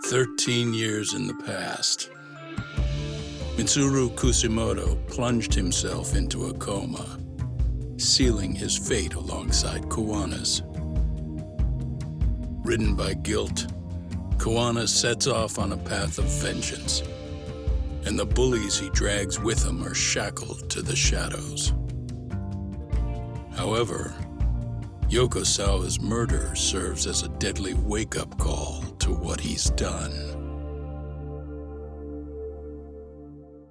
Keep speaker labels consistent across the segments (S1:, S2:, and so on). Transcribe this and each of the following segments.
S1: 13 years in the past. Mitsuru Kusumoto plunged himself into a coma, sealing his fate alongside Kuwana's. Ridden by guilt, Kuwana sets off on a path of vengeance, and the bullies he drags with him are shackled to the shadows. However, Yokosawa's murder serves as a deadly wake-up call to what he's done.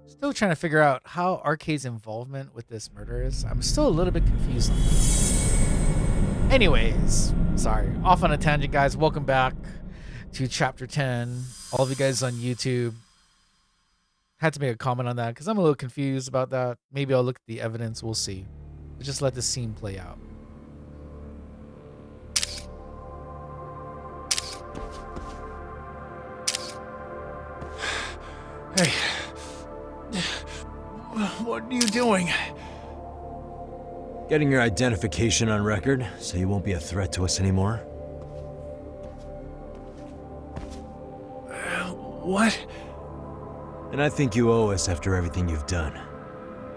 S2: Still trying to figure out how Arcade's involvement with this murder is. I'm still a little bit confused on that. Anyways, sorry. Off on a tangent, guys. Welcome back to Chapter 10. All of you guys on YouTube. Had to make a comment on that because I'm a little confused about that. Maybe I'll look at the evidence. We'll see. Just let the scene play out.
S3: Hey, what are you doing?
S4: Getting your identification on record, so you won't be a threat to us anymore.
S3: What?
S4: And I think you owe us after everything you've done.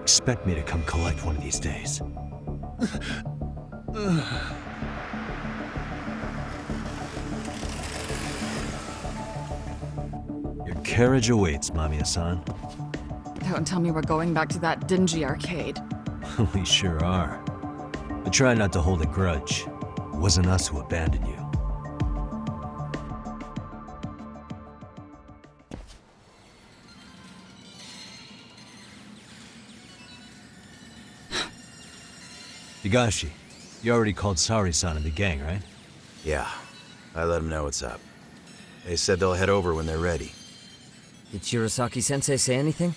S4: Expect me to come collect one of these days. Your carriage awaits, Mamiya-san.
S5: Don't tell me we're going back to that dingy arcade.
S4: We sure are. But try not to hold a grudge. It wasn't us who abandoned you. Higashi, you already called Sari-san and the gang, right?
S6: Yeah, I let them know what's up. They said they'll head over when they're ready.
S7: Did Shirosaki-sensei say anything?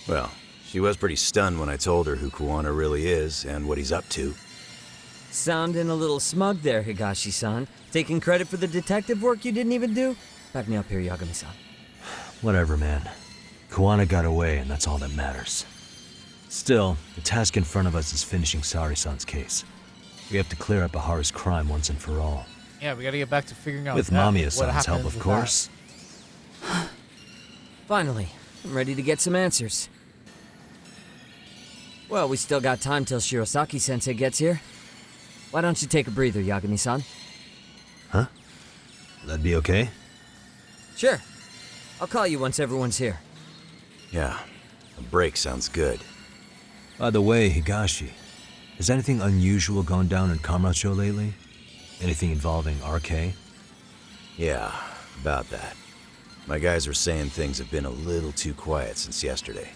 S6: Well, she was pretty stunned when I told her who Kuwana really is and what he's up to.
S7: Sounding a little smug there, Higashi-san. Taking credit for the detective work you didn't even do? Back me up here, Yagami-san.
S4: Whatever, man. Kuwana got away, and that's all that matters. Still, the task in front of us is finishing Sari-san's case. We have to clear up Ahara's crime once and for all.
S2: Yeah, we gotta get back to figuring out
S4: With Mamiya-san's help, of course.
S7: Finally, I'm ready to get some answers. Well, we still got time till Shirosaki-sensei gets here. Why don't you take a breather, Yagami-san?
S4: Huh? That'd be okay?
S7: Sure. I'll call you once everyone's here.
S6: Yeah, a break sounds good.
S4: By the way, Higashi, has anything unusual gone down in Kamurocho lately? Anything involving RK?
S6: Yeah, about that. My guys are saying things have been a little too quiet since yesterday.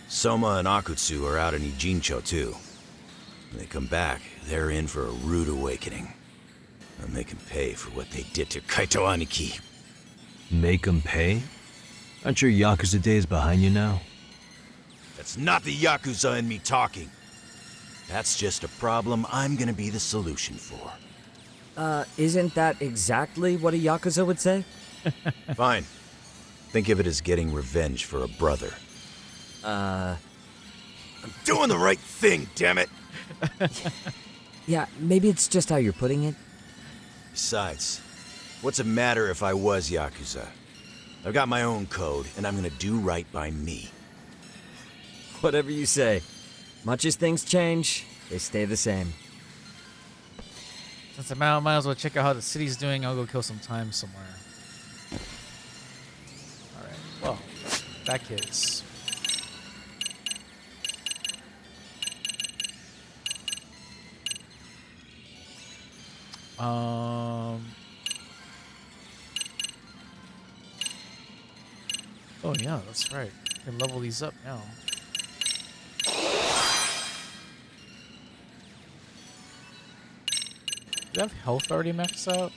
S6: Soma and Akutsu are out in Ijincho too. When they come back, they're in for a rude awakening. And they can pay for what they did to Kaito Aniki.
S4: Make them pay? Aren't your Yakuza days behind you now?
S6: That's not the Yakuza in me talking. That's just a problem I'm gonna be the solution for.
S7: Isn't that exactly what a Yakuza would say?
S6: Fine. Think of it as getting revenge for a brother. I'm doing the right thing, damn it!
S7: Yeah, maybe it's just how you're putting it.
S6: Besides, what's it matter if I was Yakuza? I've got my own code, and I'm gonna do right by me.
S7: Whatever you say. Much as things change, they stay the same.
S2: Since I might as well check out how the city's doing, I'll go kill some time somewhere. Alright, well, that case. Oh yeah, that's right. I can level these up now. Do you have health already maxed out?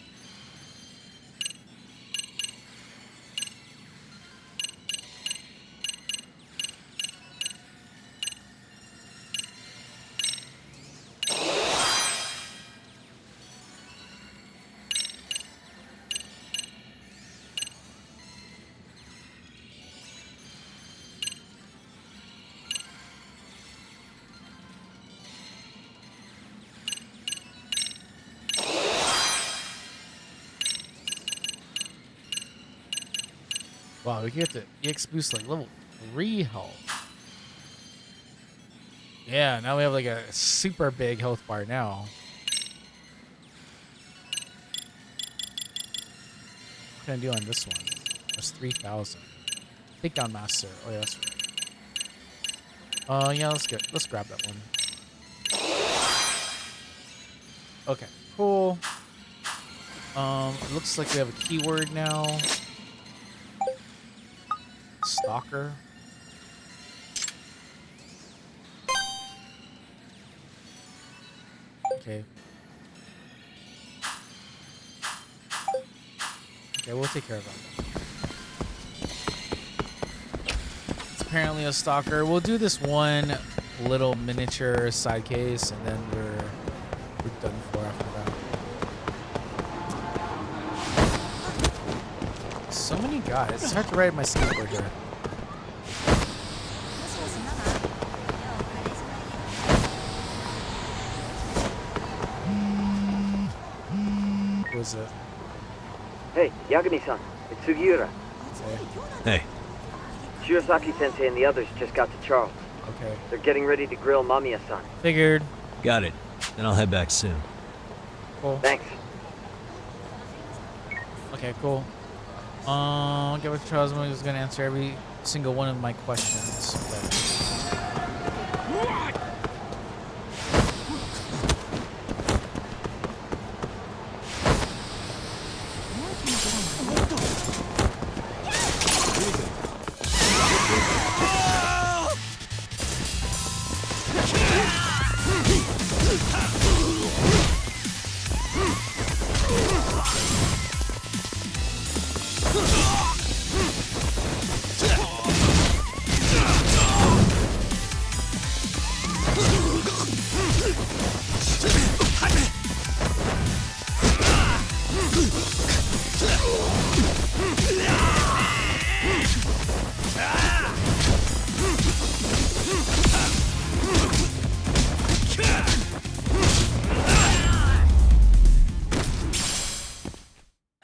S2: Wow, we get the EX boost like level 3 health. Yeah, now we have like a super big health bar now. What can I do on this one? That's 3,000. Takedown master. Oh yeah, that's right. Yeah, let's grab that one. Okay, cool. It looks like we have a keyword now. Stalker. Okay. Okay, we'll take care of that. It's apparently a stalker. We'll do this one little miniature side case, and then we're done for after that. So many guys. It's hard to ride my skateboard here. What was it?
S8: Hey, Yagami-san, it's Sugiura.
S4: Hey,
S8: Shirosaki-sensei and the others just got to Charles.
S2: Okay.
S8: They're getting ready to grill Mamiya-san.
S2: Figured.
S4: got it. Then I'll head back soon.
S2: Cool.
S8: Thanks.
S2: Okay, cool. Get with Charles. I'm just gonna answer every single one of my questions. Okay.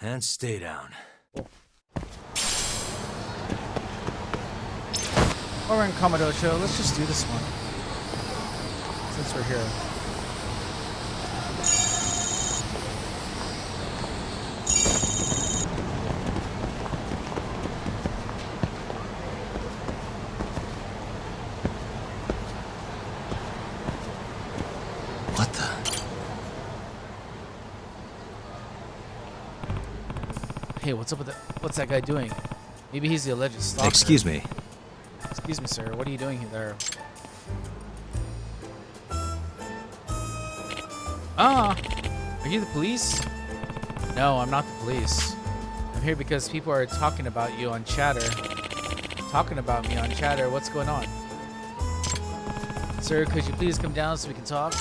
S4: And stay down.
S2: While we're in Kamadosho, let's just do this one. Since we're here.
S4: What the?
S2: Hey, what's up with that? What's that guy doing? Maybe he's the alleged stalker.
S4: Excuse me.
S2: Excuse me, sir. What are you doing there? Ah! Are you the police? No, I'm not the police. I'm here because people are talking about you on chatter. Talking about me on chatter. What's going on? Sir, could you please come down so we can talk?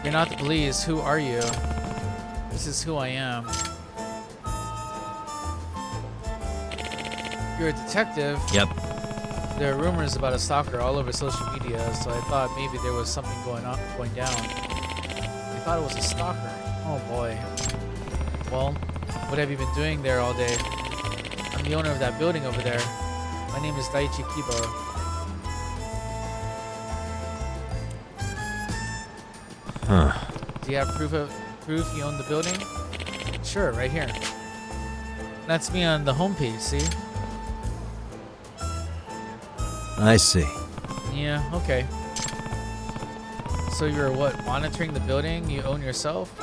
S2: You're not the police. Who are you? This is who I am. You're a detective.
S4: Yep.
S2: There are rumors about a stalker all over social media, so I thought maybe there was something going down. I thought it was a stalker. Oh boy. Well, what have you been doing there all day? I'm the owner of that building over there. My name is Daichi Kibo.
S4: Huh.
S2: Do you have proof you own the building? Sure, right here. That's me on the homepage, see?
S4: I see.
S2: Yeah, okay. So you're what, monitoring the building you own yourself?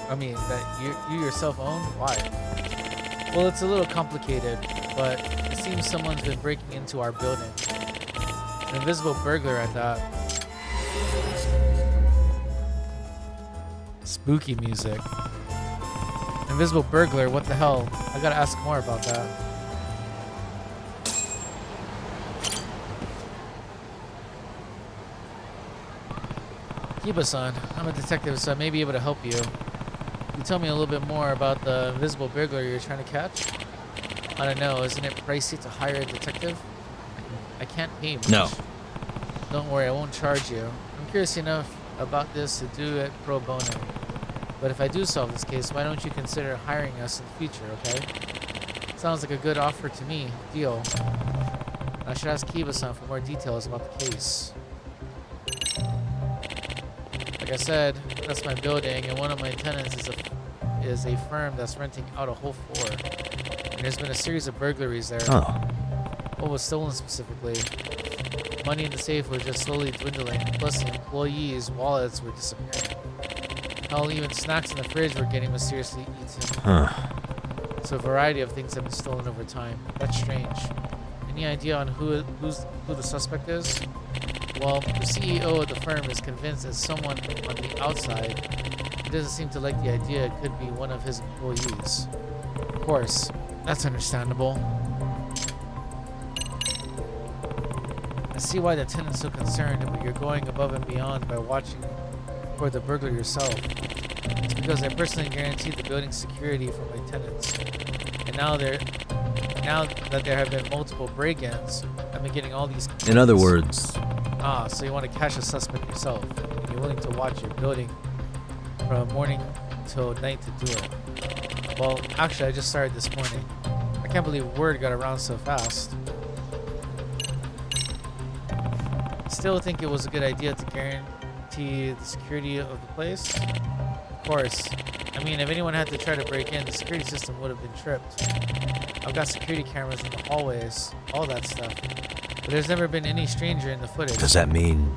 S2: I mean, that you yourself own? Why? Well, it's a little complicated, but it seems someone's been breaking into our building. An invisible burglar, I thought. Spooky music. Invisible burglar, what the hell? I gotta ask more about that. Kiba-san, I'm a detective, so I may be able to help you. Can you tell me a little bit more about the invisible burglar you're trying to catch? I don't know, isn't it pricey to hire a detective? I can't pay much.
S4: No.
S2: Don't worry, I won't charge you. I'm curious enough about this to do it pro bono. But if I do solve this case, why don't you consider hiring us in the future, okay? Sounds like a good offer to me. Deal. I should ask Kiba-san for more details about the case. Like I said, that's my building, and one of my tenants is a firm that's renting out a whole floor. And there's been a series of burglaries there.
S4: Oh.
S2: What was stolen specifically? Money in the safe was just slowly dwindling, plus the employees' wallets were disappearing. Hell, even snacks in the fridge were getting mysteriously eaten.
S4: Huh.
S2: So a variety of things have been stolen over time. That's strange. Any idea on who the suspect is? Well, the CEO of the firm is convinced it's someone on the outside. He doesn't seem to like the idea it could be one of his employees. Of course, that's understandable. I see why the tenant's so concerned, but you're going above and beyond by watching for the burglar yourself. It's because I personally guaranteed the building's security for my tenants. And now that there have been multiple break-ins, I've been getting all these complaints.
S4: In other words,
S2: Ah, so you want to catch a suspect yourself, and you're willing to watch your building from morning till night to do it. Well, actually, I just started this morning. I can't believe word got around so fast. Still think it was a good idea to guarantee the security of the place? Of course. I mean, if anyone had to try to break in, the security system would have been tripped. I've got security cameras in the hallways, all that stuff. But there's never been any stranger in the footage.
S4: does that mean...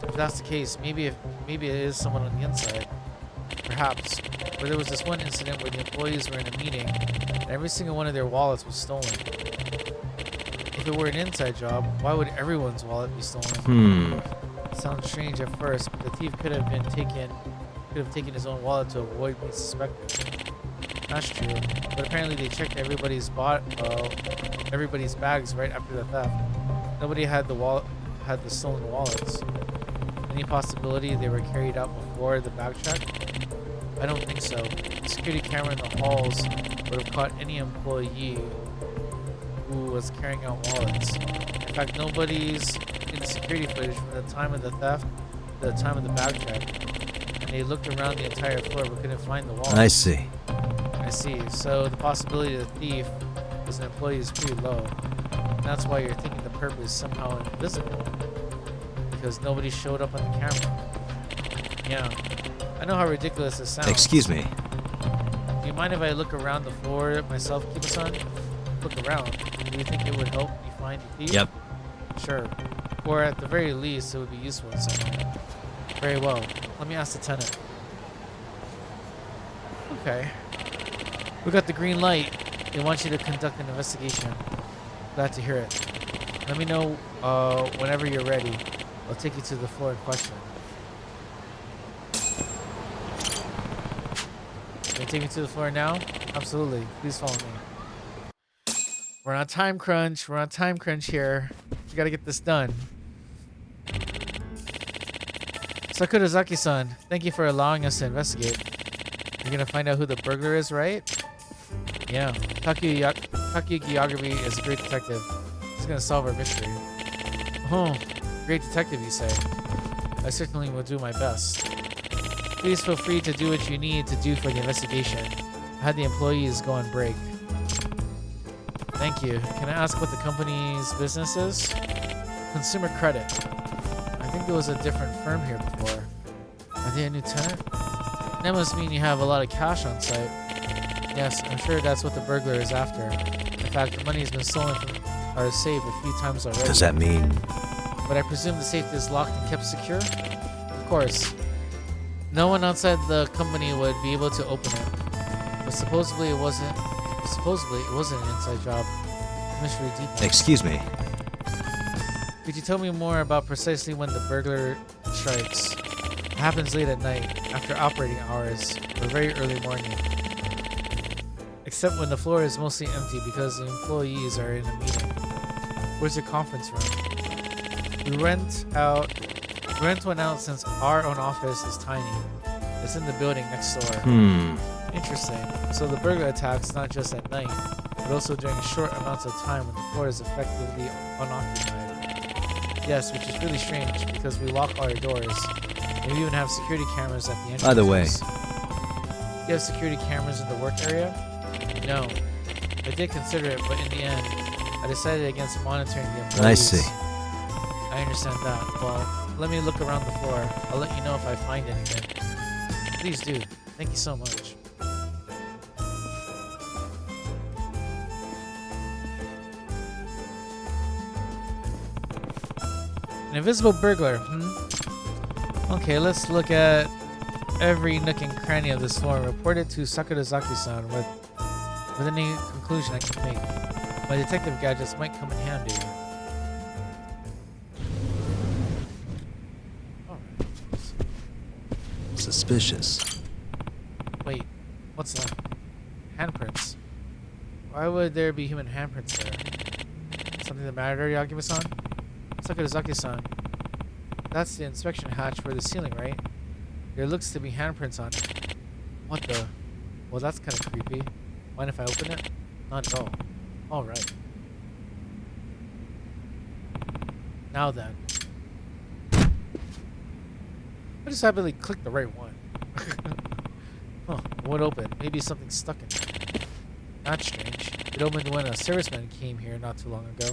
S2: If that's the case, maybe it is someone on the inside. Perhaps. But there was this one incident where the employees were in a meeting, and every single one of their wallets was stolen. If it were an inside job, why would everyone's wallet be stolen? It sounds strange at first, but the thief could have taken his own wallet to avoid being suspected. That's true, but apparently they checked everybody's bags right after the theft. Nobody had the stolen wallets. Any possibility they were carried out before the bag check? I don't think so. The security camera in the halls would have caught any employee who was carrying out wallets. In fact, nobody's in the security footage from the time of the theft to the time of the bag check. And they looked around the entire floor but couldn't find the wallet.
S4: I see.
S2: I see. So the possibility the thief was an employee is pretty low. And that's why you're thinking the perp is somehow invisible. Because nobody showed up on the camera. Yeah. I know how ridiculous this sounds.
S4: Excuse me.
S2: Do you mind if I look around the floor myself, Kiba-san? Look around. Do you think it would help you find the thief?
S4: Yep.
S2: Sure. Or at the very least, it would be useful in some way. Very well. Let me ask the tenant. Okay. We got the green light. They want you to conduct an investigation. Glad to hear it. Let me know whenever you're ready. I'll take you to the floor in question. Can you take me to the floor now? Absolutely. Please follow me. We're on a time crunch. We're on a time crunch here. We gotta get this done. Sakurazaki-san, thank you for allowing us to investigate. You're gonna find out who the burglar is, right? Yeah. Takayuki Yagami is a great detective. He's gonna solve our mystery. Oh, great detective, you say? I certainly will do my best. Please feel free to do what you need to do for the investigation. I had the employees go on break. Thank you. Can I ask what the company's business is? Consumer Credit. I think there was a different firm here before. Are they a new tenant? That must mean you have a lot of cash on site. Yes, I'm sure that's what the burglar is after. In fact, the money has been stolen from our safe a few times already.
S4: Does that mean...
S2: But I presume the safe is locked and kept secure? Of course. No one outside the company would be able to open it. But supposedly it wasn't an inside job. Mystery deep.
S4: Excuse me.
S2: Could you tell me more about precisely when the burglar strikes? It happens late at night, after operating hours, or very early morning. Except when the floor is mostly empty because the employees are in a meeting. Where's your conference room? We rent one out since our own office is tiny. It's in the building next door. Interesting. So the burglar attacks not just at night, but also during short amounts of time when the floor is effectively unoccupied. Yes, which is really strange because we lock all our doors. And we even have security cameras at the entrances.
S4: By the way,
S2: You have security cameras in the work area? No. I did consider it, but in the end, I decided against monitoring the employees.
S4: I see.
S2: I understand that. Well, let me look around the floor. I'll let you know if I find anything. Please do. Thank you so much. An invisible burglar, Okay, let's look at every nook and cranny of this floor and report it to Sakurazaki-san with any conclusion I can make. My detective gadgets might come in handy. Alright.
S4: Suspicious.
S2: Wait, what's that? Handprints. Why would there be human handprints there? Something the matter, Yagami-san? Sakurazaki-san. That's the inspection hatch for the ceiling, right? There looks to be handprints on it. What the? Well, that's kind of creepy. Mind if I open it? Not at all. Alright. Now then. I just happily clicked the right one. Huh, it won't open. Maybe something's stuck in there. That's strange. It opened when a serviceman came here not too long ago.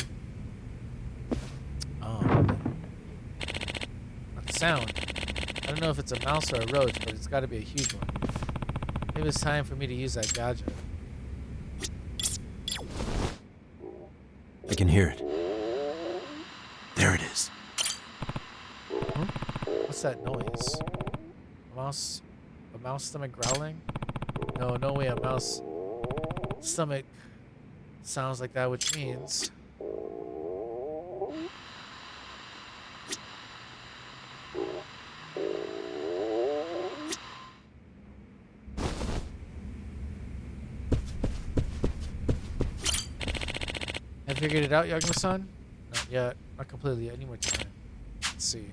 S2: That sound. I don't know if it's a mouse or a roach, but it's got to be a huge one. Maybe it's time for me to use that gadget.
S4: I can hear it. There it is.
S2: Huh? What's that noise? A mouse stomach growling? No way a mouse stomach sounds like that, which means... I figured it out, Yaguma-san? Not yet. Not completely. I need more time. Let's see.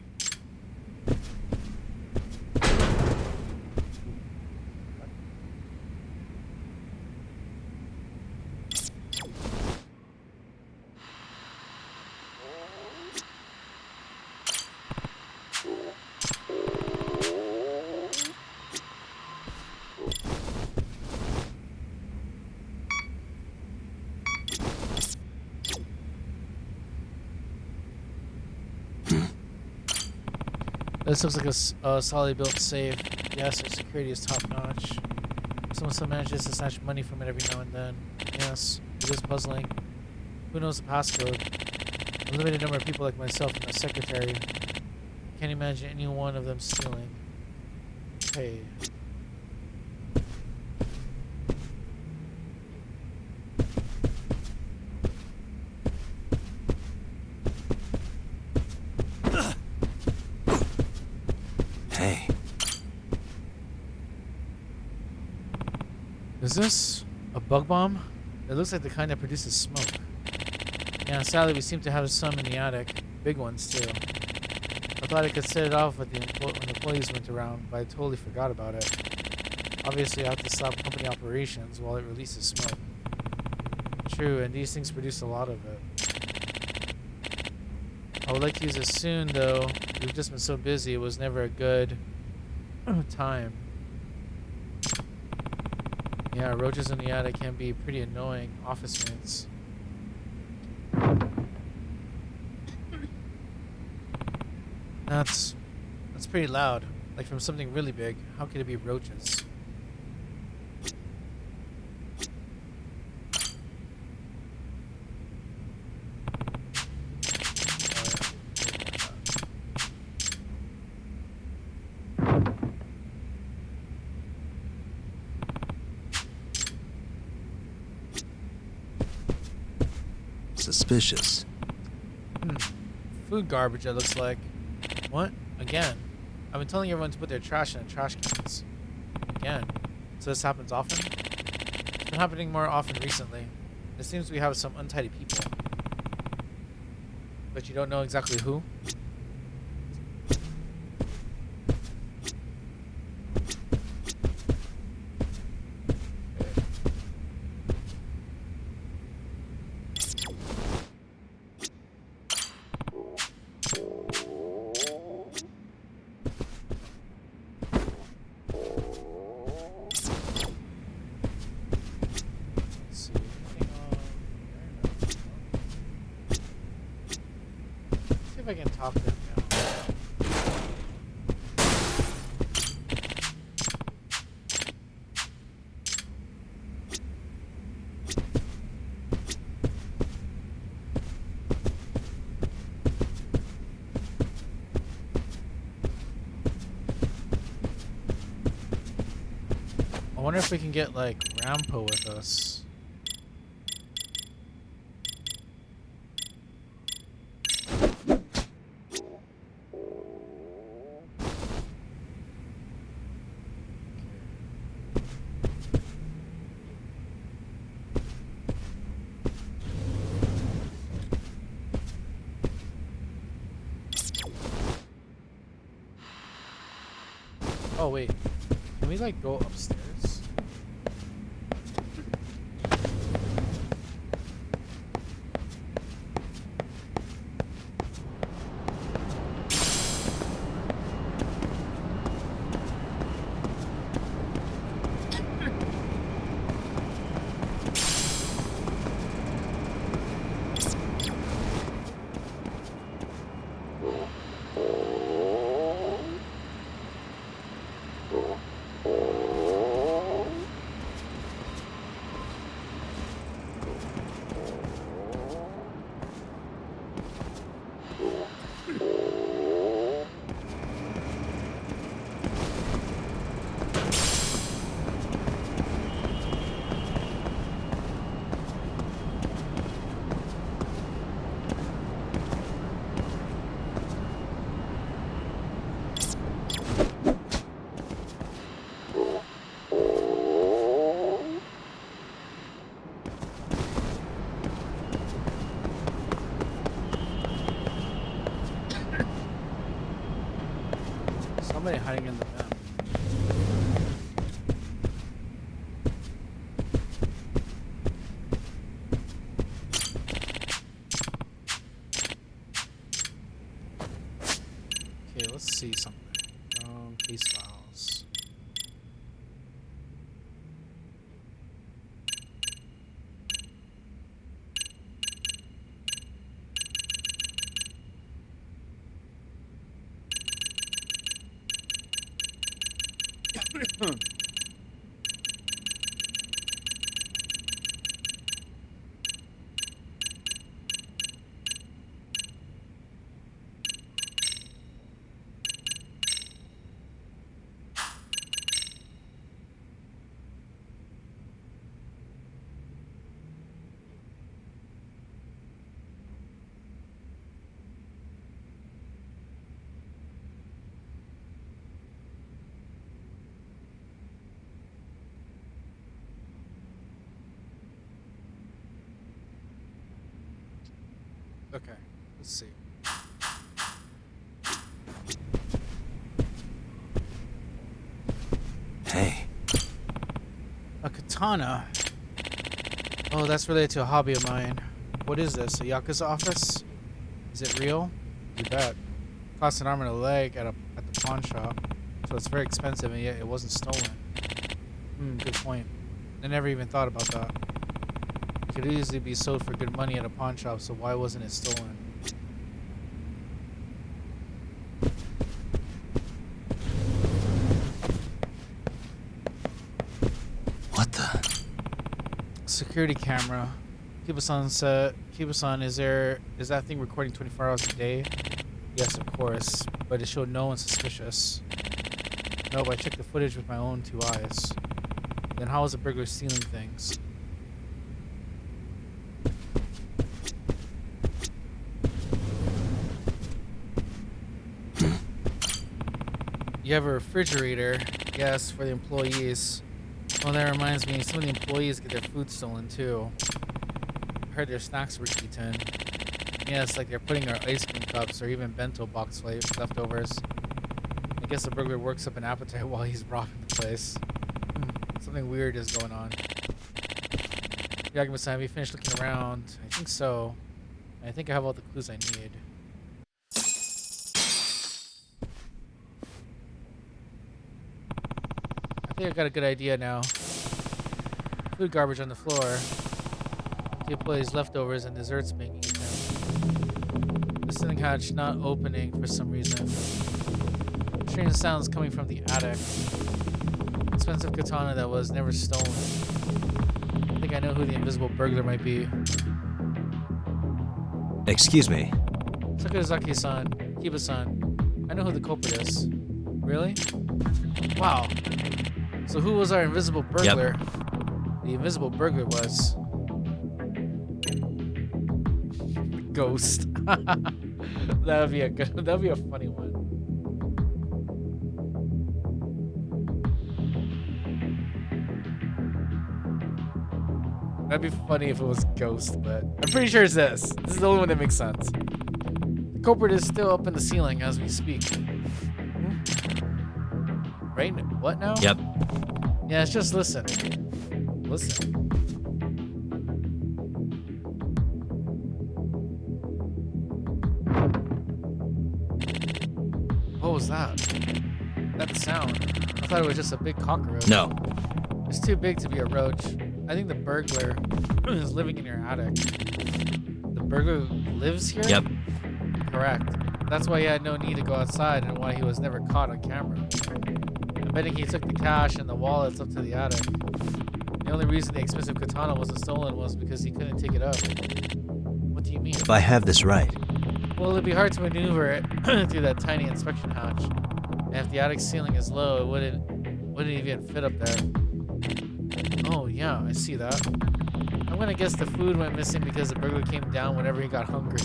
S2: This looks like a solidly built safe. Yes, our security is top notch. Someone still manages to snatch money from it every now and then. Yes, it is puzzling. Who knows the passcode? A limited number of people like myself and the secretary. Can't imagine any one of them stealing. Hey. Is this a bug bomb? It looks like the kind that produces smoke. Yeah, sadly we seem to have some in the attic. Big ones too. I thought I could set it off with when the employees went around, but I totally forgot about it. Obviously I have to stop company operations while it releases smoke. True, and these things produce a lot of it. I would like to use it soon though. We've just been so busy, it was never a good time. Yeah, roaches in the attic can be pretty annoying office mates. That's pretty loud. Like from something really big. How could it be roaches?
S4: Suspicious.
S2: Food garbage, it looks like. What? Again? I've been telling everyone to put their trash in the trash cans. Again. So this happens often? It's been happening more often recently. It seems we have some untidy people. But you don't know exactly who? talk to him now. I wonder if we can get like Rampo with us. Oh wait, can we like go upstairs? Somebody hiding in the vent. Okay, let's see something. Case files. Okay, let's see.
S6: Hey.
S2: A katana. Oh, that's related to a hobby of mine. What is this? A Yakuza office? Is it real? You bet. Cost an arm and a leg at the pawn shop, so it's very expensive, and yet it wasn't stolen. Good point. I never even thought about that. It could easily be sold for good money at a pawn shop, so why wasn't it stolen?
S6: What the?
S2: Security camera. Kiba-san said, Kiba-san, is that thing recording 24 hours a day? Yes, of course, but it showed no one suspicious. Nope, I checked the footage with my own 2 eyes. Then how was the burglar stealing things? You have a refrigerator? Yes, for the employees. Well, that reminds me, some of the employees get their food stolen too. I heard their snacks were eaten. Yeah, it's like they're putting our ice cream cups or even bento box leftovers. I guess the burglar works up an appetite while he's robbing the place. Something weird is going on. Yaguma-san, have you finished looking around? I think so. I think I have all the clues I need. I think I got a good idea now. Food garbage on the floor. The employees' leftovers and desserts being eaten. This ceiling hatch not opening for some reason. Strange sounds coming from the attic. Expensive katana that was never stolen. I think I know who the invisible burglar might be.
S4: Excuse me.
S2: Sakurazaki-san, Kiba-san. I know who the culprit is. Really? Wow. So who was our invisible burglar? Yep. The invisible burglar was... the ghost. That'd be a funny one. That'd be funny if it was Ghost, but I'm pretty sure it's this. This is the only one that makes sense. The culprit is still up in the ceiling as we speak. Right? What now?
S4: Yep.
S2: Yeah, it's just listen. Listen. What was that? That sound. I thought it was just a big cockroach.
S4: No.
S2: It's too big to be a roach. I think the burglar is living in your attic. The burglar lives here?
S4: Yep.
S2: Correct. That's why he had no need to go outside and why he was never caught on camera. I'm betting he took the cash and the wallets up to the attic. The only reason the expensive katana wasn't stolen was because he couldn't take it up. What do you mean?
S4: If I have this right.
S2: Well, it'd be hard to maneuver it through that tiny inspection hatch. And if the attic ceiling is low, it wouldn't even fit up there. Oh, yeah, I see that. I'm gonna guess the food went missing because the burglar came down whenever he got hungry.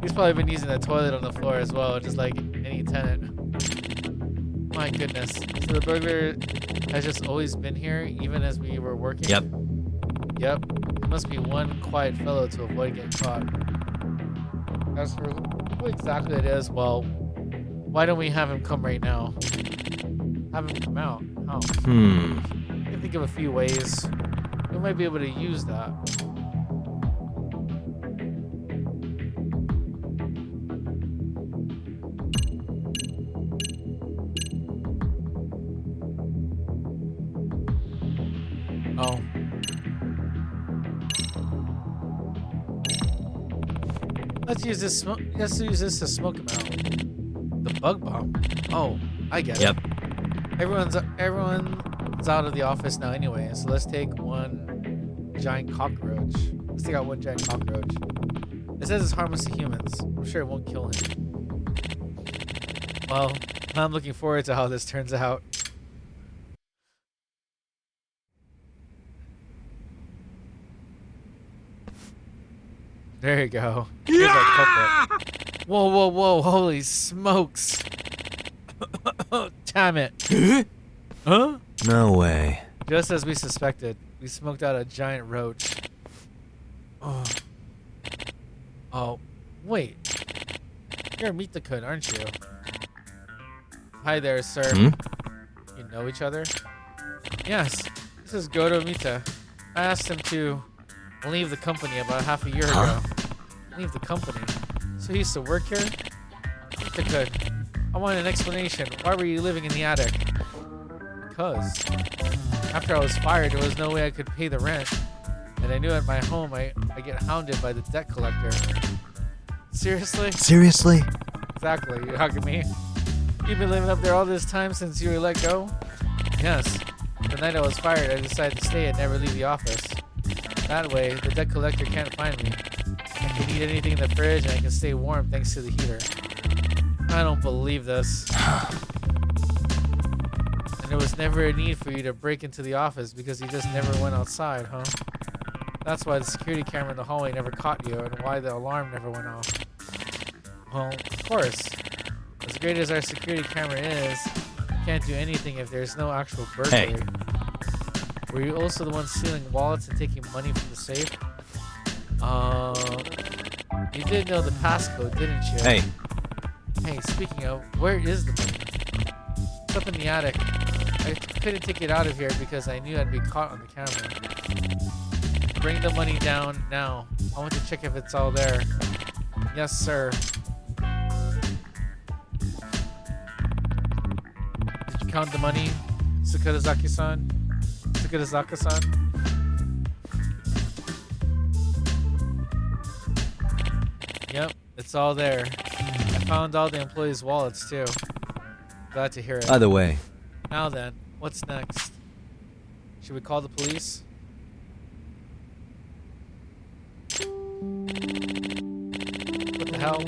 S2: He's probably been using the toilet on the floor as well, just like any tenant. My goodness. So the burglar has just always been here, even as we were working?
S4: Yep.
S2: Yep. He must be one quiet fellow to avoid getting caught. As for who exactly it is, well, why don't we have him come right now? Have him come out. How? I can think of a few ways. We might be able to use that. Oh. Let's use this to smoke him out. The bug bomb. Oh, I get it.
S4: Yep.
S2: Everyone's out of the office now anyway, so let's take one giant cockroach. Let's take out one giant cockroach. It says it's harmless to humans. I'm sure it won't kill him. Well, I'm looking forward to how this turns out. There you go. Here's our culprit. Whoa, whoa, whoa. Holy smokes. Damn it. Huh?
S4: No way.
S2: Just as we suspected, we smoked out a giant roach. Oh. Oh. Wait. You're Mita-kun, aren't you? Hi there, sir. You know each other? Yes. This is Goto Mita. I asked him to leave the company about half a year ago. Leave the company? So he used to work here? Mita-kun, I want an explanation. Why were you living in the attic? Because after I was fired, there was no way I could pay the rent. And I knew at my home I get hounded by the debt collector. Seriously?
S4: Seriously?
S2: Exactly. You're hugging me. You've been living up there all this time since you were let go? Yes. The night I was fired, I decided to stay and never leave the office. That way, the debt collector can't find me. I can eat anything in the fridge and I can stay warm thanks to the heater. I don't believe this. And there was never a need for you to break into the office because you just never went outside, huh? That's why the security camera in the hallway never caught you and why the alarm never went off. Well, of course. As great as our security camera is, you can't do anything if there's no actual burglary.
S4: Hey.
S2: Were you also the one stealing wallets and taking money from the safe? You did know the passcode, didn't you?
S4: Hey.
S2: Hey, speaking of, where is the money? It's up in the attic. I couldn't take it out of here because I knew I'd be caught on the camera. Bring the money down now. I want to check if it's all there. Yes, sir. Did you count the money, Sakurazaki-san? Sakurazaki-san? Yep, It's all there. I found all the employees' wallets too. Glad to hear it.
S4: Either way,
S2: Now then, what's next? Should we call the police? What the hell?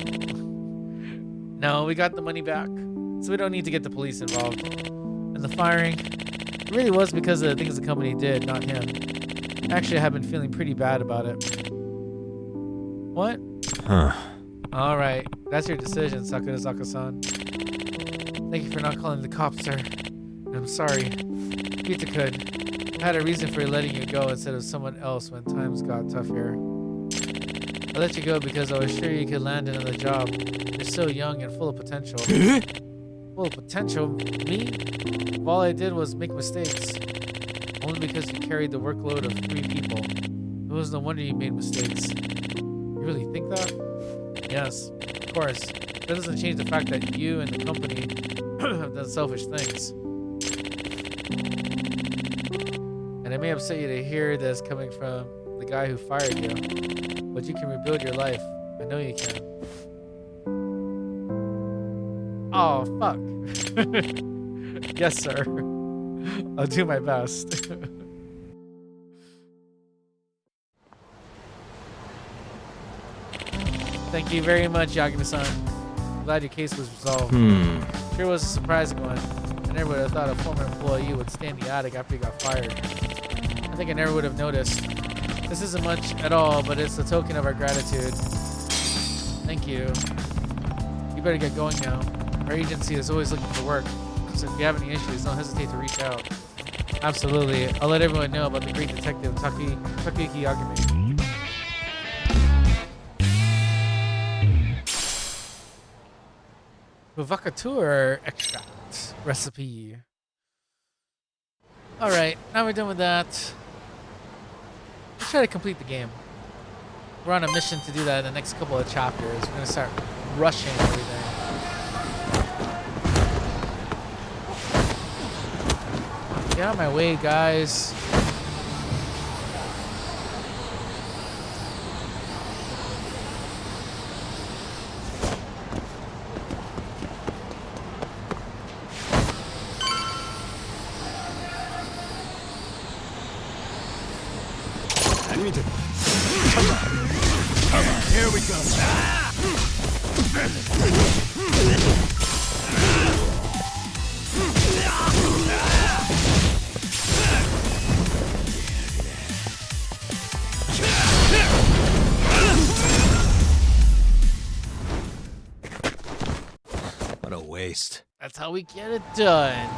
S2: No, we got the money back, so we don't need to get the police involved. And the firing, it really was because of the things the company did, not him. Actually, I have been feeling pretty bad about it. What?
S4: huh?
S2: All right, that's your decision, Sakurazaka-san. Thank you for not calling the cops, sir. I'm sorry. Kita-kun, I had a reason for letting you go instead of someone else when times got tough here. I let you go because I was sure you could land another job. You're so young and full of potential. Full of potential? Me? All I did was make mistakes. Only because you carried the workload of 3 people. It was no wonder you made mistakes. You really think that? Yes, of course. That doesn't change the fact that you and the company have done selfish things. And it may upset you to hear this coming from the guy who fired you. But you can rebuild your life. I know you can. Oh, fuck. Yes, sir. I'll do my best. Thank you very much, Yagami-san. Glad your case was resolved. Sure was a surprising one. I never would have thought a former employee would stay in the attic after he got fired. I think I never would have noticed. This isn't much at all, but it's a token of our gratitude. Thank you. You better get going now. Our agency is always looking for work, so if you have any issues, don't hesitate to reach out. Absolutely. I'll let everyone know about the great detective Takayuki Yagami. Provocateur extract recipe. Alright, now we're done with that. Let's try to complete the game. We're on a mission to do that in the next couple of chapters. We're gonna start rushing everything. Get out of my way, guys.
S3: Here we go.
S4: What a waste.
S2: That's how we get it done.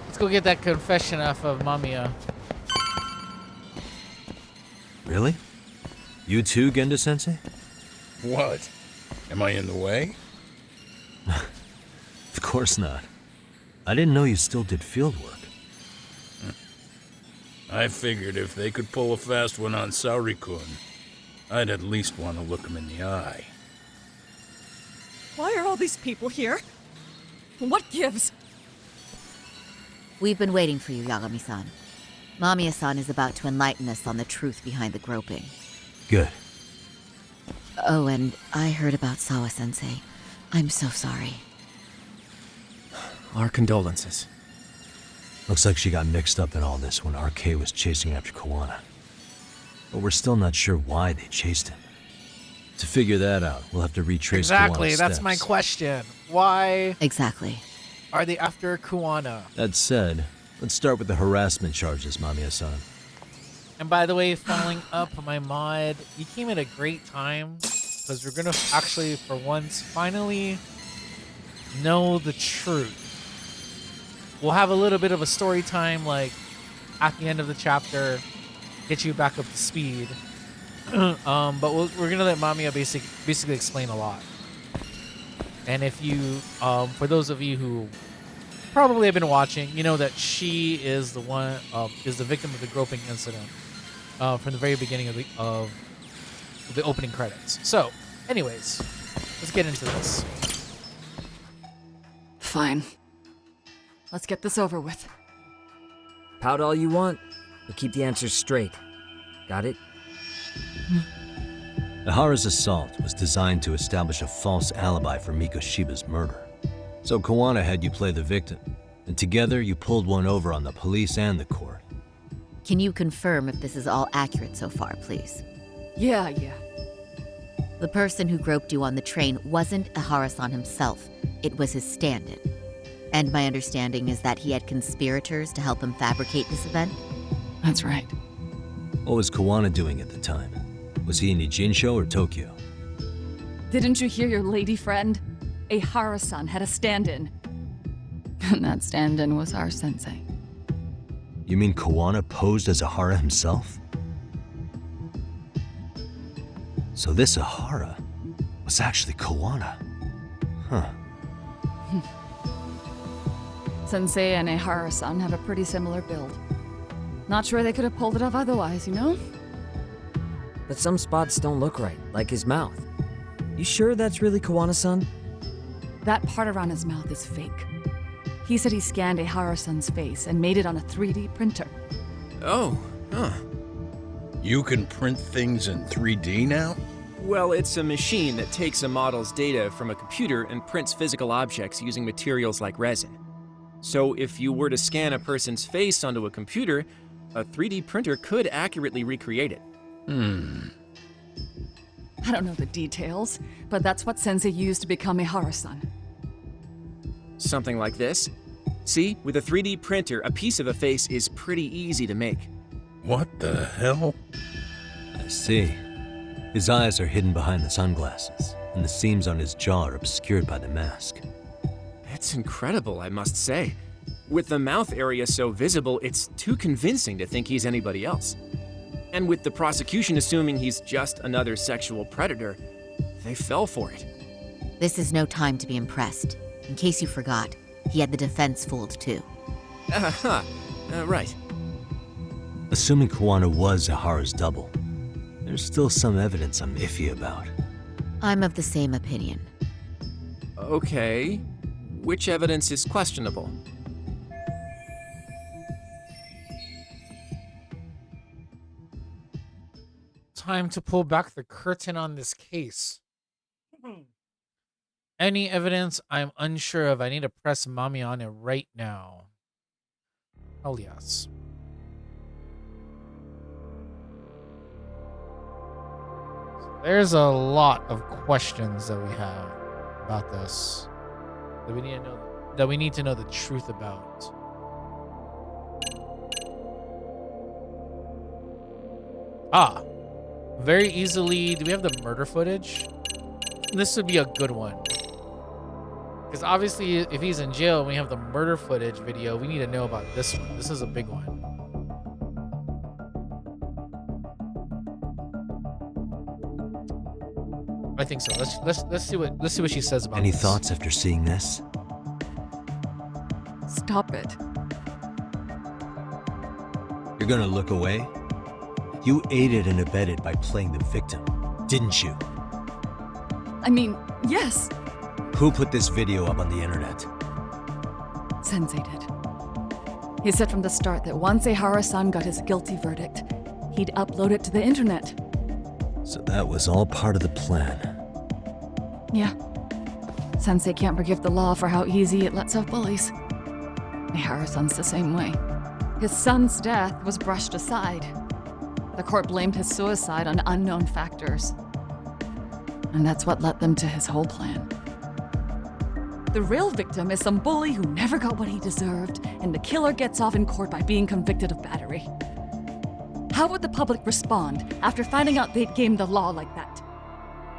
S2: Let's go get that confession off of Mamiya.
S4: Really? You too, Gendo-sensei?
S1: What? Am I in the way?
S4: Of course not. I didn't know you still did field work.
S1: I figured if they could pull a fast one on Saori-kun, I'd at least want to look him in the eye.
S5: Why are all these people here? What gives?
S9: We've been waiting for you, Yagami-san. Mamiya-san is about to enlighten us on the truth behind the groping.
S4: Good.
S9: Oh, and I heard about Sawa-sensei. I'm so sorry.
S3: Our condolences.
S4: Looks like she got mixed up in all this when RK was chasing after Kawana. But we're still not sure why they chased him. To figure that out, we'll have to retrace
S2: Exactly,
S4: Kawana's
S2: that's
S4: steps.
S2: my question. Why
S9: Exactly.
S2: are they after Kuwana?
S4: That said, let's start with the harassment charges, Mamiya-san.
S2: And by the way, following up my mod, you came at a great time because we're gonna actually, for once, finally know the truth. We'll have a little bit of a story time, like at the end of the chapter, get you back up to speed. But we're gonna let Mamiya basically explain a lot. And if you, for those of you who probably have been watching, you know that she is the one, is the victim of the groping incident from the very beginning of the opening credits. So, anyways, let's get into this.
S5: Fine. Let's get this over with.
S7: Pout all you want, but keep the answers straight. Got it?
S4: Ihara's assault was designed to establish a false alibi for Mikoshiba's murder. So Kawana had you play the victim, and together you pulled one over on the police and the court.
S9: Can you confirm if this is all accurate so far, please?
S5: Yeah.
S9: The person who groped you on the train wasn't Ihara-san himself. It was his stand-in. And my understanding is that he had conspirators to help him fabricate this event?
S5: That's right.
S4: What was Kawana doing at the time? Was he in Ijinsho or Tokyo?
S5: Didn't you hear your lady friend? Ihara-san had a stand-in. And that stand-in was our sensei.
S4: You mean Kawana posed as Ihara himself? So this Ihara was actually Kawana. Huh.
S5: Sensei and Ihara-san have a pretty similar build. Not sure they could have pulled it off otherwise, you know?
S7: But some spots don't look right, like his mouth. You sure that's really Kawana-san?
S5: That part around his mouth is fake. He said he scanned Ihara-san's face and made it on a 3D printer.
S3: Oh, huh.
S1: You can print things in 3D now?
S10: Well, it's a machine that takes a model's data from a computer and prints physical objects using materials like resin. So if you were to scan a person's face onto a computer, a 3D printer could accurately recreate it.
S5: I don't know the details, but that's what Sensei used to become Ihara-san.
S10: Something like this. See, with a 3D printer, a piece of a face is pretty easy to make.
S1: What the hell?
S4: I see. His eyes are hidden behind the sunglasses, and the seams on his jaw are obscured by the mask.
S10: It's incredible, I must say. With the mouth area so visible, it's too convincing to think he's anybody else. And with the prosecution assuming he's just another sexual predator, they fell for it.
S9: This is no time to be impressed. In case you forgot, he had the defense fooled too.
S10: Right.
S4: Assuming Kawana was Ihara's double, there's still some evidence I'm iffy about.
S9: I'm of the same opinion.
S10: Okay. Which evidence is questionable?
S2: Time to pull back the curtain on this case. Any evidence I'm unsure of, I need to press mommy on it right now. Hell yes. So there's a lot of questions that we have about this that we need to know the truth about. Very easily. Do we have the murder footage? This would be a good one. Because obviously, if he's in jail and we have the murder footage video, we need to know about this one. This is a big one. I think so. Let's see what she says about
S4: Any
S2: this.
S4: thoughts after seeing this?
S5: Stop it.
S4: You're gonna look away? You aided and abetted by playing the victim, didn't you?
S5: I mean, yes,
S4: Who put this video up on the internet?
S5: Sensei did. He said from the start that once Ihara-san got his guilty verdict, he'd upload it to the internet.
S4: So that was all part of the plan.
S5: Yeah. Sensei can't forgive the law for how easy it lets out bullies. Ihara-san's the same way. His son's death was brushed aside. The court blamed his suicide on unknown factors. And that's what led them to his whole plan. The real victim is some bully who never got what he deserved, and the killer gets off in court by being convicted of battery. How would the public respond after finding out they'd gamed the law like that?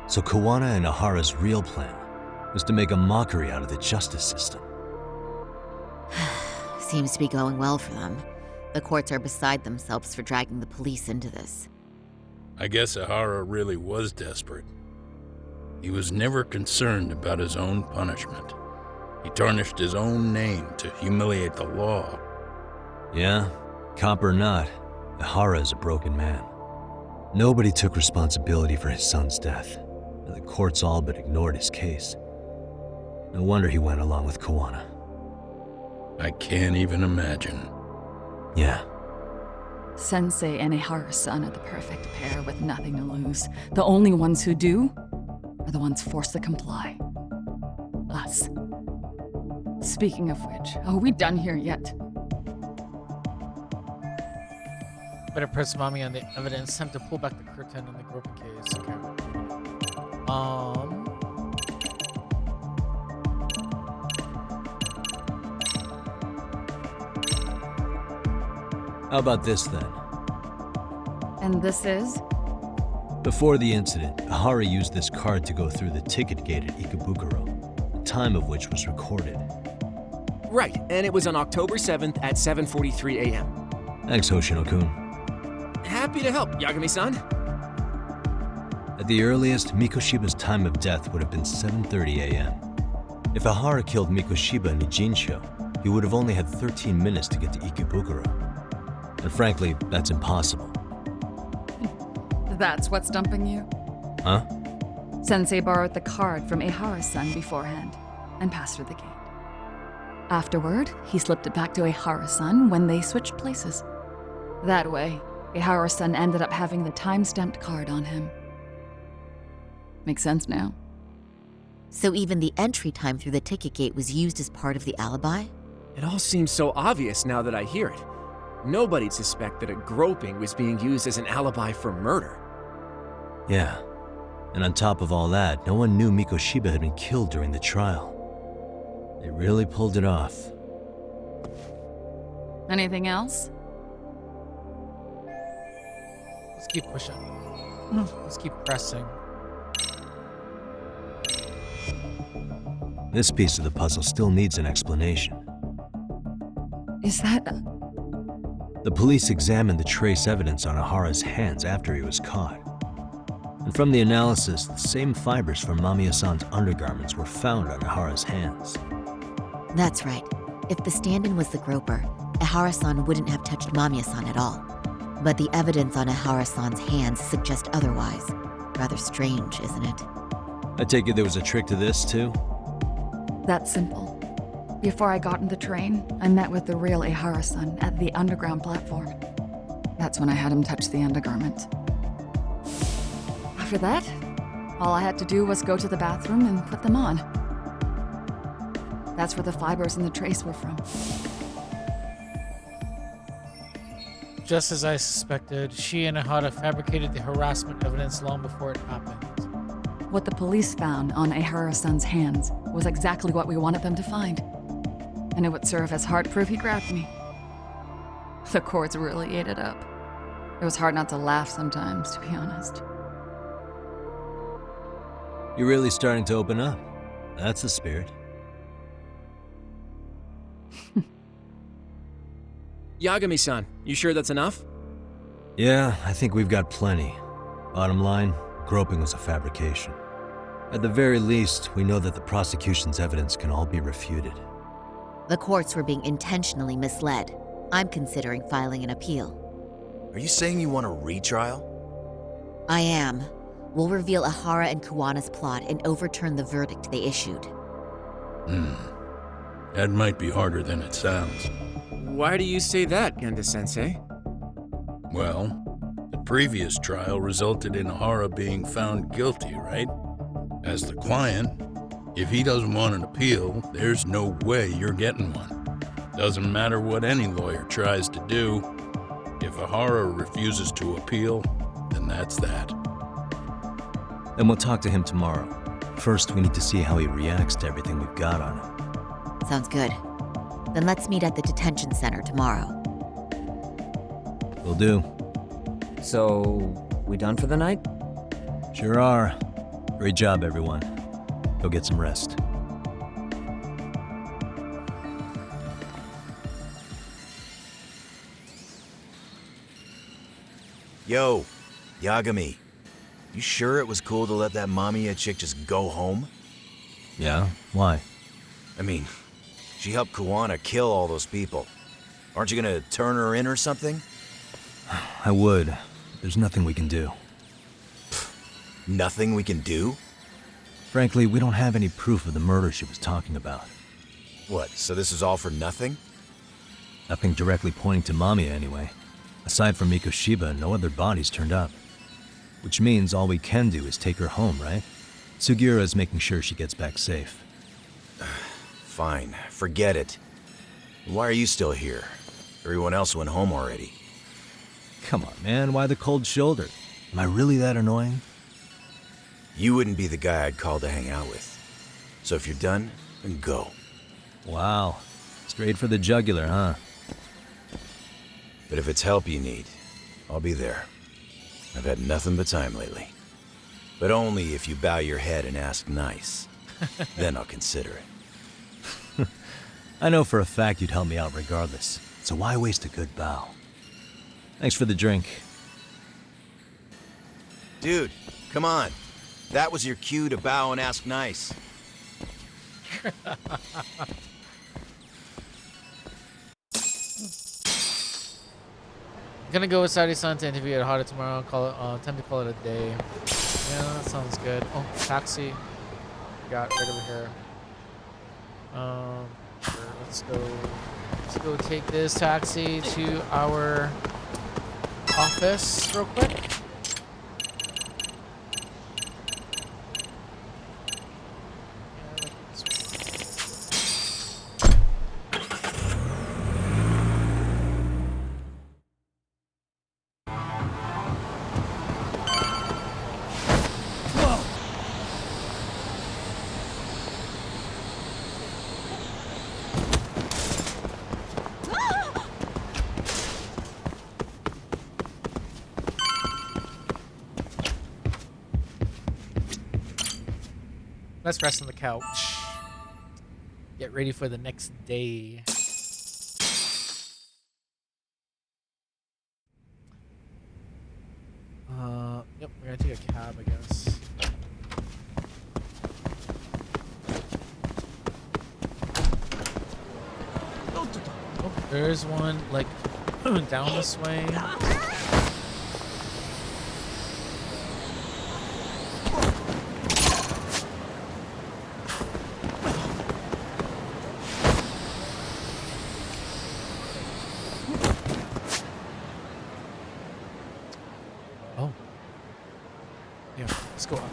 S4: So Kawana and Ihara's real plan was to make a mockery out of the justice system.
S9: Seems to be going well for them. The courts are beside themselves for dragging the police into this.
S1: I guess Ihara really was desperate. He was never concerned about his own punishment. He tarnished his own name to humiliate the law.
S4: Yeah, cop or not, Ihara is a broken man. Nobody took responsibility for his son's death, and the courts all but ignored his case. No wonder he went along with Kawana.
S1: I can't even imagine.
S4: Yeah,
S5: Sensei and Ihara-san are the perfect pair with nothing to lose. The only ones who do are the ones forced to comply. Us. Speaking of which, are we done here yet?
S2: Better press mommy on the evidence. Time to pull back the curtain on the groping case. Okay.
S4: how about this then?
S5: And this is?
S4: Before the incident, Ihara used this card to go through the ticket gate at Ikebukuro, the time of which was recorded.
S10: Right, and it was on October 7th at 7:43 a.m.
S4: Thanks, Hoshino-kun.
S10: Happy to help, Yagami-san.
S4: At the earliest, Mikoshiba's time of death would have been 7:30 a.m. If Ihara killed Mikoshiba in Nijinsho, he would have only had 13 minutes to get to Ikebukuro. And frankly, that's impossible.
S5: That's what's stumping you?
S4: Huh?
S5: Sensei borrowed the card from Ihara-san beforehand and passed her the gate. Afterward, he slipped it back to Ihara-san when they switched places. That way, Ihara-san ended up having the time-stamped card on him. Makes sense now.
S9: So even the entry time through the ticket gate was used as part of the alibi?
S10: It all seems so obvious now that I hear it. Nobody'd suspect that a groping was being used as an alibi for murder.
S4: Yeah. And on top of all that, no one knew Mikoshiba had been killed during the trial. They really pulled it off.
S5: Anything else?
S2: Let's keep pushing. Let's keep pressing.
S4: This piece of the puzzle still needs an explanation.
S5: Is that...
S4: The police examined the trace evidence on Ihara's hands after he was caught. And from the analysis, the same fibers from Mamiya-san's undergarments were found on Ihara's hands.
S9: That's right. If the stand-in was the groper, Ihara-san wouldn't have touched Mamiya-san at all. But the evidence on Ihara-san's hands suggests otherwise. Rather strange, isn't it?
S4: I take it there was a trick to this, too?
S5: That's simple. Before I got in the train, I met with the real Ihara-san at the underground platform. That's when I had him touch the undergarment. After that, all I had to do was go to the bathroom and put them on. That's where the fibers in the trace were from.
S2: Just as I suspected, she and Ihara fabricated the harassment evidence long before it happened.
S5: What the police found on Ihara-san's hands was exactly what we wanted them to find. And it would serve as hard proof he grabbed me. The courts really ate it up. It was hard not to laugh sometimes, to be honest.
S4: You're really starting to open up. That's the spirit.
S10: Yagami-san, you sure that's enough?
S4: Yeah, I think we've got plenty. Bottom line, groping was a fabrication. At the very least, we know that the prosecution's evidence can all be refuted.
S9: The courts were being intentionally misled. I'm considering filing an appeal.
S6: Are you saying you want a retrial?
S9: I am. We'll reveal Ihara and Kuwana's plot and overturn the verdict they issued.
S1: That might be harder than it sounds.
S10: Why do you say that, Genda-sensei?
S1: Well, the previous trial resulted in Ihara being found guilty, right? As the client, if he doesn't want an appeal, there's no way you're getting one. Doesn't matter what any lawyer tries to do. If Ihara refuses to appeal, then that's that.
S4: Then we'll talk to him tomorrow. First, we need to see how he reacts to everything we've got on him.
S9: Sounds good. Then let's meet at the detention center tomorrow.
S4: Will do.
S7: So, we done for the night?
S4: Sure are. Great job, everyone. Go get some rest.
S6: Yo, Yagami. You sure it was cool to let that Mamiya chick just go home?
S4: Yeah? Why?
S6: I mean, she helped Kuwana kill all those people. Aren't you gonna turn her in or something?
S4: I would. There's nothing we can do.
S6: Nothing we can do?
S4: Frankly, we don't have any proof of the murder she was talking about.
S6: What, so this is all for nothing?
S4: Nothing directly pointing to Mamiya anyway. Aside from Mikoshiba, no other bodies turned up. Which means all we can do is take her home, right? Sugiura is making sure she gets back safe.
S6: Fine, forget it. Why are you still here? Everyone else went home already.
S4: Come on, man, why the cold shoulder? Am I really that annoying?
S6: You wouldn't be the guy I'd call to hang out with. So if you're done, then go.
S4: Wow, straight for the jugular, huh?
S6: But if it's help you need, I'll be there. I've had nothing but time lately. But only if you bow your head and ask nice. Then I'll consider it.
S4: I know for a fact you'd help me out regardless, so why waste a good bow? Thanks for the drink.
S6: Dude, come on. That was your cue to bow and ask nice.
S2: Gonna go with Saudi-san to interview at Hada tomorrow. Time to call it a day. Yeah, that sounds good. Oh, taxi. Got right over here. Sure, let's go take this taxi to our office real quick. Let's rest on the couch. Get ready for the next day. Yep, we're gonna take a cab, I guess. Oh, there's one like down this way. Let's go up.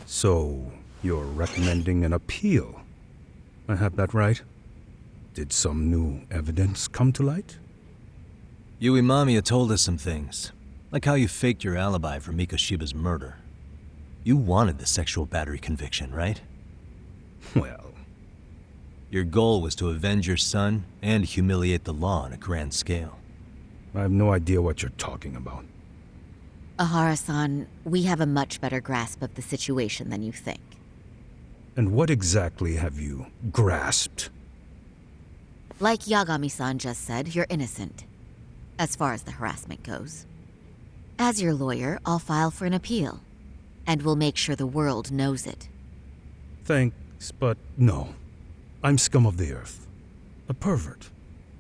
S11: So, you're recommending an appeal? I have that right? Did some new evidence come to light?
S4: Yui Mamiya told us some things, like how you faked your alibi for Mikoshiba's murder. You wanted the sexual battery conviction, right?
S11: Well...
S4: Your goal was to avenge your son and humiliate the law on a grand scale.
S11: I have no idea what you're talking about.
S9: Ahara-san, we have a much better grasp of the situation than you think.
S11: And what exactly have you grasped?
S9: Like Yagami-san just said, you're innocent, as far as the harassment goes. As your lawyer, I'll file for an appeal, and we'll make sure the world knows it.
S11: Thanks, but no. I'm scum of the earth. A pervert.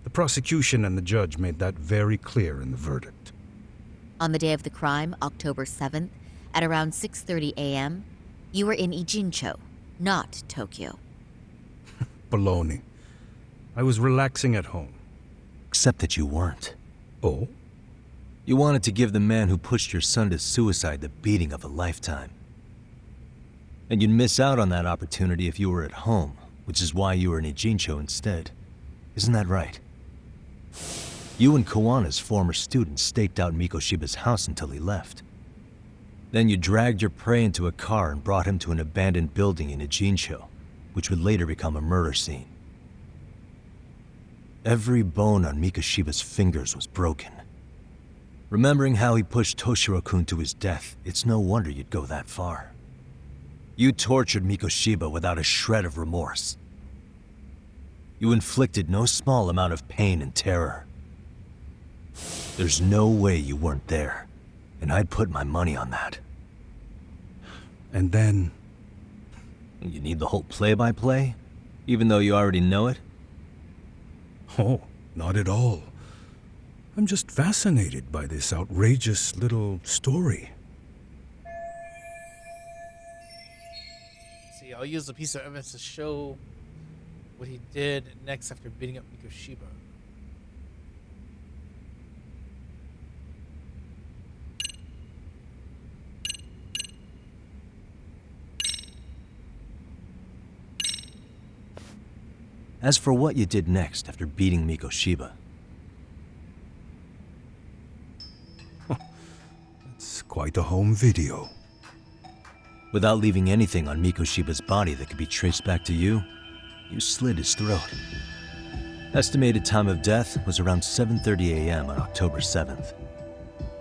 S11: The prosecution and the judge made that very clear in the verdict.
S9: On the day of the crime, October 7th, at around 6:30 a.m., you were in Ijincho, not Tokyo.
S11: Baloney. I was relaxing at home.
S4: Except that you weren't.
S11: Oh?
S4: You wanted to give the man who pushed your son to suicide the beating of a lifetime. And you'd miss out on that opportunity if you were at home, which is why you were in Ijincho instead. Isn't that right? You and Kawana's former student staked out Mikoshiba's house until he left. Then you dragged your prey into a car and brought him to an abandoned building in Ijincho, which would later become a murder scene. Every bone on Mikoshiba's fingers was broken. Remembering how he pushed Toshiro-kun to his death, it's no wonder you'd go that far. You tortured Mikoshiba without a shred of remorse. You inflicted no small amount of pain and terror. There's no way you weren't there, and I'd put my money on that.
S11: And then...
S4: You need the whole play-by-play, even though you already know it?
S11: Oh, not at all. I'm just fascinated by this outrageous little story.
S2: See, I'll use a piece of evidence to show what he did next after beating up Mikoshiba.
S4: As for what you did next after beating Mikoshiba,
S11: it's quite a home video.
S4: Without leaving anything on Mikoshiba's body that could be traced back to you, you slit his throat. Estimated time of death was around 7:30 a.m. on October 7th.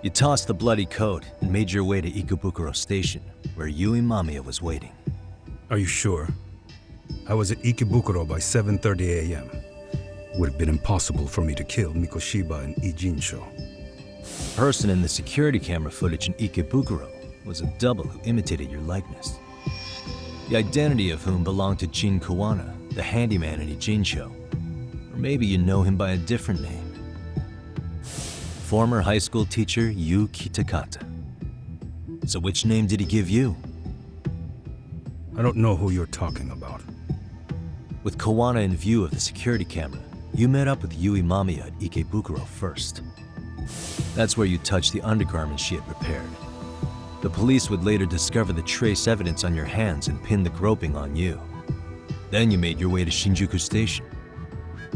S4: You tossed the bloody coat and made your way to Ikebukuro Station, where Yui Mamiya was waiting.
S11: Are you sure? I was at Ikebukuro by 7:30 a.m. Would have been impossible for me to kill Mikoshiba and Ijinsho.
S4: The person in the security camera footage in Ikebukuro was a double who imitated your likeness. The identity of whom belonged to Jin Kawana, the handyman in Ijinsho. Or maybe you know him by a different name. Former high school teacher Yu Kitakata. So which name did he give you?
S11: I don't know who you're talking about.
S4: With Kawana in view of the security camera, you met up with Yui Mamiya at Ikebukuro first. That's where you touched the undergarments she had repaired. The police would later discover the trace evidence on your hands and pin the groping on you. Then you made your way to Shinjuku Station.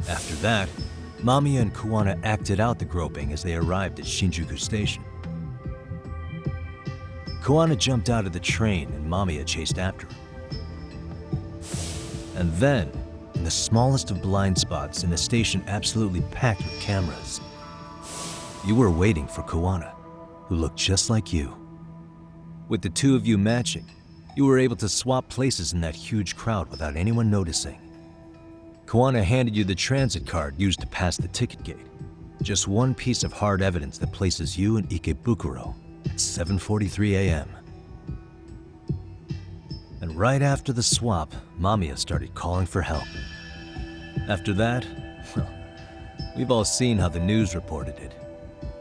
S4: After that, Mamiya and Kawana acted out the groping as they arrived at Shinjuku Station. Kawana jumped out of the train and Mamiya chased after him. And then, in the smallest of blind spots in a station absolutely packed with cameras, you were waiting for Kawana, who looked just like you. With the two of you matching, you were able to swap places in that huge crowd without anyone noticing. Kawana handed you the transit card used to pass the ticket gate. Just one piece of hard evidence that places you in Ikebukuro at 7:43 a.m. And right after the swap, Mamiya started calling for help. After that, well, we've all seen how the news reported it.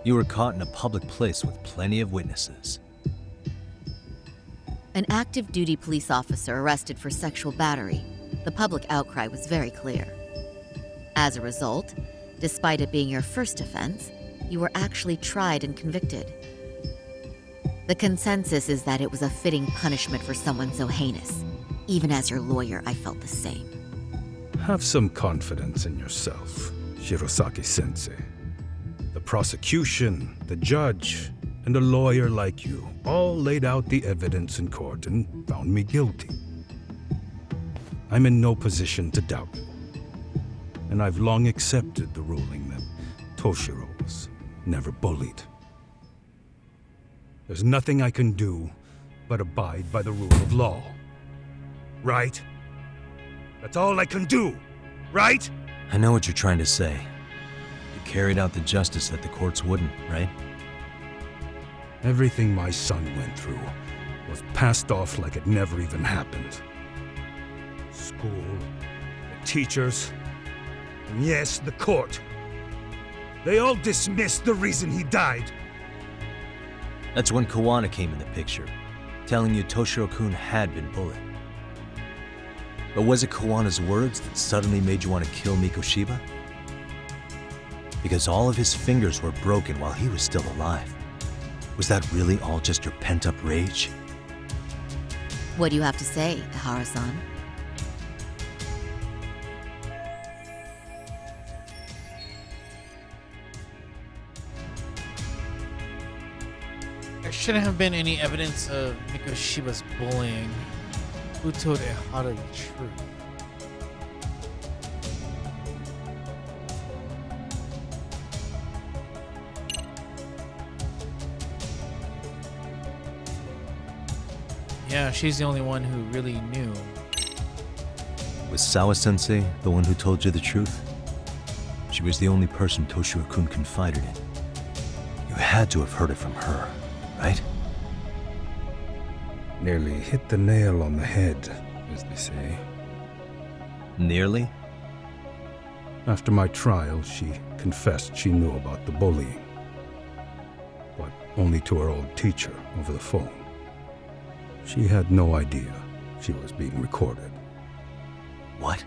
S4: You were caught in a public place with plenty of witnesses.
S9: An active duty police officer arrested for sexual battery. The public outcry was very clear. As a result, despite it being your first offense, you were actually tried and convicted. The consensus is that it was a fitting punishment for someone so heinous. Even as your lawyer, I felt the same.
S11: Have some confidence in yourself, Shirosaki-sensei. The prosecution, the judge, and a lawyer like you all laid out the evidence in court and found me guilty. I'm in no position to doubt you. And I've long accepted the ruling that Toshiro was never bullied. There's nothing I can do but abide by the rule of law. Right? That's all I can do, right?
S4: I know what you're trying to say. You carried out the justice that the courts wouldn't, right?
S11: Everything my son went through was passed off like it never even happened. School, the teachers, and yes, the court. They all dismissed the reason he died.
S4: That's when Kawana came in the picture, telling you Toshiro-kun had been bullied. But was it Kawana's words that suddenly made you want to kill Mikoshiba? Because all of his fingers were broken while he was still alive. Was that really all just your pent-up rage?
S9: What do you have to say, Ihara-san?
S2: There shouldn't have been any evidence of Mikoshiba's bullying. Who told Ihara the truth? Yeah, she's the only one who really knew.
S4: Was Sawa-sensei the one who told you the truth? She was the only person Toshiro-kun confided in. You had to have heard it from her, right?
S11: Nearly hit the nail on the head, as they say.
S4: Nearly?
S11: After my trial, she confessed she knew about the bullying. But only to her old teacher over the phone. She had no idea she was being recorded.
S4: What?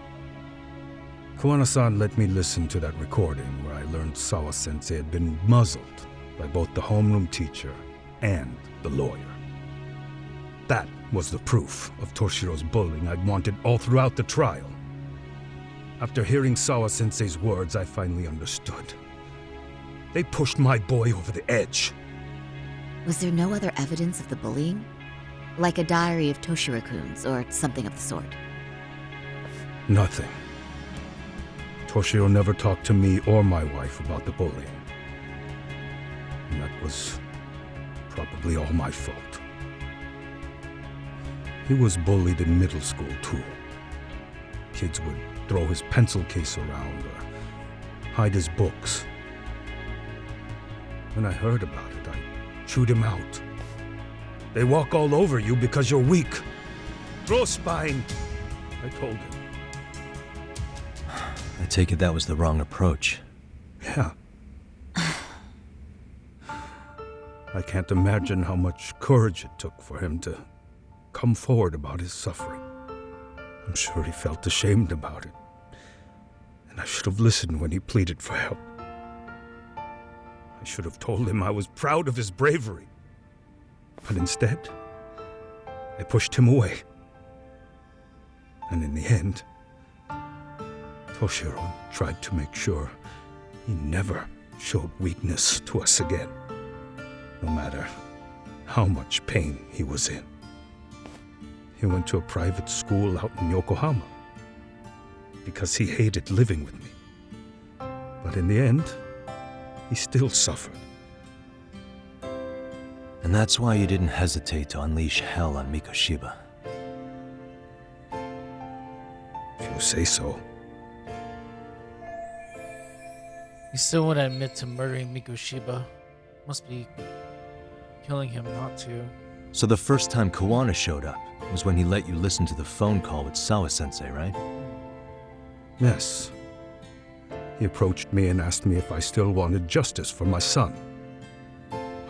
S11: Kuwana-san let me listen to that recording where I learned Sawa-sensei had been muzzled by both the homeroom teacher and the lawyer. That was the proof of Toshiro's bullying I'd wanted all throughout the trial. After hearing Sawa-sensei's words, I finally understood. They pushed my boy over the edge.
S9: Was there no other evidence of the bullying? Like a diary of Toshiro-kun's or something of the sort?
S11: Nothing. Toshiro never talked to me or my wife about the bullying. And that was probably all my fault. He was bullied in middle school, too. Kids would throw his pencil case around or hide his books. When I heard about it, I chewed him out. They walk all over you because you're weak. Throw spine, I told him.
S4: I take it that was the wrong approach.
S11: Yeah. I can't imagine how much courage it took for him to come forward about his suffering. I'm sure he felt ashamed about it. And I should have listened when he pleaded for help. I should have told him I was proud of his bravery. But instead, I pushed him away. And in the end, Toshiro tried to make sure he never showed weakness to us again, no matter how much pain he was in. He went to a private school out in Yokohama because he hated living with me. But in the end, he still suffered.
S4: And that's why you didn't hesitate to unleash hell on Mikoshiba.
S11: If you say so.
S2: He still wouldn't admit to murdering Mikoshiba. Must be killing him not to.
S4: So the first time Kawana showed up was when he let you listen to the phone call with Sawa-sensei, right?
S11: Yes. He approached me and asked me if I still wanted justice for my son.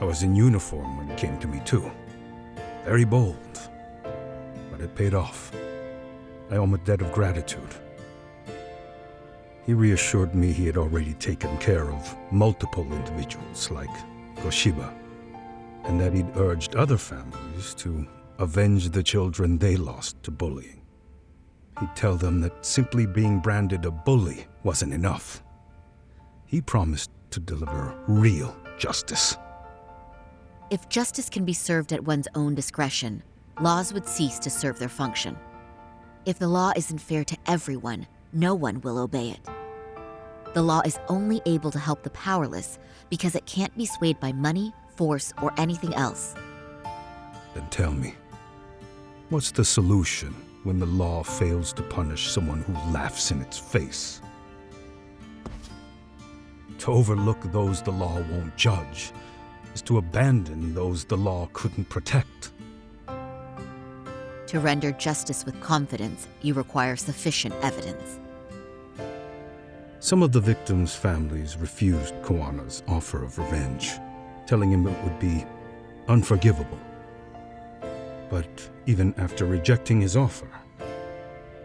S11: I was in uniform when he came to me too. Very bold. But it paid off. I owe him a debt of gratitude. He reassured me he had already taken care of multiple individuals like Goshiba, and that he'd urged other families to avenge the children they lost to bullying. He'd tell them that simply being branded a bully wasn't enough. He promised to deliver real justice.
S9: If justice can be served at one's own discretion, laws would cease to serve their function. If the law isn't fair to everyone, no one will obey it. The law is only able to help the powerless because it can't be swayed by money, force, or anything else.
S11: Then tell me, what's the solution when the law fails to punish someone who laughs in its face? To overlook those the law won't judge is to abandon those the law couldn't protect.
S9: To render justice with confidence, you require sufficient evidence.
S11: Some of the victims' families refused Kawana's offer of revenge, telling him it would be unforgivable. But even after rejecting his offer,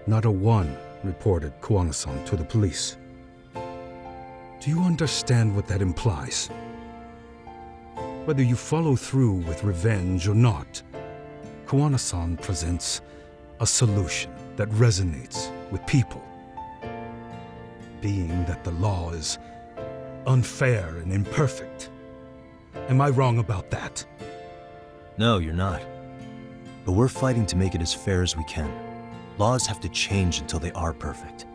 S11: not a one reported Kawana-san to the police. Do you understand what that implies? Whether you follow through with revenge or not, Kawana-san presents a solution that resonates with people. Being that the law is unfair and imperfect. Am I wrong about that?
S4: No, you're not. But we're fighting to make it as fair as we can. Laws have to change until they are perfect.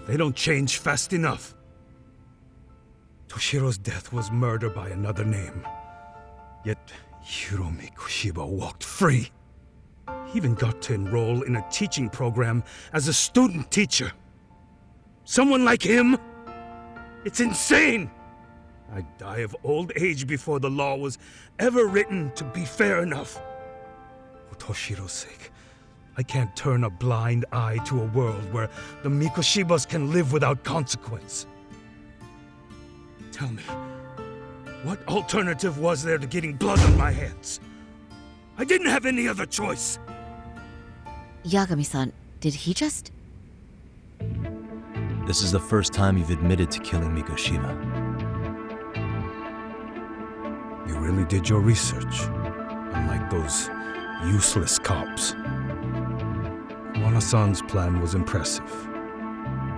S11: They don't change fast enough. Toshiro's death was murder by another name. Yet Hiromi Kushiba walked free. He even got to enroll in a teaching program as a student teacher. Someone like him? It's insane! I'd die of old age before the law was ever written to be fair enough. For Toshiro's sake, I can't turn a blind eye to a world where the Mikoshibas can live without consequence. Tell me, what alternative was there to getting blood on my hands? I didn't have any other choice.
S9: Yagami-san, did he just...
S4: This is the first time you've admitted to killing Mikoshiba.
S11: You really did your research, unlike those useless cops. Kuwana-san's plan was impressive,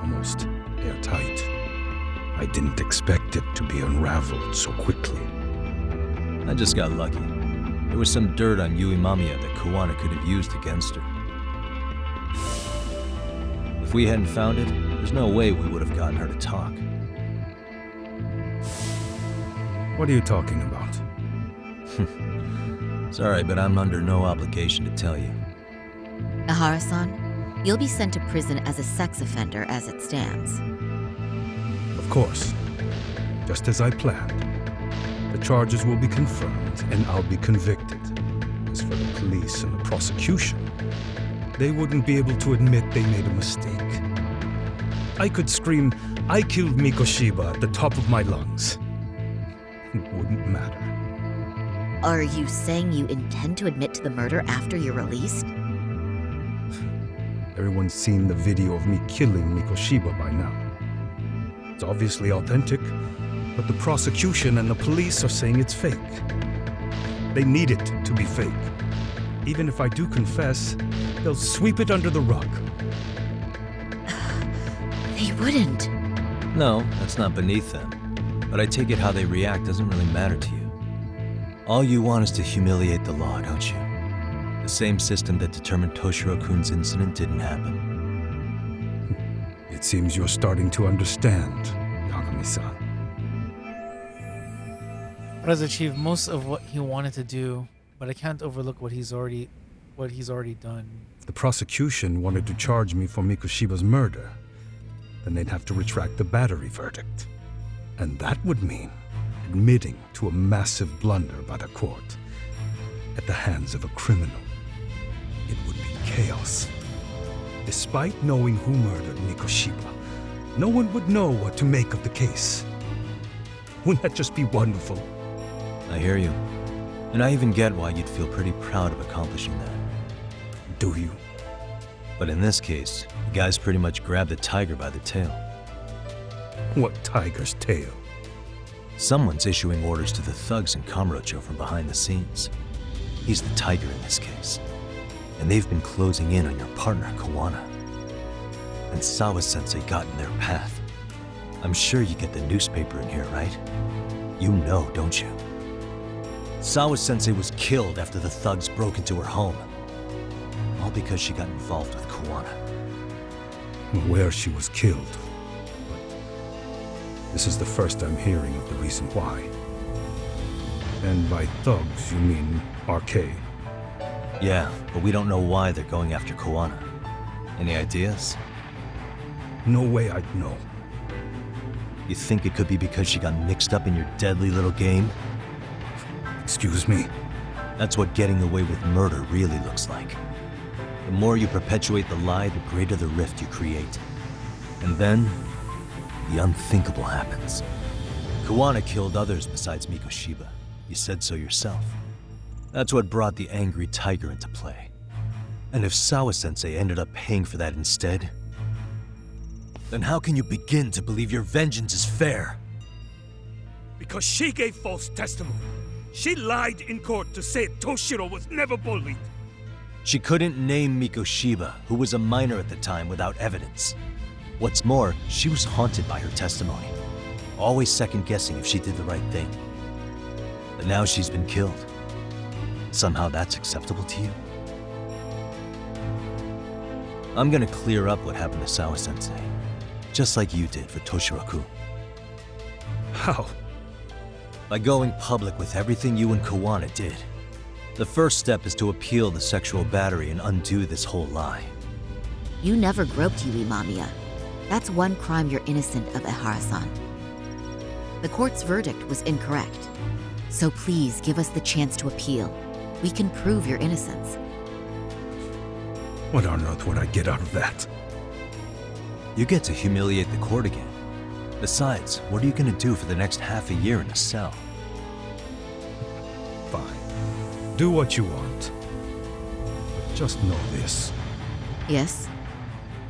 S11: almost airtight. I didn't expect it to be unraveled so quickly.
S4: I just got lucky. There was some dirt on Yui Mamiya that Kuwana could have used against her. If we hadn't found it, there's no way we would have gotten her to talk.
S11: What are you talking about?
S4: Sorry, but I'm under no obligation to tell you.
S9: Ihara-san, you'll be sent to prison as a sex offender as it stands.
S11: Of course. Just as I planned. The charges will be confirmed, and I'll be convicted. As for the police and the prosecution, they wouldn't be able to admit they made a mistake. I could scream, "I killed Mikoshiba" at the top of my lungs. It wouldn't matter.
S9: Are you saying you intend to admit to the murder after you're released?
S11: Everyone's seen the video of me killing Mikoshiba by now. It's obviously authentic, but the prosecution and the police are saying it's fake. They need it to be fake. Even if I do confess, they'll sweep it under the rug.
S9: They wouldn't.
S4: No, that's not beneath them. But I take it how they react doesn't really matter to you. All you want is to humiliate the law, don't you? The same system that determined Toshiro-kun's incident didn't happen.
S11: It seems you're starting to understand, Yagami-san.
S2: Has achieved most of what he wanted to do, but I can't overlook what he's already done.
S11: If the prosecution wanted to charge me for Mikoshiba's murder, then they'd have to retract the battery verdict. And that would mean admitting to a massive blunder by the court at the hands of a criminal. It would be chaos. Despite knowing who murdered Mikoshiba, no one would know what to make of the case. Wouldn't that just be wonderful?
S4: I hear you. And I even get why you'd feel pretty proud of accomplishing that.
S11: Do you?
S4: But in this case, the guy's pretty much grabbed the tiger by the tail.
S11: What tiger's tail?
S4: Someone's issuing orders to the thugs in Kamurocho from behind the scenes. He's the tiger in this case. And they've been closing in on your partner, Kuwana. And Sawa-sensei got in their path. I'm sure you get the newspaper in here, right? You know, don't you? Sawa-sensei was killed after the thugs broke into her home. All because she got involved with Kuwana.
S11: I'm aware she was killed. But this is the first I'm hearing of the reason why. And by thugs, you mean RK?
S4: Yeah, but we don't know why they're going after Kuwana. Any ideas?
S11: No way I'd know.
S4: You think it could be because she got mixed up in your deadly little game?
S11: Excuse me?
S4: That's what getting away with murder really looks like. The more you perpetuate the lie, the greater the rift you create. And then, the unthinkable happens. Kuwana killed others besides Mikoshiba. You said so yourself. That's what brought the angry tiger into play. And if Sawa-sensei ended up paying for that instead, then how can you begin to believe your vengeance is fair?
S11: Because she gave false testimony. She lied in court to say Toshiro was never bullied.
S4: She couldn't name Mikoshiba, who was a minor at the time, without evidence. What's more, she was haunted by her testimony, always second-guessing if she did the right thing. But now she's been killed. Somehow that's acceptable to you? I'm gonna clear up what happened to Sawa-sensei, just like you did for Toshiro-kun.
S11: How?
S4: By going public with everything you and Kuwana did. The first step is to appeal the sexual battery and undo this whole lie.
S9: You never groped Yui Mamiya. That's one crime you're innocent of, Ehara-san. The court's verdict was incorrect. So please give us the chance to appeal. We can prove your innocence.
S11: What on earth would I get out of that?
S4: You get to humiliate the court again. Besides, what are you gonna do for the next half a year in a cell?
S11: Fine. Do what you want. But just know this.
S9: Yes?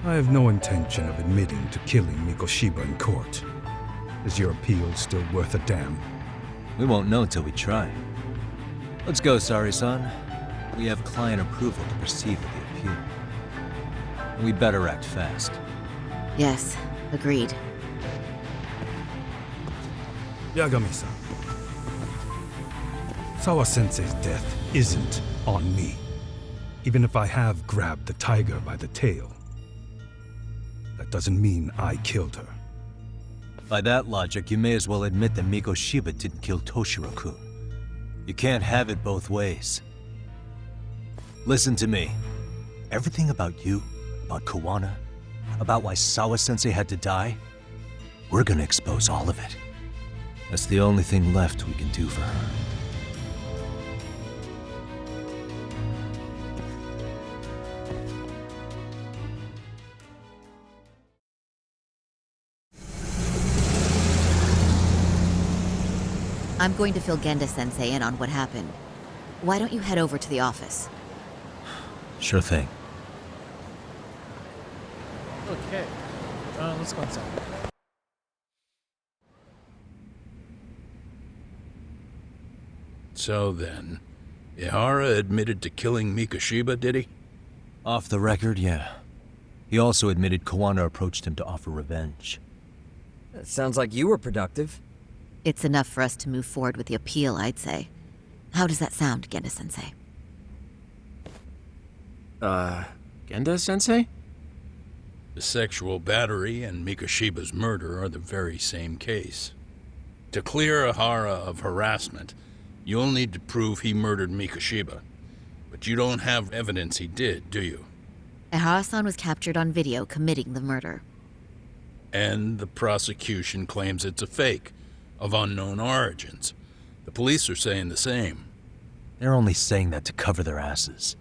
S11: I have no intention of admitting to killing Mikoshiba in court. Is your appeal still worth a damn?
S4: We won't know till we try. Let's go, Sari-san. We have client approval to proceed with the appeal. We better act fast.
S9: Yes, agreed.
S11: Yagami-san. Sawa-sensei's death isn't on me. Even if I have grabbed the tiger by the tail. That doesn't mean I killed her.
S4: By that logic, you may as well admit that Mikoshiba didn't kill Toshiro-kun. You can't have it both ways. Listen to me. Everything about you, about Kawana, about why Sawa-sensei had to die, we're gonna expose all of it. That's the only thing left we can do for her.
S9: I'm going to fill Genda-sensei in on what happened. Why don't you head over to the office?
S4: Sure thing.
S2: Okay. Let's go inside.
S1: So then, Ihara admitted to killing Mikoshiba, did he?
S4: Off the record, yeah. He also admitted Kawana approached him to offer revenge.
S7: That sounds like you were productive.
S9: It's enough for us to move forward with the appeal, I'd say. How does that sound, Genda-sensei?
S10: Genda-sensei?
S1: The sexual battery and Mikoshiba's murder are the very same case. To clear Ihara of harassment, you'll need to prove he murdered Mikoshiba. But you don't have evidence he did, do you?
S9: Ehara-san was captured on video committing the murder.
S1: And the prosecution claims it's a fake, of unknown origins. The police are saying the same.
S4: They're only saying that to cover their asses.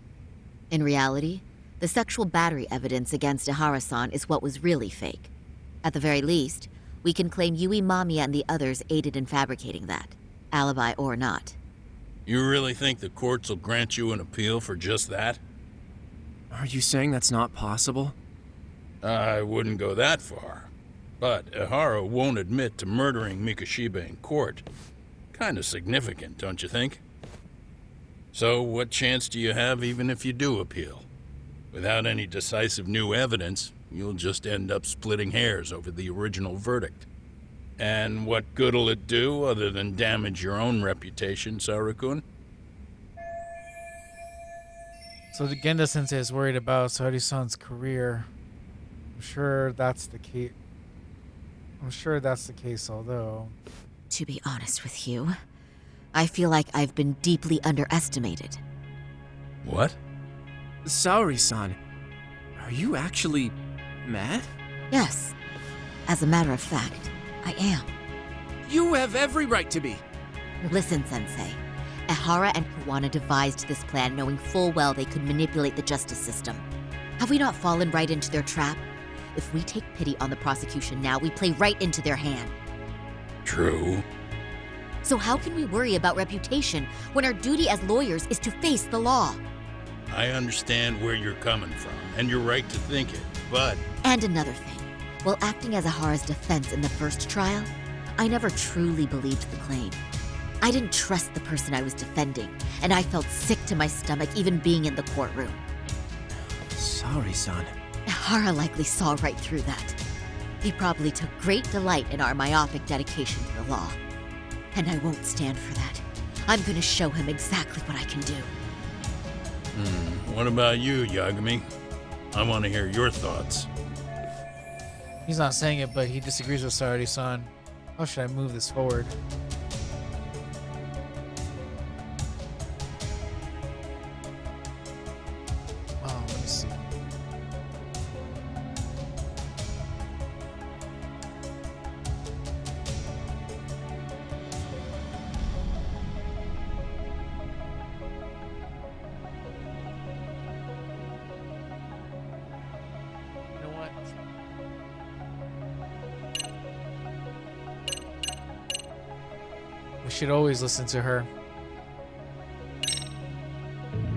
S9: In reality, the sexual battery evidence against Ehara-san is what was really fake. At the very least, we can claim Yui Mamiya and the others aided in fabricating that, alibi or not.
S1: You really think the courts will grant you an appeal for just that?
S10: Are you saying that's not possible?
S1: I wouldn't go that far. But Ihara won't admit to murdering Mikoshiba in court. Kinda significant, don't you think? So what chance do you have even if you do appeal? Without any decisive new evidence, you'll just end up splitting hairs over the original verdict. And what good'll it do other than damage your own reputation, Saru-kun?
S2: So the Genda-sensei is worried about Saori-san's career. I'm sure that's the case. Although...
S9: To be honest with you, I feel like I've been deeply underestimated.
S1: What?
S10: Saori-san, are you actually mad?
S9: Yes. As a matter of fact, I am.
S10: You have every right to be.
S9: Listen, Sensei. Ihara and Kawana devised this plan knowing full well they could manipulate the justice system. Have we not fallen right into their trap? If we take pity on the prosecution now, we play right into their hand.
S1: True.
S9: So how can we worry about reputation when our duty as lawyers is to face the law?
S1: I understand where you're coming from, and you're right to think it, but...
S9: And another thing. While acting as Ihara's defense in the first trial, I never truly believed the claim. I didn't trust the person I was defending, and I felt sick to my stomach even being in the courtroom.
S10: Saori-san.
S9: Ihara likely saw right through that. He probably took great delight in our myopic dedication to the law. And I won't stand for that. I'm gonna show him exactly what I can do.
S1: What about you, Yagami? I want to hear your thoughts.
S2: He's not saying it, but he disagrees with Saori-san. How should I move this forward? see. You know what? We should always listen to her.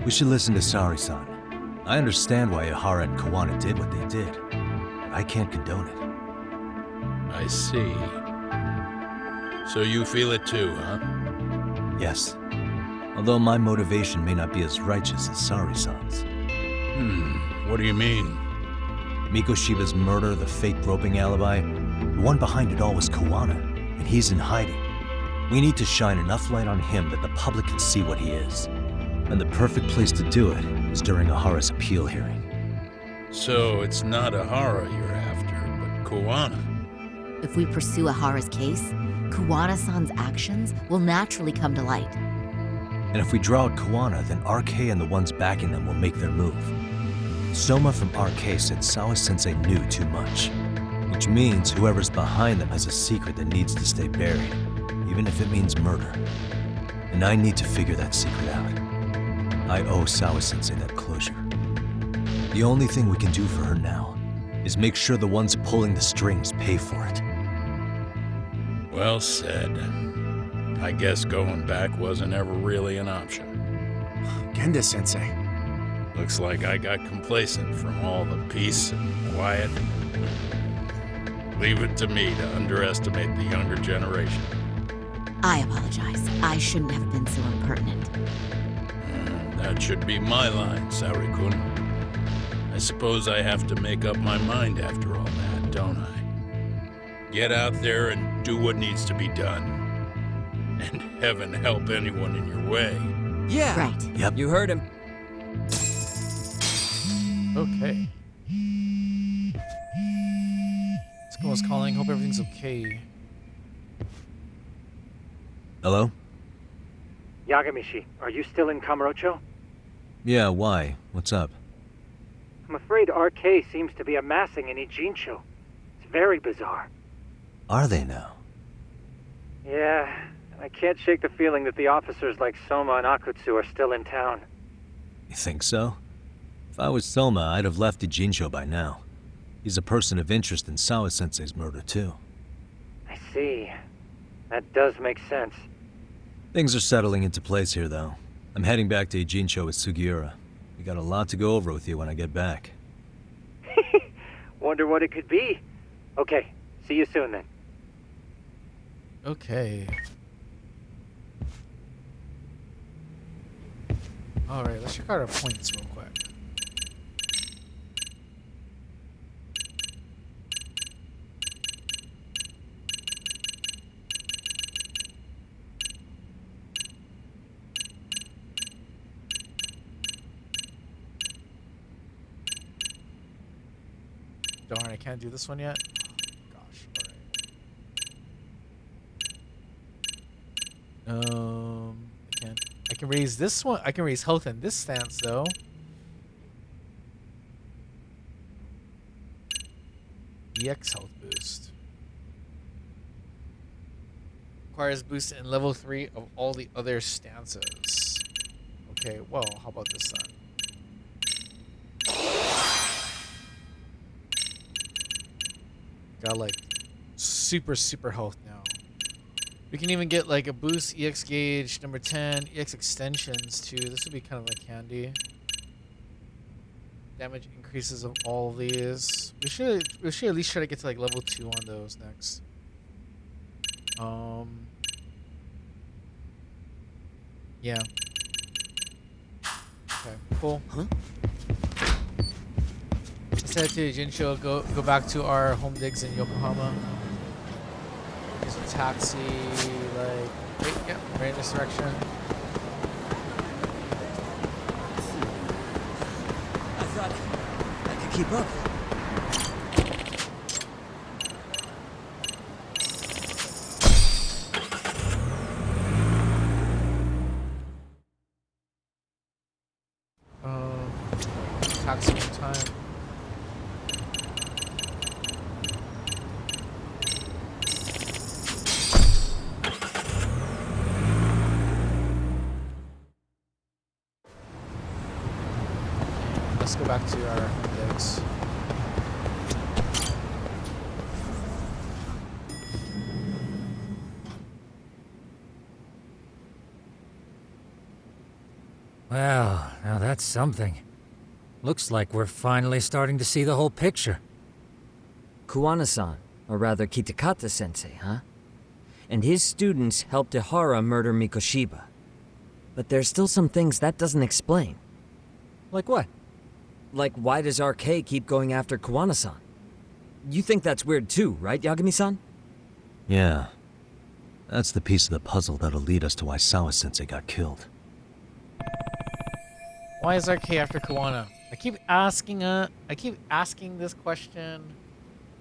S4: We should listen to Sari-san. I understand why Ihara and Kawana did what they did. But I can't condone it.
S1: I see. So you feel it too, huh?
S4: Yes. Although my motivation may not be as righteous as Sari-san's.
S1: What do you mean?
S4: Mikoshiba's murder, the fake groping alibi, the one behind it all was Kawana, and he's in hiding. We need to shine enough light on him that the public can see what he is. And the perfect place to do it is during Ihara's appeal hearing.
S1: So it's not Ihara you're after, but Kawana.
S9: If we pursue Ahara's case, Kawana-san's actions will naturally come to light.
S4: And if we draw out Kawana, then RK and the ones backing them will make their move. Soma from RK said Sawa-sensei knew too much, which means whoever's behind them has a secret that needs to stay buried, even if it means murder. And I need to figure that secret out. I owe Sawa-sensei that closure. The only thing we can do for her now is make sure the ones pulling the strings pay for it.
S1: Well said. I guess going back wasn't ever really an option.
S10: Genda-sensei.
S1: Looks like I got complacent from all the peace and quiet. Leave it to me to underestimate the younger generation.
S9: I apologize. I shouldn't have been so impertinent.
S1: That should be my line, Sari-kun. I suppose I have to make up my mind after all that, don't I? Get out there and do what needs to be done. And heaven help anyone in your way.
S7: Yeah.
S9: Right.
S4: Yep.
S7: You heard him.
S2: Okay. Someone's calling. Hope everything's okay.
S4: Hello?
S8: Yagamishi, are you still in Kamurocho?
S4: Yeah, why? What's up?
S8: I'm afraid RK seems to be amassing in Ijincho. It's very bizarre.
S4: Are they now?
S8: Yeah, I can't shake the feeling that the officers like Soma and Akutsu are still in town.
S4: You think so? If I was Soma, I'd have left Ijincho by now. He's a person of interest in Sawa-sensei's murder, too.
S8: I see. That does make sense.
S4: Things are settling into place here, though. I'm heading back to Ijincho with Sugiura. We got a lot to go over with you when I get back.
S8: Wonder what it could be. Okay, see you soon then.
S2: Okay. Alright, let's check out our points real quick. Darn, I can't do this one yet. Gosh, alright. I can raise this one. I can raise health in this stance though. EX health boost. Requires boost in level 3 of all the other stances. Okay, well, how about this then? Got like super health now. We can even get like a boost EX gauge number 10, EX extensions too. This would be kind of like handy. Damage increases of all of these. We should at least try to get to like level 2 on those next. Yeah. Okay, cool.
S3: Huh?
S2: Let's head to Jinsho, go back to our home digs in Yokohama. There's a taxi, like, wait, yeah, right in this direction.
S7: I thought I could keep up.
S2: taxing time. Let's go back to our index.
S12: Well, now that's something. Looks like we're finally starting to see the whole picture.
S7: Kuwana-san, or rather Kitakata-sensei, huh? And his students helped Ihara murder Mikoshiba. But there's still some things that doesn't explain.
S12: Like what?
S7: Like, why does RK keep going after Kuwana-san? You think that's weird too, right, Yagami-san?
S4: Yeah. That's the piece of the puzzle that'll lead us to why Sawa-sensei got killed.
S2: Why is RK after Kuwana? I keep asking this question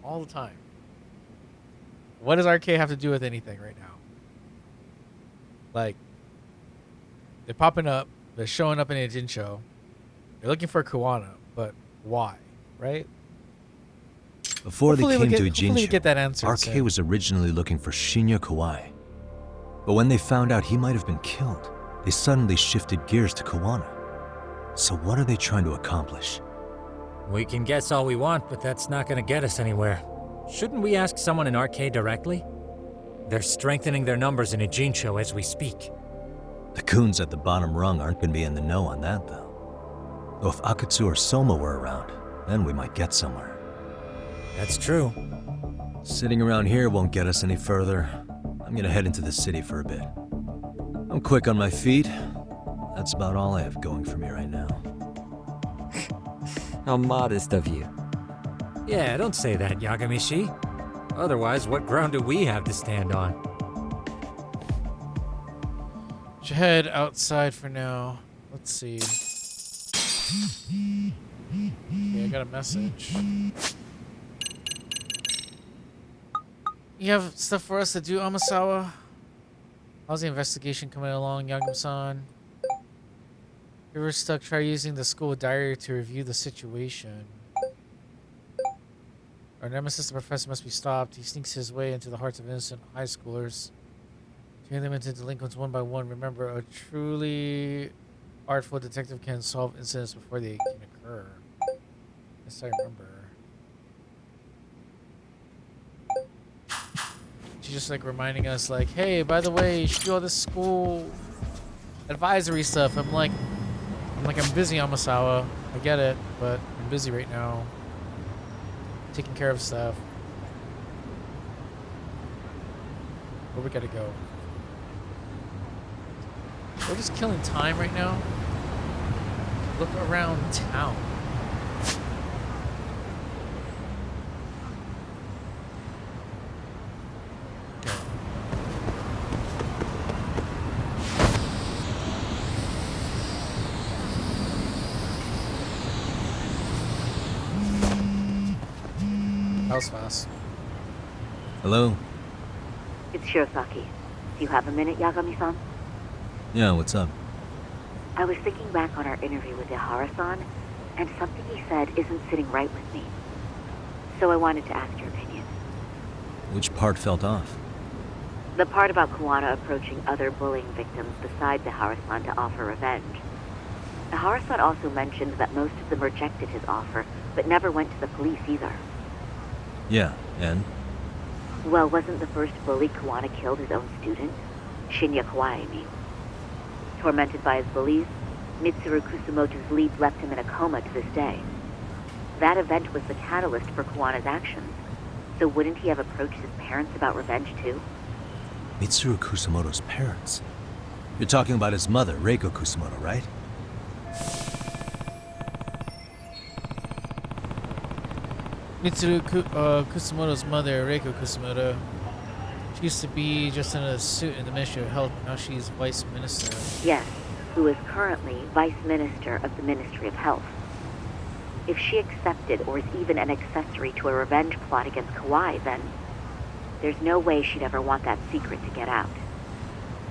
S2: all the time. What does RK have to do with anything right now? Like, they're popping up, they're showing up in a Jinsho. They're looking for Kuwana, but why, right?
S4: Before they came to
S2: hopefully we get that answer
S4: RK
S2: soon.
S4: was originally looking for Shinya Kawai. But when they found out he might have been killed, they suddenly shifted gears to Kuwana. So what are they trying to accomplish?
S12: We can guess all we want, but that's not gonna get us anywhere. Shouldn't we ask someone in RK directly? They're strengthening their numbers in Ijincho as we speak.
S4: The goons at the bottom rung aren't gonna be in the know on that, though. Though if Akatsu or Soma were around, then we might get somewhere.
S12: That's true.
S4: Sitting around here won't get us any further. I'm gonna head into the city for a bit. I'm quick on my feet. That's about all I have going for me right now.
S7: How modest of you.
S12: Yeah, don't say that, Yagami-shi. Otherwise, what ground do we have to stand on?
S2: Should head outside for now. Let's see. Okay, I got a message. You have stuff for us to do, Amasawa? How's the investigation coming along, Yagami-san? If you were stuck, try using the school diary to review the situation. Our nemesis, the professor, must be stopped. He sneaks his way into the hearts of innocent high schoolers, turning them into delinquents one by one. Remember, a truly artful detective can solve incidents before they can occur. Yes, I remember. She's just like reminding us, like, hey, by the way, you should do all this school advisory stuff. I'm busy, Amasawa. I get it, but I'm busy right now. Taking care of stuff. Where we gotta go? We're just killing time right now. Look around town. That was fast.
S4: Hello?
S9: It's Shirosaki. Do you have a minute, Yagami-san?
S4: Yeah, what's up?
S9: I was thinking back on our interview with Ihara-san, and something he said isn't sitting right with me. So I wanted to ask your opinion.
S4: Which part felt off?
S9: The part about Kuwana approaching other bullying victims besides Ihara-san to offer revenge. Ihara-san also mentioned that most of them rejected his offer, but never went to the police either.
S4: Yeah, and?
S9: Well, wasn't the first bully Kuwana killed his own student? Shinya Kawai, I mean. Tormented by his bullies, Mitsuru Kusumoto's lead left him in a coma to this day. That event was the catalyst for Kuwana's actions, so wouldn't he have approached his parents about revenge too?
S4: Mitsuru Kusumoto's parents? You're talking about his mother, Reiko Kusumoto, right?
S2: Mitsuru Kusumoto's mother, Reiko Kusumoto. She used to be just in a suit in the Ministry of Health. Now she's Vice Minister.
S9: Yes, who is currently Vice Minister of the Ministry of Health. If she accepted or is even an accessory to a revenge plot against Kawai, then there's no way she'd ever want that secret to get out.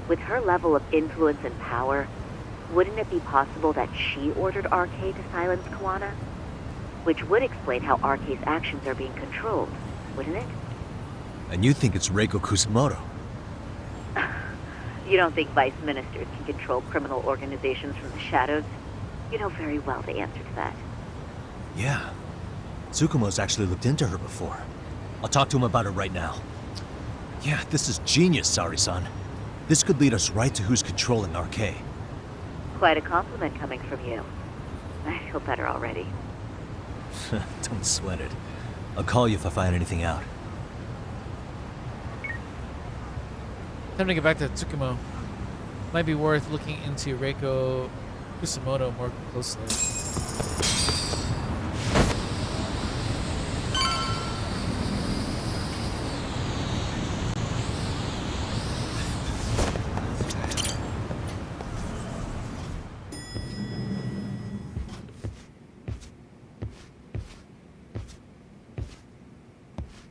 S9: With her level of influence and power, Wouldn't it be possible that she ordered RK to silence Kawana? Which would explain how RK's actions are being controlled, wouldn't it?
S4: And you think it's Reiko Kusamoto?
S9: You don't think vice ministers can control criminal organizations from the shadows? You know very well the answer to that.
S4: Yeah. Tsukumo's actually looked into her before. I'll talk to him about it right now. Yeah, this is genius, Sari-san. This could lead us right to who's controlling RK.
S9: Quite a compliment coming from you. I feel better already.
S4: Don't sweat it. I'll call you if I find anything out.
S2: Time to get back to Tsukumo. Might be worth looking into Reiko Kusamoto more closely.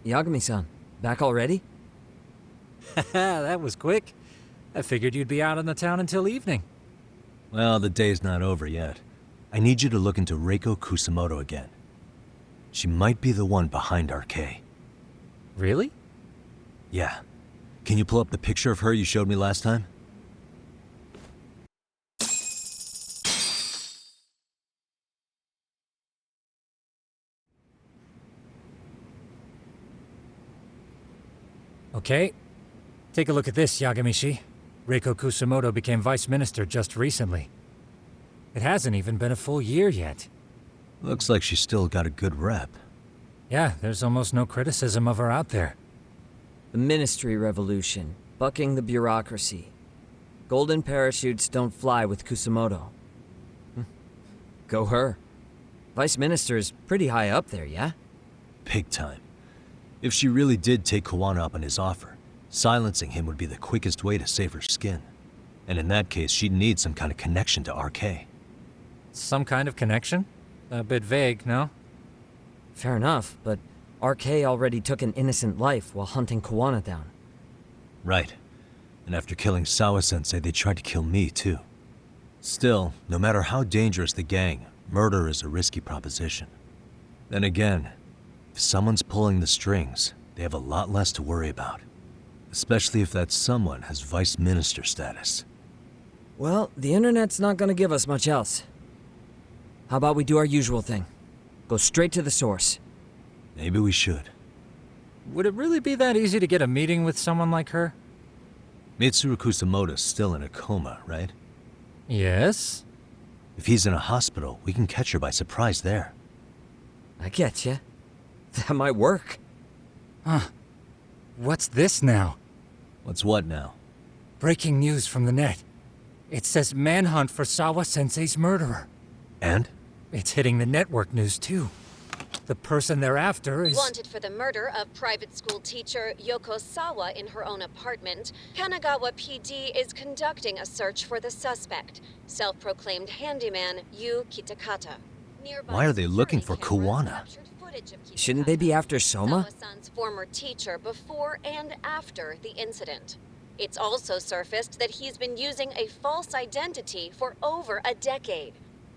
S7: Yagami-san, back already?
S12: That was quick. I figured you'd be out in the town until evening.
S4: Well, the day's not over yet. I need you to look into Reiko Kusamoto again. She might be the one behind RK.
S12: Really?
S4: Yeah. Can you pull up the picture of her you showed me last time?
S12: Okay. Take a look at this, Yagamishi. Reiko Kusamoto became vice minister just recently. It hasn't even been a full year yet.
S4: Looks like she's still got a good rep.
S12: Yeah, there's almost no criticism of her out there.
S7: The Ministry Revolution, bucking the bureaucracy. Golden parachutes don't fly with Kusamoto. Go her. Vice Minister's pretty high up there, yeah?
S4: Big time. If she really did take Kawana up on his offer, silencing him would be the quickest way to save her skin. And in that case, she'd need some kind of connection to RK.
S12: Some kind of connection? A bit vague, no?
S7: Fair enough, but RK already took an innocent life while hunting Kawana down.
S4: Right. And after killing Sawa-sensei, they tried to kill me, too. Still, no matter how dangerous the gang, murder is a risky proposition. Then again, if someone's pulling the strings, they have a lot less to worry about. Especially if that someone has vice minister status.
S7: Well, the internet's not gonna give us much else. How about we do our usual thing? Go straight to the source.
S4: Maybe we should.
S12: Would it really be that easy to get a meeting with someone like her?
S4: Mitsuru Kusamoto's still in a coma, right?
S12: Yes?
S4: If he's in a hospital, we can catch her by surprise there.
S7: I getcha. That might work.
S12: Huh. What's this now?
S4: What's what now?
S12: Breaking news from the net. It says manhunt for Sawa-sensei's murderer.
S4: And?
S12: It's hitting the network news, too. The person they're after is...
S13: Wanted for the murder of private school teacher Yoko Sawa in her own apartment, Kanagawa PD is conducting a search for the suspect, self-proclaimed handyman Yu Kitakata.
S4: Why are they looking for Kawana?
S7: Shouldn't they be after Soma?
S13: Sawa-san's former teacher before and after the incident. It's also surfaced that he's been using a false identity for over a decade.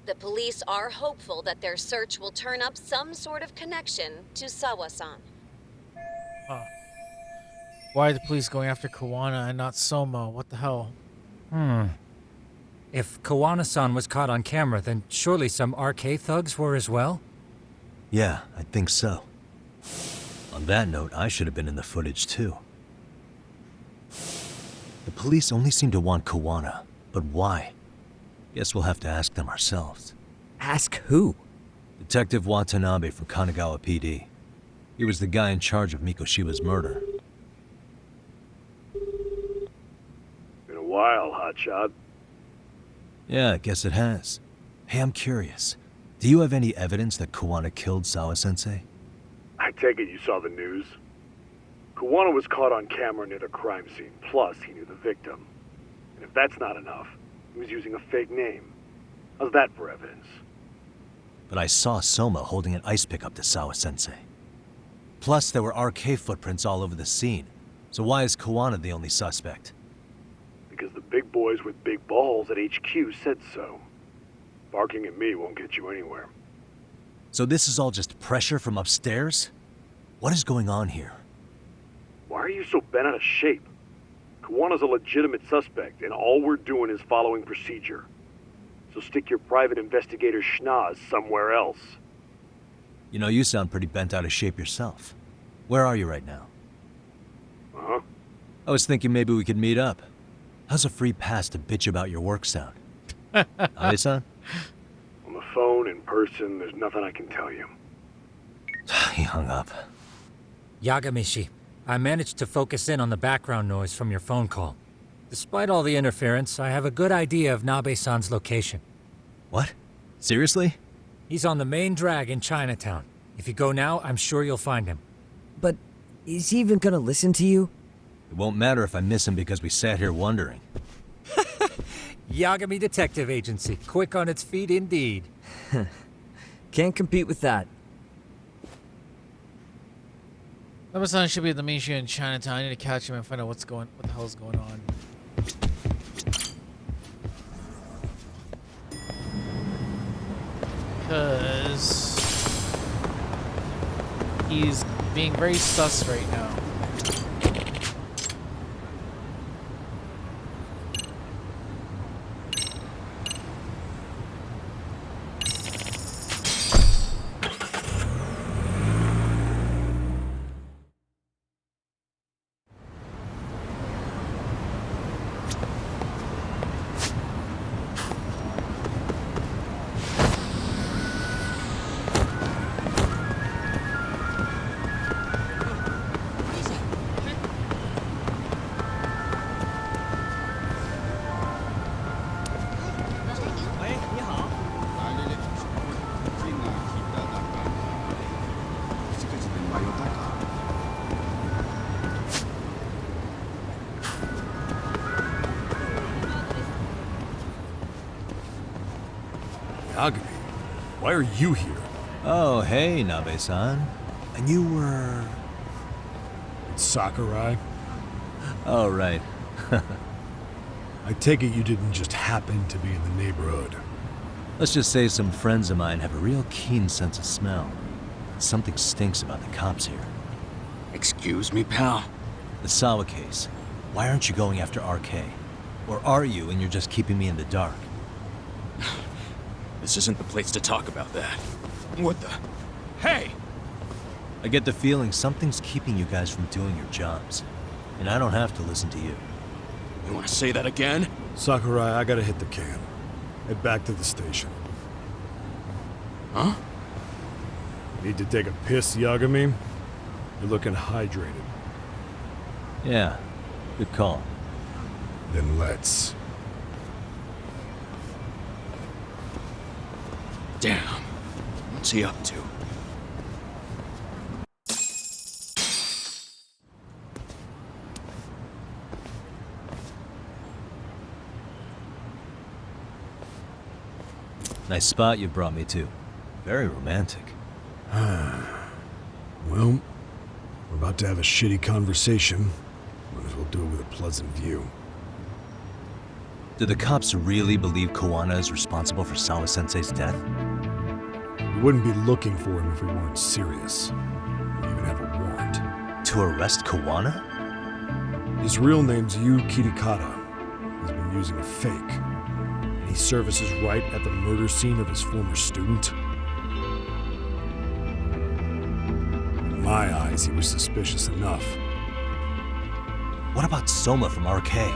S13: The police are hopeful that their search will turn up some sort of connection to Sawa-san.
S2: Why are the police going after Kawana and not Soma? What the hell?
S12: If Kawana-san was caught on camera, then surely some RK thugs were as well?
S4: Yeah, I think so. On that note, I should have been in the footage too. The police only seem to want Kawana, but why? Guess we'll have to ask them ourselves.
S7: Ask who?
S4: Detective Watanabe from Kanagawa PD. He was the guy in charge of Mikoshiba's murder.
S14: Been a while, hotshot.
S4: Yeah, I guess it has. Hey, I'm curious. Do you have any evidence that Kawana killed Sawa-sensei?
S14: I take it you saw the news. Kawana was caught on camera near the crime scene, plus he knew the victim. And if that's not enough, he was using a fake name. How's that for evidence?
S4: But I saw Soma holding an ice pick up to Sawa-sensei. Plus, there were RK footprints all over the scene. So why is Kawana the only suspect?
S14: Because the big boys with big balls at HQ said so. Barking at me won't get you anywhere.
S4: So this is all just pressure from upstairs? What is going on here?
S14: Why are you so bent out of shape? Kawana's a legitimate suspect, and all we're doing is following procedure. So stick your private investigator schnoz somewhere else.
S4: You know, you sound pretty bent out of shape yourself. Where are you right now?
S14: Uh-huh.
S4: I was thinking maybe we could meet up. How's a free pass to bitch about your work sound? Abe-san?
S14: On the phone, in person, there's nothing I can tell you.
S4: He hung up.
S12: Yagamishi, I managed to focus in on the background noise from your phone call. Despite all the interference, I have a good idea of Nabe-san's location.
S4: What? Seriously?
S12: He's on the main drag in Chinatown. If you go now, I'm sure you'll find him.
S7: But is he even gonna listen to you?
S4: It won't matter if I miss him because we sat here wondering.
S12: Yagami Detective Agency, quick on its feet indeed.
S7: Can't compete with that.
S2: Nabe-san should be at the Misha in Chinatown. I need to catch him and find out what the hell's going on. Because he's being very sus right now.
S11: Yagami, why are you here?
S4: Oh, hey, Nabe-san. And you were...
S11: It's Sakurai.
S4: Oh, right.
S11: I take it you didn't just happen to be in the neighborhood.
S4: Let's just say some friends of mine have a real keen sense of smell. Something stinks about the cops here.
S3: Excuse me, pal.
S4: The Sawa case. Why aren't you going after RK? Or are you and you're just keeping me in the dark?
S3: This isn't the place to talk about that. What the? Hey!
S4: I get the feeling something's keeping you guys from doing your jobs. And I don't have to listen to you.
S3: You want to say that again?
S11: Sakurai, I gotta hit the can. Head back to the station.
S3: Huh?
S11: Need to take a piss, Yagami? You're looking hydrated.
S4: Yeah, good call.
S11: Then let's.
S3: Damn. What's he up to?
S4: Nice spot you brought me to. Very romantic.
S11: Well, we're about to have a shitty conversation. Might as well do it with a pleasant view.
S4: Do the cops really believe Kawana is responsible for Sawa-sensei's death?
S11: We wouldn't be looking for him if we weren't serious. We even have a warrant.
S4: To arrest Kawana?
S11: His real name's Yu Kitakata. He's been using a fake. And he services right at the murder scene of his former student. In my eyes, he was suspicious enough.
S4: What about Soma from RK?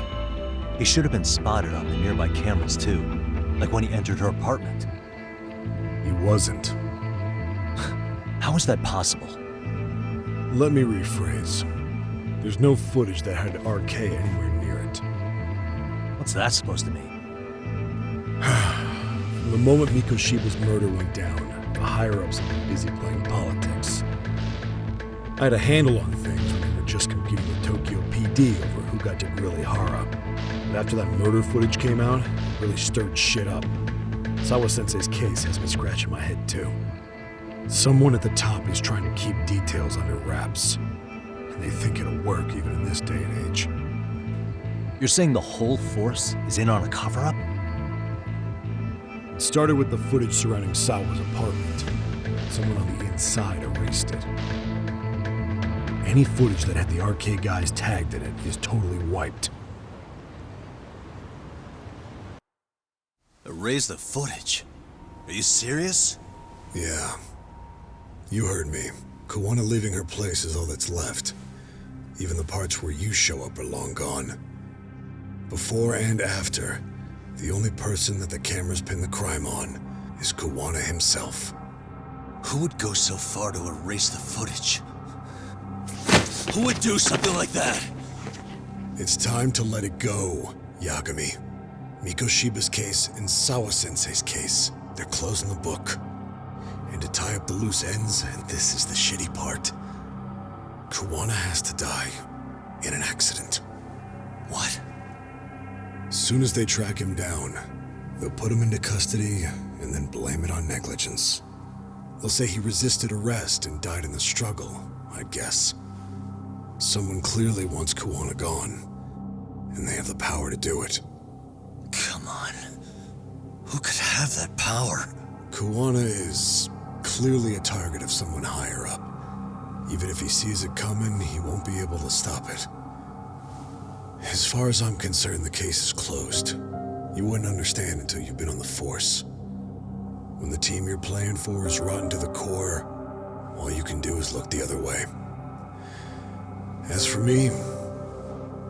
S4: He should have been spotted on the nearby cameras too. Like when he entered her apartment.
S11: He wasn't.
S4: How is that possible?
S11: Let me rephrase. There's no footage that had RK anywhere near it.
S4: What's that supposed to mean?
S11: From the moment Mikoshiba's murder went down, the higher-ups have been busy playing politics. I had a handle on things when we were just competing with Tokyo PD over who got to grill Ihara. But after that murder footage came out, it really stirred shit up. Sawa-sensei's case has me scratching my head too. Someone at the top is trying to keep details under wraps. And they think it'll work even in this day and age.
S4: You're saying the whole force is in on a cover-up?
S14: It started with the footage surrounding Sawa's apartment. Someone on the inside erased it. Any footage that had the arcade guys tagged in it is totally wiped.
S4: Erase the footage? Are you serious?
S15: Yeah. You heard me. Kawana leaving her place is all that's left. Even the parts where you show up are long gone. Before and after, the only person that the cameras pin the crime on is Kawana himself.
S4: Who would go so far to erase the footage? Who would do something like that?
S15: It's time to let it go, Yagami. Mikoshiba's case and Sawa-sensei's case, they're closing the book. And to tie up the loose ends, and this is the shitty part, Kawana has to die in an accident.
S4: What?
S15: Soon as they track him down, they'll put him into custody and then blame it on negligence. They'll say he resisted arrest and died in the struggle, I guess. Someone clearly wants Kawana gone, and they have the power to do it.
S4: Come on. Who could have that power?
S15: Kawana is clearly a target of someone higher up. Even if he sees it coming, he won't be able to stop it. As far as I'm concerned, the case is closed. You wouldn't understand until you've been on the force. When the team you're playing for is rotten to the core, all you can do is look the other way. As for me,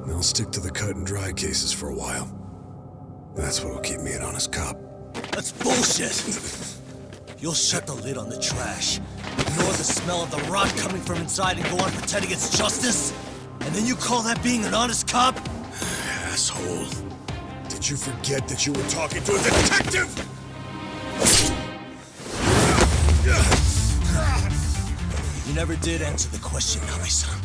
S15: I'll stick to the cut and dry cases for a while. That's what'll keep me an honest cop.
S4: That's bullshit! You'll shut the lid on the trash, ignore the smell of the rot coming from inside and go on pretending it's justice? And then you call that being an honest cop?
S15: Asshole. Did you forget that you were talking to a detective?
S4: You never did answer the question, Nami-san.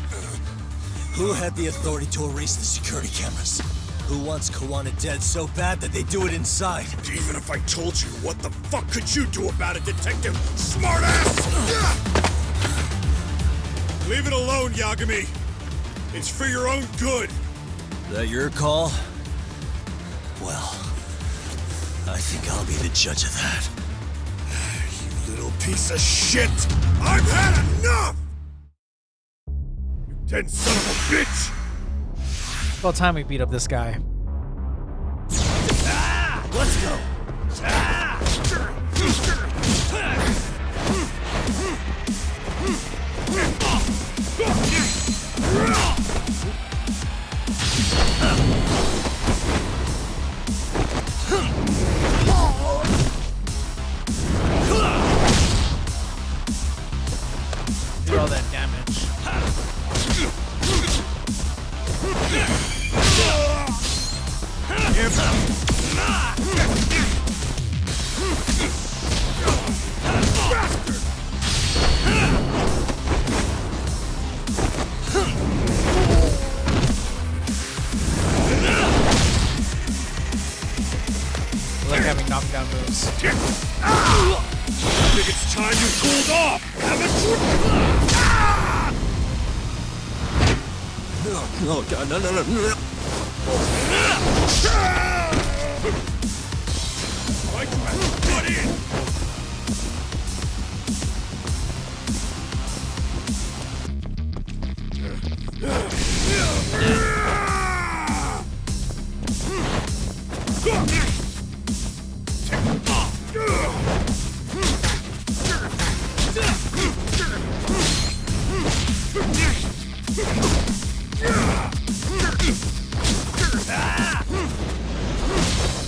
S4: Who had the authority to erase the security cameras? Who wants Kawana dead so bad that they do it inside?
S15: Even if I told you, what the fuck could you do about it, detective? Smartass! Leave it alone, Yagami. It's for your own good.
S4: Is that your call? Well, I think I'll be the judge of that.
S15: You little piece of shit! I've had enough! You dead son of a bitch!
S2: It's about time we beat up this guy.
S4: Let's go!
S2: Did all that damage. I like having knockdown moves.
S15: I think it's time you cooled off!
S4: No, God, no.
S15: Why'd you have to butt in?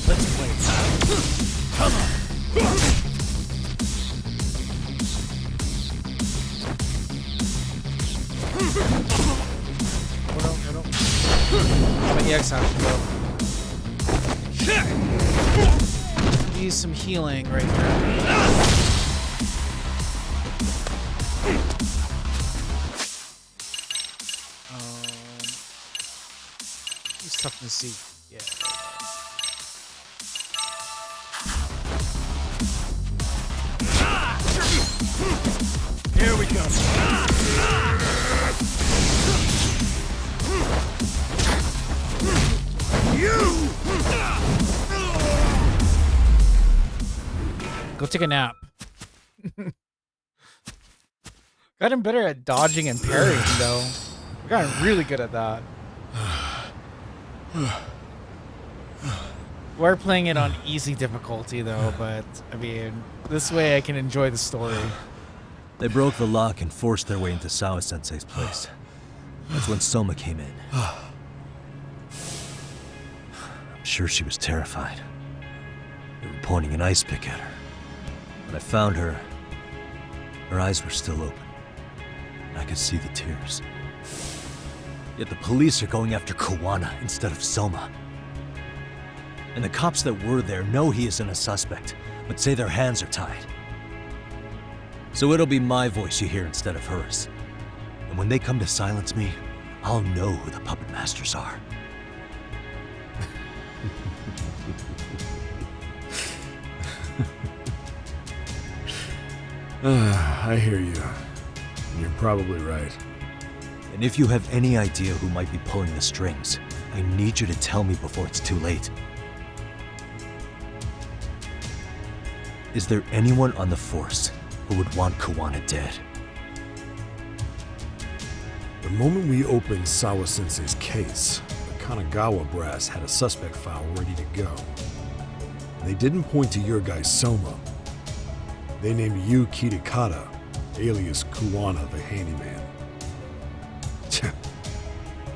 S4: Let's play. Come on.
S2: How many X options go? Use some healing right here. Use toughness C. Yeah.
S15: Here we go.
S2: take a nap. Gotten better at dodging and parrying, though. We've gotten really good at that. We're playing it on easy difficulty, though, but, I mean, this way I can enjoy the story.
S4: They broke the lock and forced their way into Sawa-sensei's place. That's when Soma came in. I'm sure she was terrified. They were pointing an ice pick at her. When I found her, her eyes were still open. And I could see the tears. Yet the police are going after Kawana instead of Soma. And the cops that were there know he isn't a suspect, but say their hands are tied. So it'll be my voice you hear instead of hers. And when they come to silence me, I'll know who the puppet masters are.
S15: I hear you. You're probably right.
S4: And if you have any idea who might be pulling the strings, I need you to tell me before it's too late. Is there anyone on the force who would want Kawana dead?
S15: The moment we opened Sawa-sensei's case, the Kanagawa brass had a suspect file ready to go. They didn't point to your guy Soma. They named you Kitakata, alias Kawana the handyman.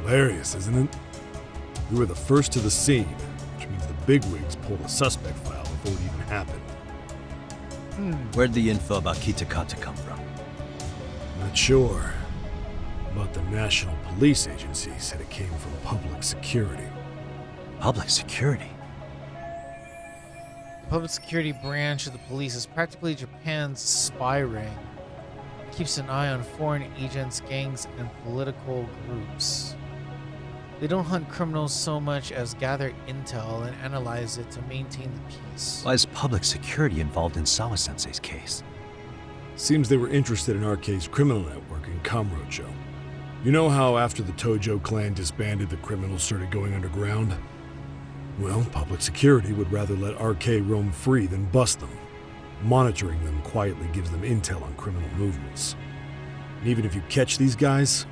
S15: Hilarious, isn't it? We were the first to the scene, which means the bigwigs pulled a suspect file before it even happened.
S4: Where'd the info about Kitakata come from?
S15: Not sure. But the National Police Agency said it came from public security.
S4: Public security?
S2: The public security branch of the police is practically Japan's spy ring. It keeps an eye on foreign agents, gangs, and political groups. They don't hunt criminals so much as gather intel and analyze it to maintain the peace.
S4: Why is public security involved in Sawa-sensei's case?
S15: Seems they were interested in RK's criminal network in Kamurocho. You know how after the Tojo clan disbanded, the criminals started going underground? Well, public security would rather let RK roam free than bust them. Monitoring them quietly gives them intel on criminal movements. And even if you catch these guys,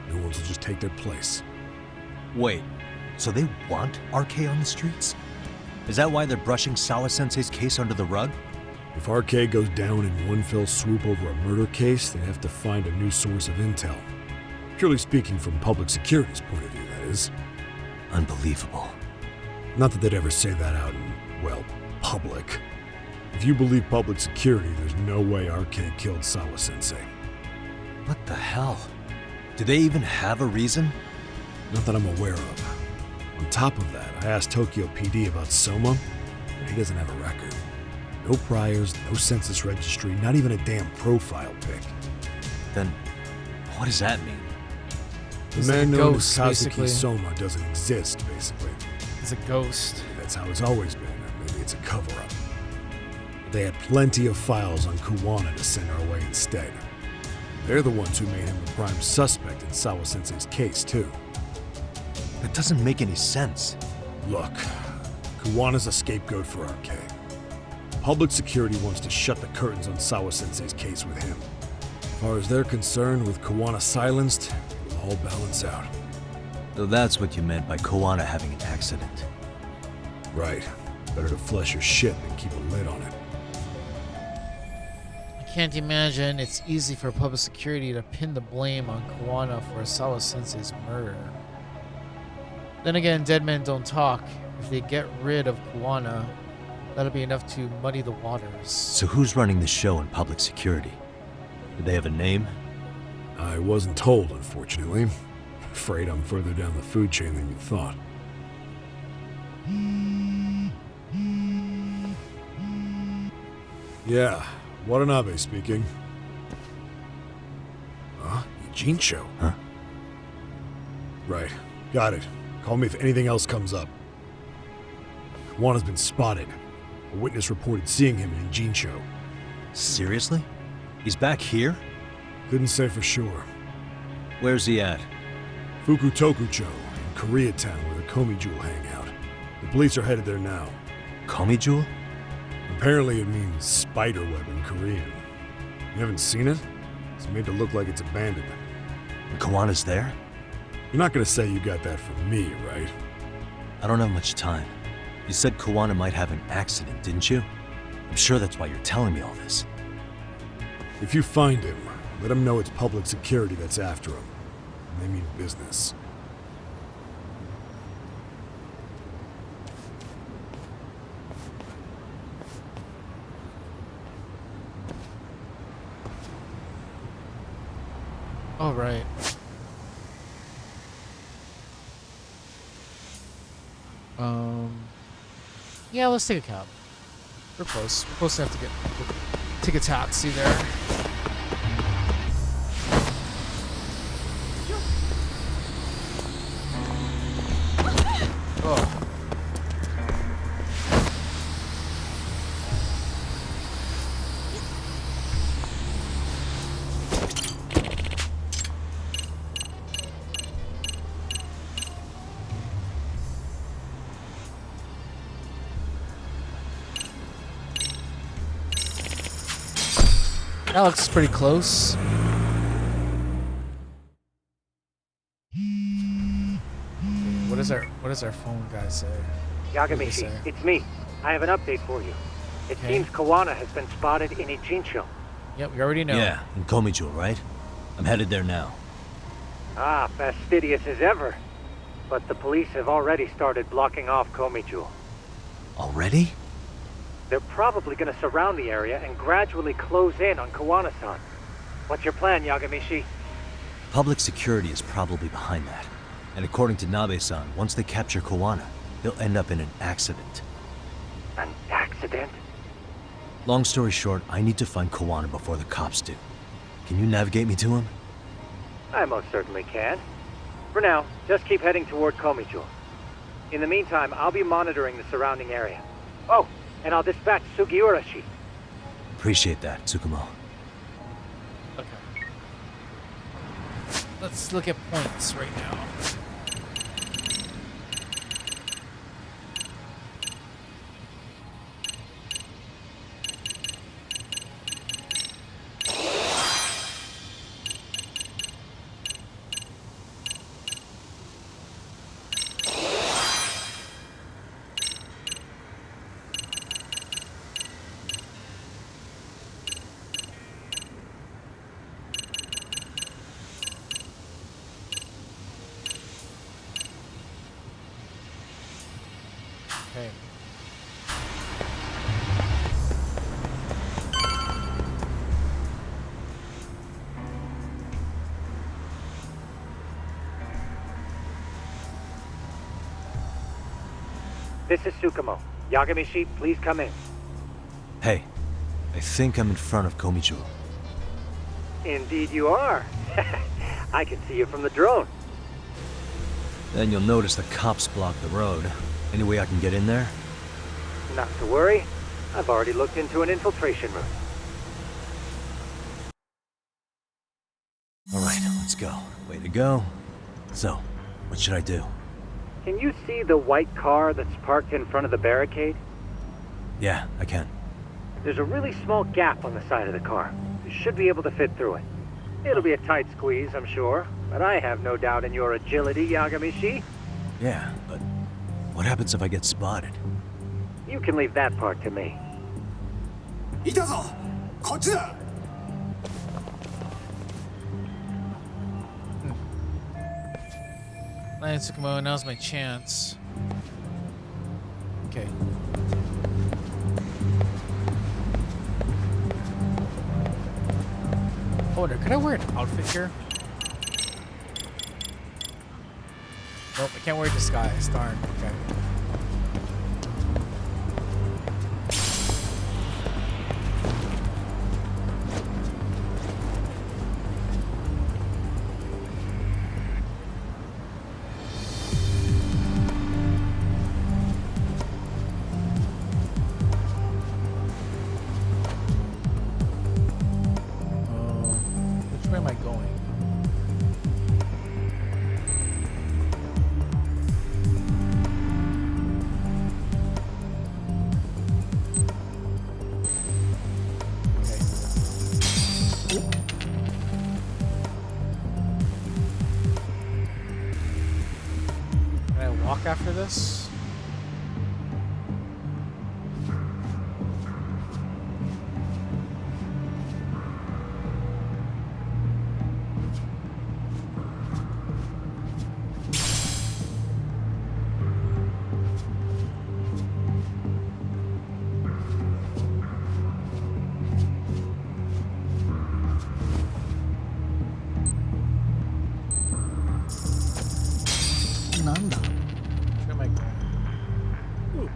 S15: new ones will just take their place.
S4: Wait, so they want RK on the streets? Is that why they're brushing Sawa-sensei's case under the rug?
S15: If RK goes down in one fell swoop over a murder case, they have to find a new source of intel. Purely speaking, from public security's point of view, that is.
S4: Unbelievable.
S15: Not that they'd ever say that out in, well, public. If you believe public security, there's no way RK killed Sawa-sensei.
S4: What the hell? Do they even have a reason?
S15: Not that I'm aware of. On top of that, I asked Tokyo PD about Soma, and he doesn't have a record. No priors, no census registry, not even a damn profile pic.
S4: Then, what does that mean?
S15: The man known as Kazuki
S2: basically.
S15: Soma doesn't exist, basically.
S2: He's a ghost.
S15: That's how it's always been, or maybe it's a cover-up. But they had plenty of files on Kawana to send our way instead. They're the ones who made him the prime suspect in Sawa-sensei's case, too.
S4: That doesn't make any sense.
S15: Look, Kawana's a scapegoat for RK. Public security wants to shut the curtains on Sawa-sensei's case with him. As far as they're concerned, with Kawana silenced, it'll all balance out.
S4: So that's what you meant by Kawana having an accident.
S15: Right. Better to flush your shit than keep a lid on it.
S2: I can't imagine it's easy for public security to pin the blame on Kawana for Sawa-sensei's murder. Then again, dead men don't talk. If they get rid of Kawana, that'll be enough to muddy the waters.
S4: So who's running the show in public security? Do they have a name?
S15: I wasn't told, unfortunately. Afraid I'm further down the food chain than you thought. Yeah, Watanabe speaking. Huh? Ijincho?
S4: Huh?
S15: Right. Got it. Call me if anything else comes up. Kawana's been spotted. A witness reported seeing him in Ijincho.
S4: Seriously? He's back here?
S15: Couldn't say for sure.
S4: Where's he at?
S15: Fukutokucho, in Koreatown, where the Komi Jewel hang out. The police are headed there now.
S4: Komi Jewel?
S15: A
S14: Apparently it means spider web in Korean. You haven't seen it? It's made to look like it's abandoned.
S4: And Kawana's there?
S14: You're not gonna say you got that from me, right?
S4: I don't have much time. You said Kawana might have an accident, didn't you? I'm sure that's why you're telling me all this.
S14: If you find him, let him know it's public security that's after him. And they mean business.
S2: All right. Yeah, let's take a cab. We're close. We're close enough to take a taxi there. Oh. That looks pretty close. What does our phone guy say?
S8: Yagamishi, it's me. I have an update for you. It seems Kawana has been spotted in Ijincho.
S2: Yep, we already know.
S4: Yeah, in Komijo, right? I'm headed there now.
S8: Ah, fastidious as ever. But the police have already started blocking off Komijo.
S4: Already?
S8: They're probably going to surround the area and gradually close in on Kawana-san. What's your plan, Yagamishi?
S4: Public security is probably behind that. And according to Nabe-san, once they capture Kawana, they'll end up in an accident.
S8: An accident?
S4: Long story short, I need to find Kawana before the cops do. Can you navigate me to him?
S8: I most certainly can. For now, just keep heading toward Komijo. In the meantime, I'll be monitoring the surrounding area. Oh, and I'll dispatch Sugiurashi.
S4: Appreciate that, Tsukumo.
S2: Okay. Let's look at points right now. Okay.
S8: This is Tsukumo. Yagamishi, please come in.
S4: Hey, I think I'm in front of Komijo.
S8: Indeed you are. I can see you from the drone.
S4: Then you'll notice the cops block the road. Any way I can get in there?
S8: Not to worry. I've already looked into an infiltration route.
S4: All right, let's go. Way to go. So, what should I do?
S8: Can you see the white car that's parked in front of the barricade?
S4: Yeah, I can.
S8: There's a really small gap on the side of the car. You should be able to fit through it. It'll be a tight squeeze, I'm sure, but I have no doubt in your agility, Yagamishi.
S4: Yeah, but what happens if I get spotted?
S8: You can leave that part to me.
S2: Lion Tsukumo, now's my chance. Okay. I wonder, could I wear an outfit here? Nope, I can't wear a disguise. Darn. Okay. Which way am I going? walk after this? Where am I going? Ooh.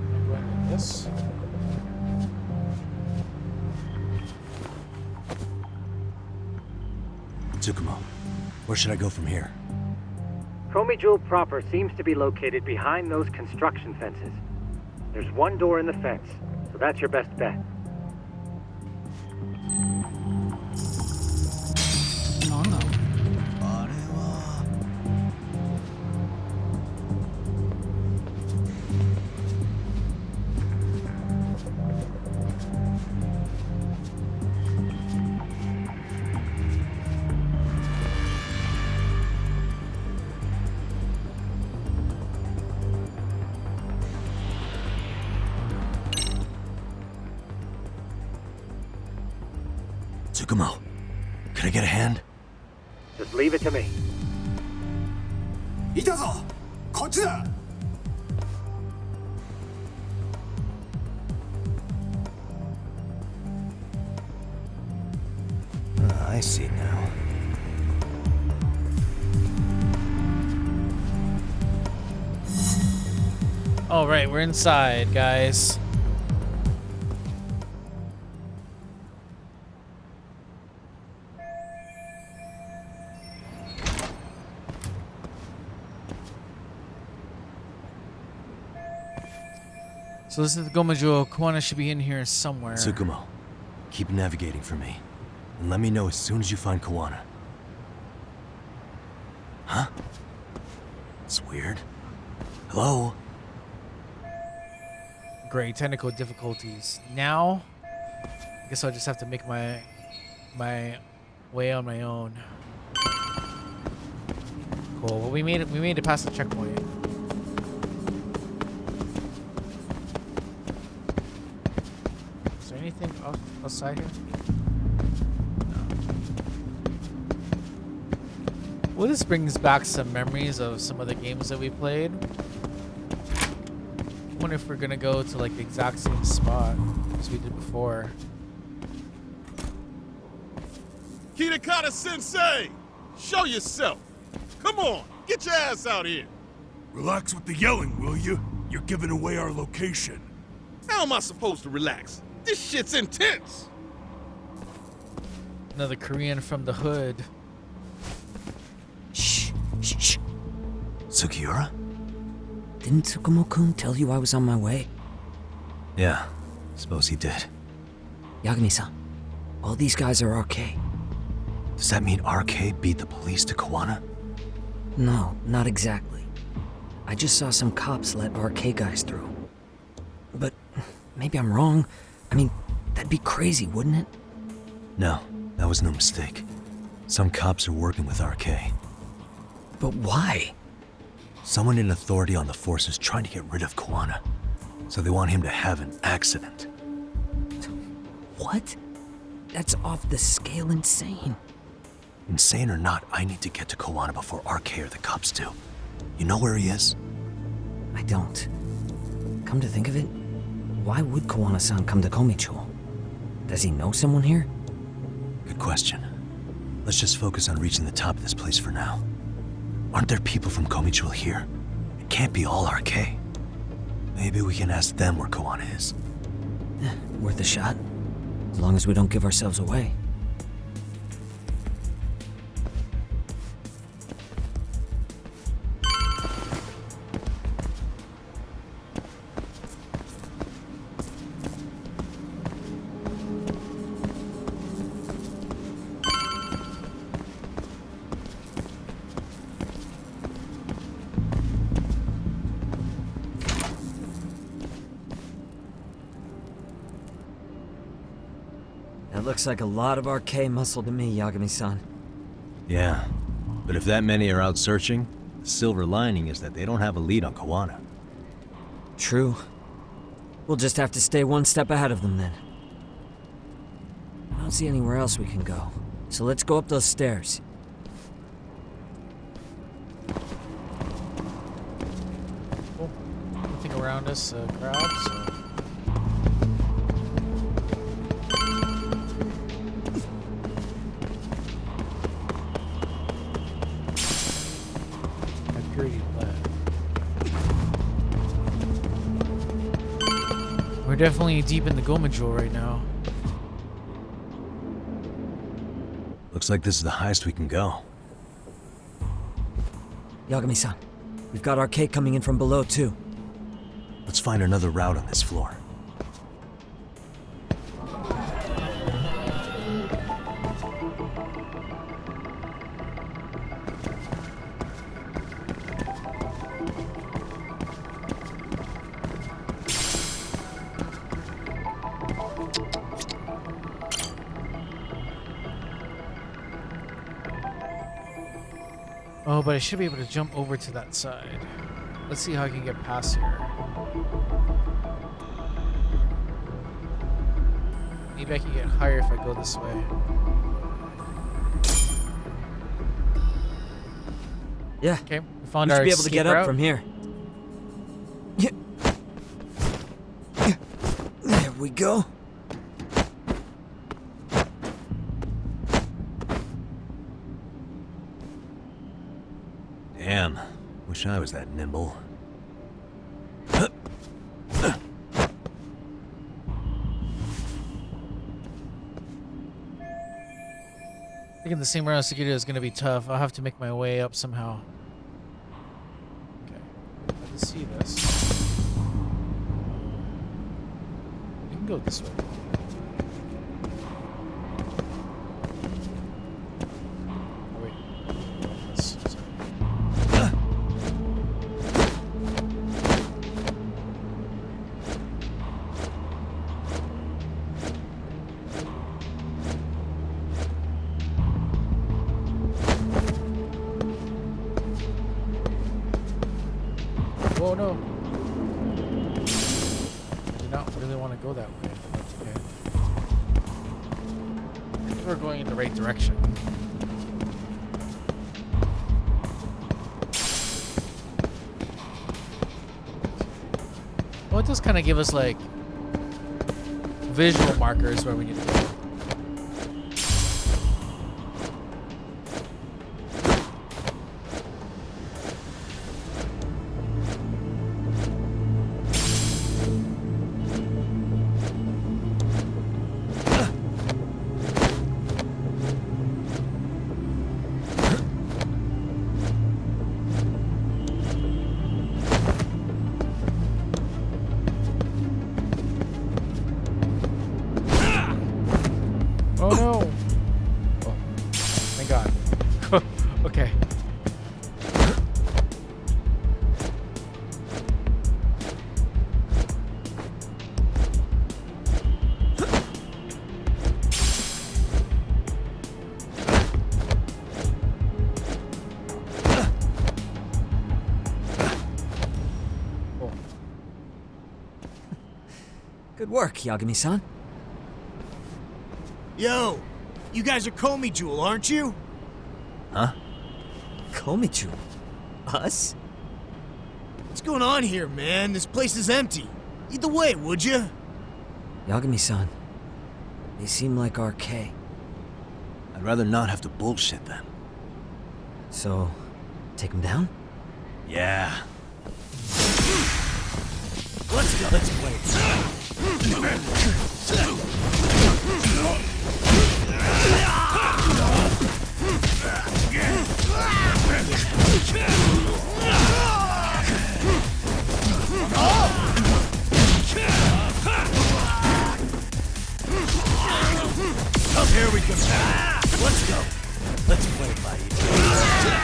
S2: Am I going like this?
S4: Tsukumo, where should I go from here?
S8: Komijul proper seems to be located behind those construction fences. There's one door in the fence, so that's your best bet.
S4: Tsukumo, can I get a hand?
S8: Just leave it to me.
S15: いたぞこっちだ
S4: I see now.
S2: All right, we're inside, guys. So this is the Gomajo. Koana should be in here somewhere.
S4: Tsukumo, keep navigating for me. And let me know as soon as you find Koana. Huh? It's weird. Hello?
S2: Great, technical difficulties. Now, I guess I'll just have to make my way on my own. Cool. Well, we made it past the checkpoint. Is there anything outside here? No. Well, this brings back some memories of some of the games that we played. I wonder if we're gonna go to like the exact same spot as we did before.
S16: Kitakata Sensei! Show yourself! Come on, get your ass out here!
S17: Relax with the yelling, will you? You're giving away our location.
S16: How am I supposed to relax? This shit's intense!
S2: Another Korean from the hood.
S7: Shh, shh, shh.
S4: Sugiura?
S7: Didn't Tsukumo-kun tell you I was on my way?
S4: Yeah, suppose he did.
S7: Yagami-san, all these guys are RK.
S4: Does that mean RK beat the police to Koana?
S7: No, not exactly. I just saw some cops let RK guys through. But maybe I'm wrong. I mean, that'd be crazy, wouldn't it?
S4: No, that was no mistake. Some cops are working with RK.
S7: But why?
S4: Someone in authority on the force is trying to get rid of Koana. So they want him to have an accident.
S7: What? That's off the scale insane.
S4: Insane or not, I need to get to Koana before RK or the cops do. You know where he is?
S7: I don't. Come to think of it, why would Koana-san come to Komicho? Does he know someone here?
S4: Good question. Let's just focus on reaching the top of this place for now. Aren't there people from Komicho here? It can't be all RK. Maybe we can ask them where Koana is.
S7: Worth a shot. As long as we don't give ourselves away. That looks like a lot of RK muscle to me, Yagami-san.
S4: Yeah, but if that many are out searching, the silver lining is that they don't have a lead on Kawana.
S7: True. We'll just have to stay one step ahead of them then. I don't see anywhere else we can go, so let's go up those stairs.
S2: Cool. Anything around us grabs? Purity lead. We're definitely deep in the Goma Jewel right now.
S4: Looks like this is the highest we can go.
S7: Yagami-san, we've got RK coming in from below too.
S4: Let's find another route on this floor.
S2: Oh, but I should be able to jump over to that side. Let's see how I can get past here. Maybe I can get higher if I go this way.
S7: Yeah.
S2: Okay, we found
S7: we
S2: our
S7: should be able to get
S2: escape
S7: up
S2: route.
S7: from here. There we go.
S4: Damn, wish I was that nimble.
S2: Taking the same route as security is going to be tough. I'll have to make my way up somehow. Okay, I can see this. We can go this way. Oh, wait. This, sorry. Oh no! I do not really want to go that way. That's okay. I think we're going in the right direction. Well, it does kind of give us like visual markers where we need to go. Oh no! Oh, thank God. Okay. Cool.
S7: Good work, Yagami-san.
S18: Yo, you guys are Comey Jewel, aren't you?
S4: Huh?
S7: Comey Jewel? Us?
S18: What's going on here, man? This place is empty. Lead the way, would you?
S7: Yagami-san, they seem like RK.
S4: I'd rather not have to bullshit them.
S7: So, take them down?
S4: Yeah.
S18: Let's go. Let's play. Oh, here we go. Let's go. Let's play by each other.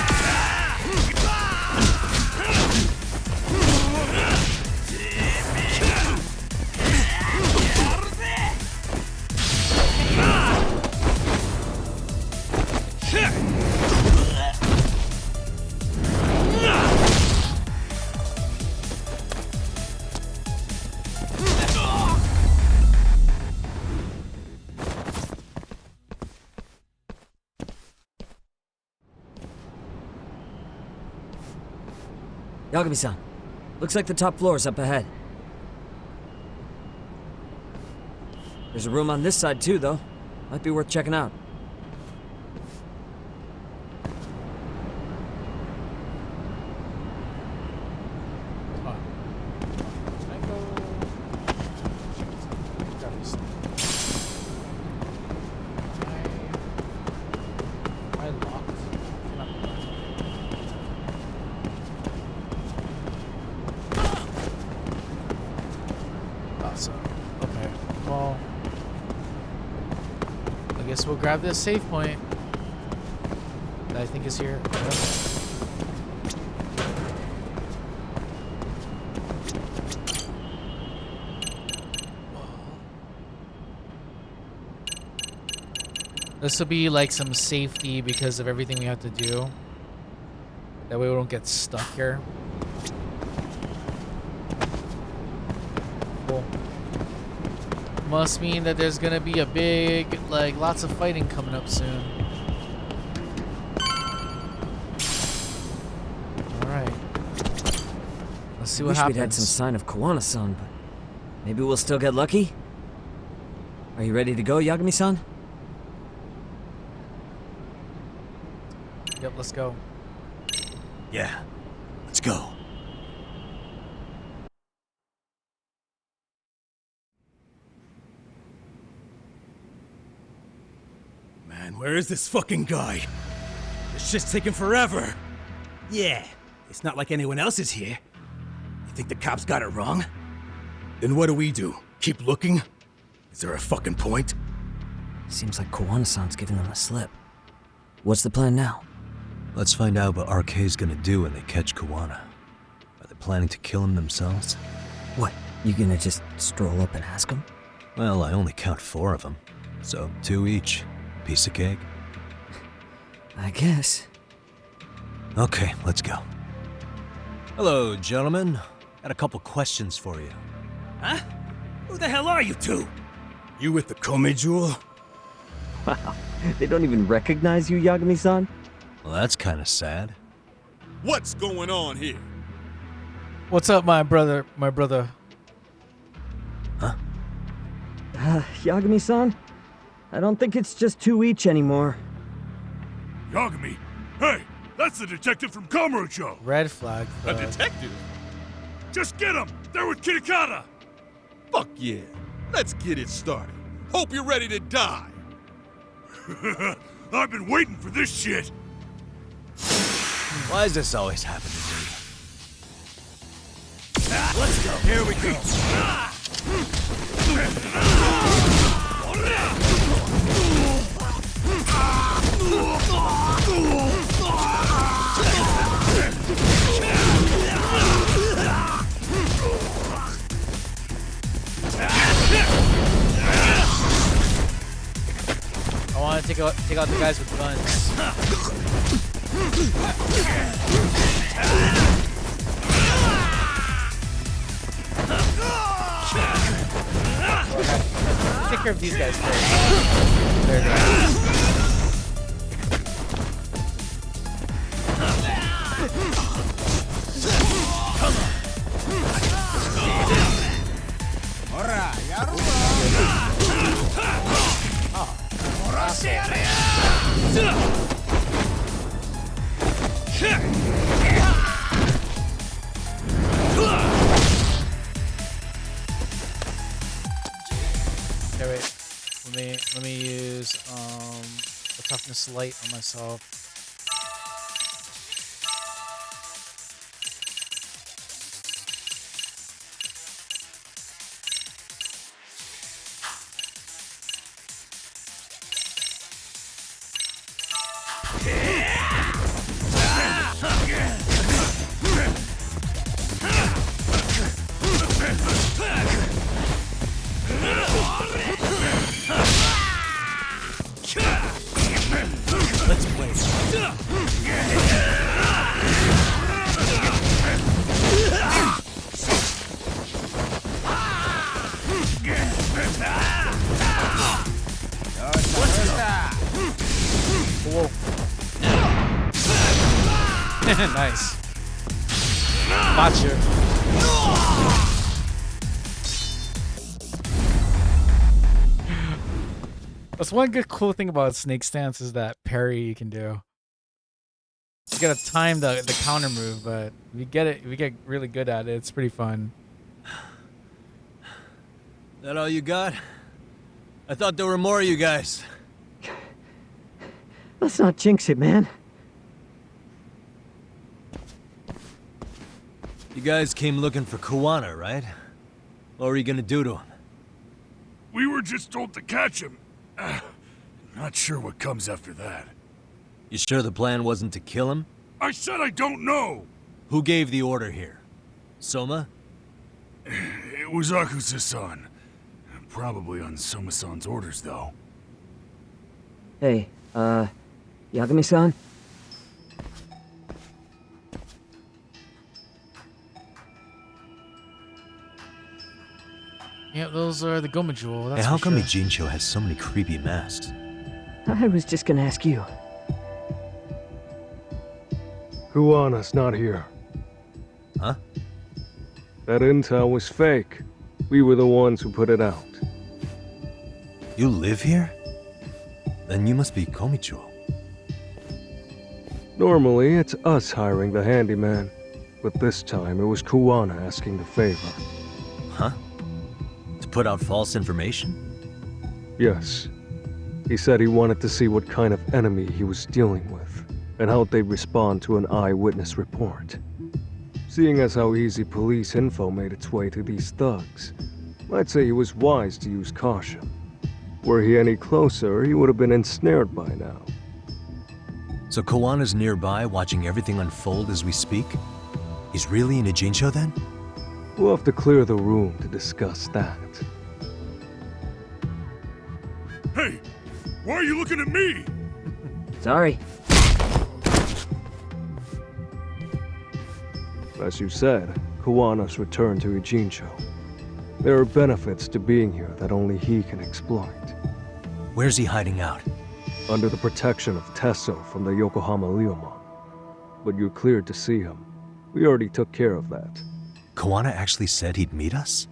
S7: Yagami-san, looks like the top floor is up ahead. There's a room on this side too, though. Might be worth checking out.
S2: We'll grab this save point that I think is here. This will be like some safety because of everything we have to do. That way we don't get stuck here. Cool. Must mean that there's gonna be a big, like, lots of fighting coming up soon. Alright. Let's see what
S7: Wish
S2: happens.
S7: we'd had some sign of Kawana-san, but maybe we'll still get lucky? Are you ready to go, Yagami-san?
S2: Yep, let's go.
S18: Yeah, let's go. Man, where is this fucking guy? This shit's taking forever. Yeah, it's not like anyone else is here. You think the cops got it wrong? Then what do we do? Keep looking? Is there a fucking point?
S7: Seems like Kawana-san's giving them a slip. What's the plan now?
S4: Let's find out what RK's gonna do when they catch Kawana. Are they planning to kill him themselves?
S7: What, you gonna just stroll up and ask him?
S4: Well, I only count 4 of them, so 2 each. Piece of cake?
S7: I guess.
S4: Okay, let's go. Hello, gentlemen. Got a couple questions for you.
S18: Huh? Who the hell are you two? You with the Kome jewel?
S7: Wow, they don't even recognize you, Yagami-san?
S4: Well, that's kind of sad.
S16: What's going on here?
S2: What's up, my brother? My brother.
S4: Huh?
S7: Yagami-san? I don't think it's just 2 each anymore.
S17: Yagami? Hey, that's the detective from Kamurocho.
S2: Red flag.
S16: A detective?
S17: Just get him! They're with Kitakata!
S16: Fuck yeah. Let's get it started. Hope you're ready to die.
S17: I've been waiting for this shit.
S4: Why does this always happen to me?
S18: Let's go. Here we go.
S2: I want to take out the guys with guns. Take care of these guys first. There it is. Okay, wait. Let me use a toughness light on myself.
S18: Let's play.
S2: Whoa. Nice. Gotcha. That's one good cool thing about Snake Stance is that parry you can do. You gotta time the counter move, but we get really good at it. It's pretty fun.
S4: That all you got? I thought there were more of you guys.
S7: Let's not jinx it, man.
S4: You guys came looking for Kuwana, right? What were you gonna do to him?
S17: We were just told to catch him. Not sure what comes after that.
S4: You sure the plan wasn't to kill him?
S17: I said I don't know!
S4: Who gave the order here? Soma?
S17: It was Akusa-san. Probably on Soma-san's orders, though.
S7: Hey, Yagami-san?
S2: Yeah, those are the Goma Jewel.
S4: Hey, how come Ijincho has so many creepy masks?
S7: I was just gonna ask you.
S19: Kuwana's not here.
S4: Huh?
S19: That intel was fake. We were the ones who put it out.
S4: You live here? Then you must be Komicho.
S19: Normally, it's us hiring the handyman, but this time it was Kuwana asking the favor.
S4: Huh? To put out false information?
S19: Yes. He said he wanted to see what kind of enemy he was dealing with, and how they'd respond to an eyewitness report. Seeing as how easy police info made its way to these thugs, I'd say he was wise to use caution. Were he any closer, he would have been ensnared by now.
S4: So Kawana's nearby, watching everything unfold as we speak? He's really in Ijincho then?
S19: We'll have to clear the room to discuss that.
S17: Hey! Why are you looking at me?
S7: Sorry.
S19: As you said, Kuwana's returned to Ijincho. There are benefits to being here that only he can exploit.
S4: Where's he hiding out?
S19: Under the protection of Tesso from the Yokohama Ryomon. But you're cleared to see him. We already took care of that.
S4: Kawana actually said he'd meet us?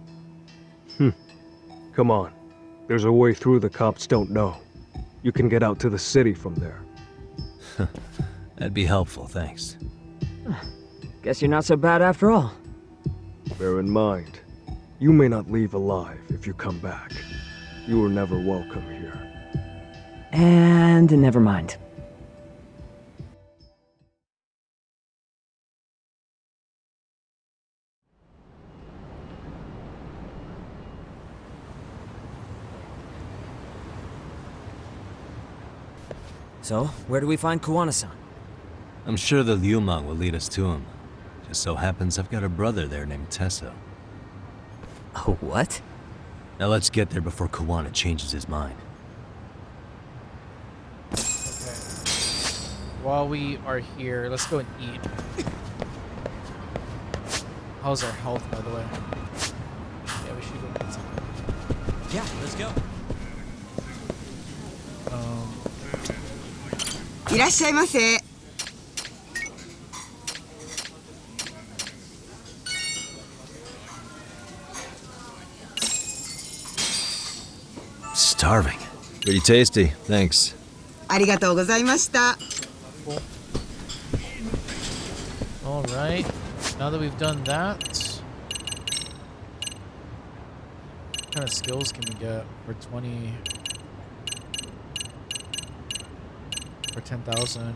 S19: Come on. There's a way through the cops don't know. You can get out to the city from there.
S4: That'd be helpful, thanks.
S7: Guess you're not so bad after all.
S19: Bear in mind, you may not leave alive if you come back. You were never welcome here.
S7: And never mind. So, where do we find Kuwana-san?
S4: I'm sure the Ryumon will lead us to him. Just so happens I've got a brother there named Tesso.
S7: Oh, what?
S4: Now let's get there before Kuwana changes his mind.
S2: While we are here, let's go and eat. How's our health, by the way? Yeah, we should go get some.
S4: Yeah, let's go.
S20: いらっしゃいませ。
S4: Starving. Pretty tasty, thanks.
S20: ありがとうございました。
S2: All right. Now that we've done that, what kind of skills can we get for 20? For 10,000.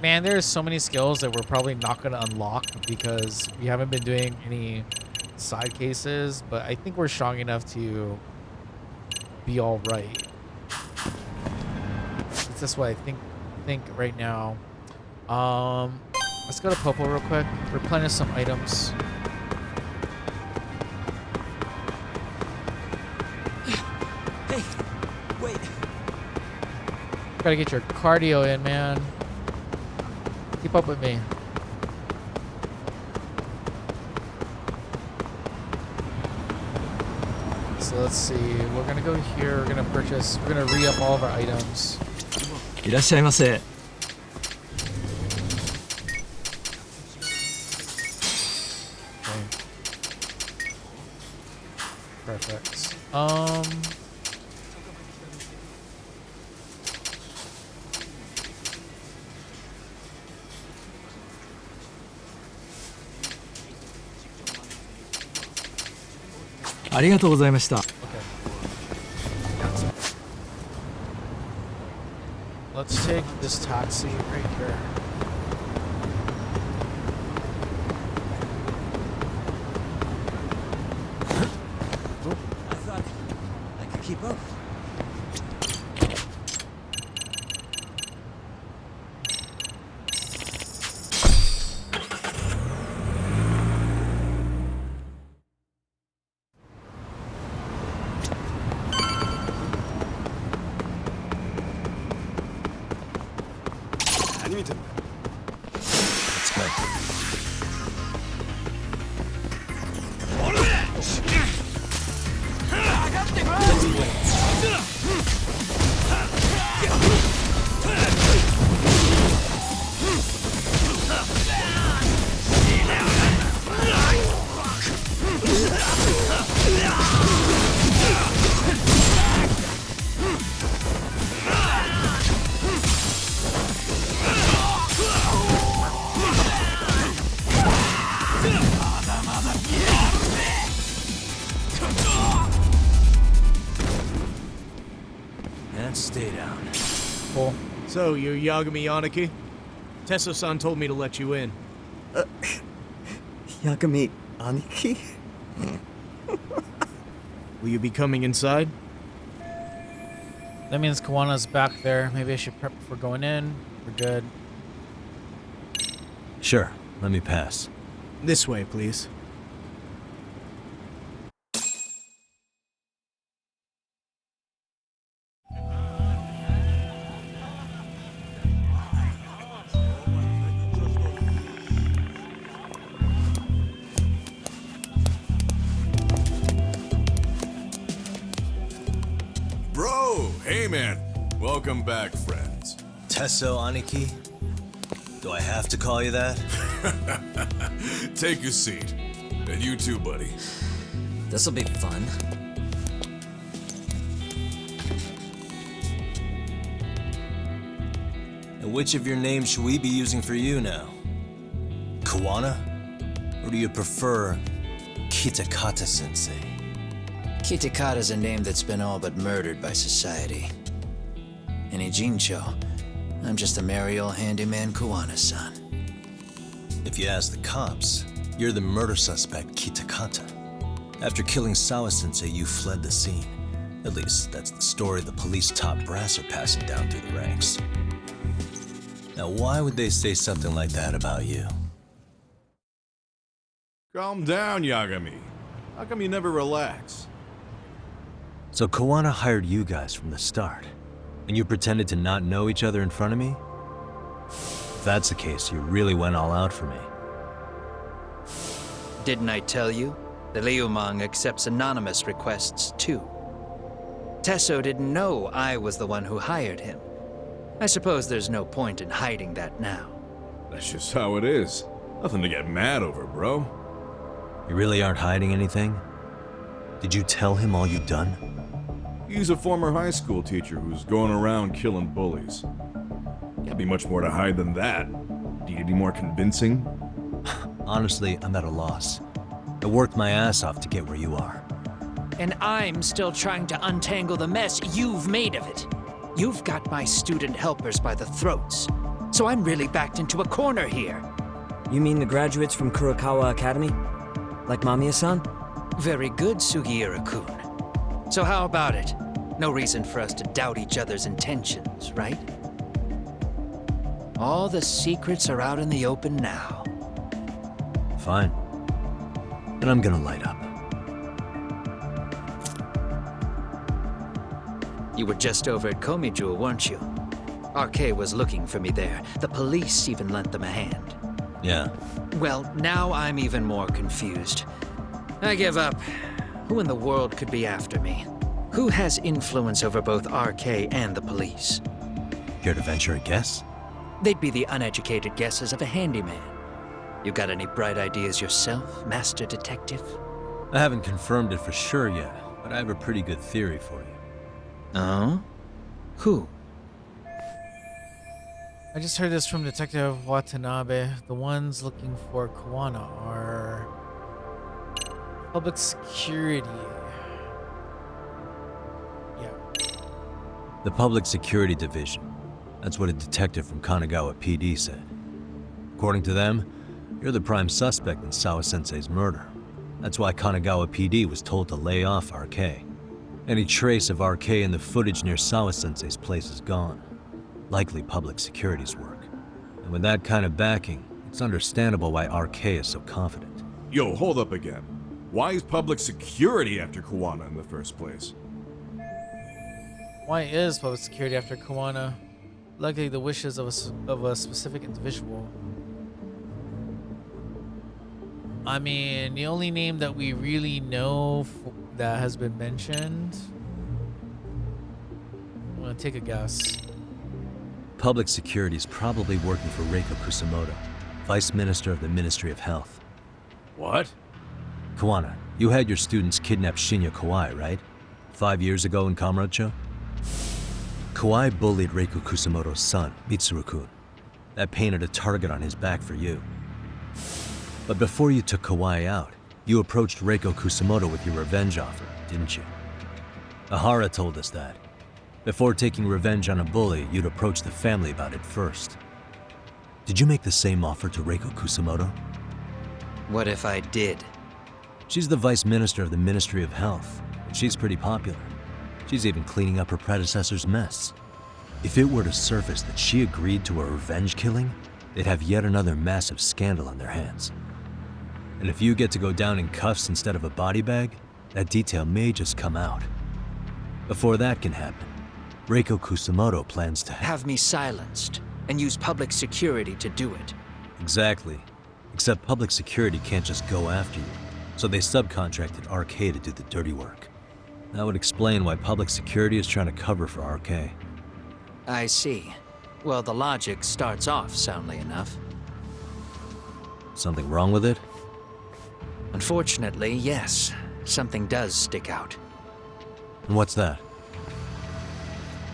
S2: Man, there's so many skills that we're probably not going to unlock because we haven't been doing any side cases, but I think we're strong enough to be all right. That's what I think right now. Let's go to Popo real quick. Replenish some items.
S12: Hey, wait.
S2: Gotta get your cardio in, man. Keep up with me. So let's see. We're gonna go here. We're gonna purchase. We're gonna re-up all of our items.
S12: いらっしゃいませ。
S2: Perfect. Let's take this taxi right here.
S12: I thought I could keep up.
S6: Let's go. And stay down.
S2: Cool.
S10: So, you're Yagami Aniki? Tesso-san told me to let you in.
S21: Yagami Aniki?
S10: Will you be coming inside?
S2: That means Kawana's back there. Maybe I should prep before going in. We're good.
S4: Sure, let me pass.
S10: This way, please.
S16: Bro, hey man. Welcome back, friends.
S4: Tesso Aniki? Do I have to call you that?
S16: Take your seat. And you too, buddy.
S7: This'll be fun.
S4: And which of your names should we be using for you now? Kawana? Or do you prefer Kitakata-sensei?
S22: Kitakata's a name that's been all but murdered by society. In Ijincho, I'm just a merry old handyman Kawana-san.
S4: If you ask the cops, you're the murder suspect Kitakata. After killing Sawa-sensei, you fled the scene. At least, that's the story the police top brass are passing down through the ranks. Now, why would they say something like that about you?
S16: Calm down, Yagami. How come you never relax?
S4: So Kawana hired you guys from the start, and you pretended to not know each other in front of me? If that's the case, you really went all out for me.
S21: Didn't I tell you? The Liumang accepts anonymous requests too. Tesso didn't know I was the one who hired him. I suppose there's no point in hiding that now.
S16: That's just how it is. Nothing to get mad over, bro.
S4: You really aren't hiding anything? Did you tell him all you've done?
S16: He's a former high school teacher who's going around killing bullies. Can't be much more to hide than that. Do you need any more convincing?
S4: Honestly, I'm at a loss. I worked my ass off to get where you are.
S21: And I'm still trying to untangle the mess you've made of it. You've got my student helpers by the throats. So I'm really backed into a corner here.
S7: You mean the graduates from Kurokawa Academy? Like Mamiya-san?
S21: Very good, Sugiura-kun. So how about it? No reason for us to doubt each other's intentions, right? All the secrets are out in the open now.
S4: Fine. Then I'm gonna light up.
S21: You were just over at Komiju, weren't you? RK was looking for me there. The police even lent them a hand.
S4: Yeah.
S21: Well, now I'm even more confused. I give up. Who in the world could be after me? Who has influence over both RK and the police?
S4: Care to venture a guess?
S21: They'd be the uneducated guesses of a handyman. You got any bright ideas yourself, Master Detective?
S4: I haven't confirmed it for sure yet, but I have a pretty good theory for you.
S21: Oh? Who?
S2: I just heard this from Detective Watanabe. The ones looking for Kawana are public security. Yeah.
S4: The Public Security Division. That's what a detective from Kanagawa PD said. According to them, you're the prime suspect in Sawa-sensei's murder. That's why Kanagawa PD was told to lay off RK. Any trace of RK in the footage near Sawa-sensei's place is gone. Likely public security's work. And with that kind of backing, it's understandable why RK is so confident.
S16: Yo, hold up again. Why is public security after Kawana in the first place?
S2: Why is public security after Kawana? Likely the wishes of a specific individual. I mean, the only name that we really know that has been mentioned. I'm gonna take a guess.
S4: Public security is probably working for Reiko Kusumoto, Vice Minister of the Ministry of Health.
S3: What?
S4: Kawana, you had your students kidnap Shinya Kawai, right? 5 years ago in Kamurocho? Kawai bullied Reiko Kusumoto's son, Mitsuru-kun. That painted a target on his back for you. But before you took Kawai out, you approached Reiko Kusumoto with your revenge offer, didn't you? Ahara told us that. Before taking revenge on a bully, you'd approach the family about it first. Did you make the same offer to Reiko Kusumoto?
S21: What if I did?
S4: She's the Vice Minister of the Ministry of Health, and she's pretty popular. She's even cleaning up her predecessor's mess. If it were to surface that she agreed to a revenge killing, they'd have yet another massive scandal on their hands. And if you get to go down in cuffs instead of a body bag, that detail may just come out. Before that can happen, Reiko Kusumoto plans to
S21: have me silenced and use public security to do it.
S4: Exactly. Except public security can't just go after you, so they subcontracted RK to do the dirty work. That would explain why public security is trying to cover for RK.
S21: I see. Well, the logic starts off soundly enough.
S4: Something wrong with it?
S21: Unfortunately, yes. Something does stick out.
S4: And what's that?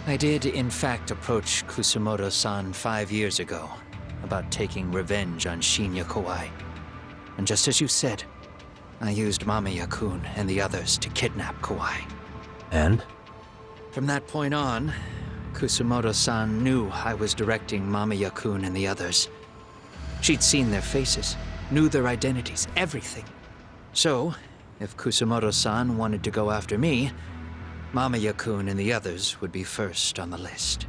S21: I did, in fact, approach Kusumoto-san 5 years ago about taking revenge on Shinya Kawai. And just as you said, I used Mamiya-kun and the others to kidnap Kawai.
S4: And?
S21: From that point on, Kusumoto-san knew I was directing Mamiya-kun and the others. She'd seen their faces, knew their identities, everything. So, if Kusumoto-san wanted to go after me, Mamiya-kun and the others would be first on the list.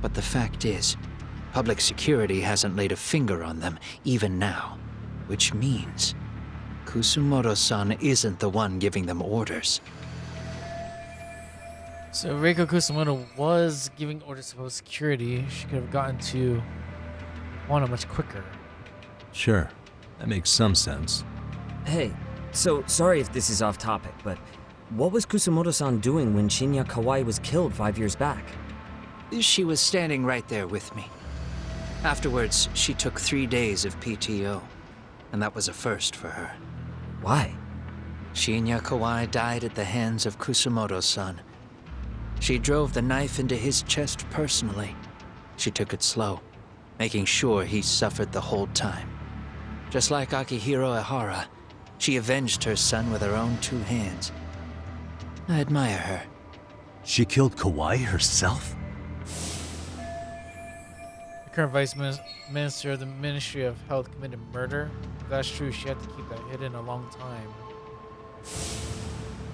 S21: But the fact is, public security hasn't laid a finger on them, even now. Which means, Kusumoto-san isn't the one giving them orders.
S2: So Reiko Kusumoto was giving orders to public security. She could have gotten to Wano much quicker.
S4: Sure, that makes some sense.
S7: Hey, so sorry if this is off topic, but what was Kusumoto-san doing when Shinya Kawai was killed 5 years back?
S21: She was standing right there with me. Afterwards, she took 3 days of PTO, and that was a first for her.
S7: Why?
S21: Shinya Kawai died at the hands of Kusumoto-san. She drove the knife into his chest personally. She took it slow, making sure he suffered the whole time. Just like Akihiro Ehara, she avenged her son with her own 2 hands. I admire her.
S4: She killed Kawai herself?
S2: The current Vice Minister of the Ministry of Health committed murder. If that's true, she had to keep that hidden a long time.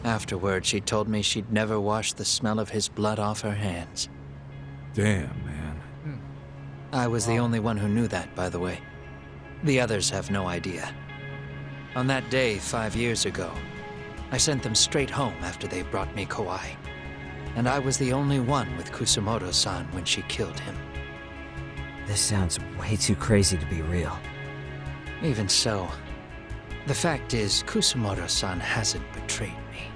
S21: Afterward, she told me she'd never wash the smell of his blood off her hands.
S16: Damn, man.
S21: I was the only one who knew that, by the way. The others have no idea. On that day 5 years ago, I sent them straight home after they brought me Kawai. and I was the only one with Kusumoto-san when she killed him.
S7: This sounds way too crazy to be real.
S21: Even so, the fact is, Kusumoto-san hasn't betrayed me.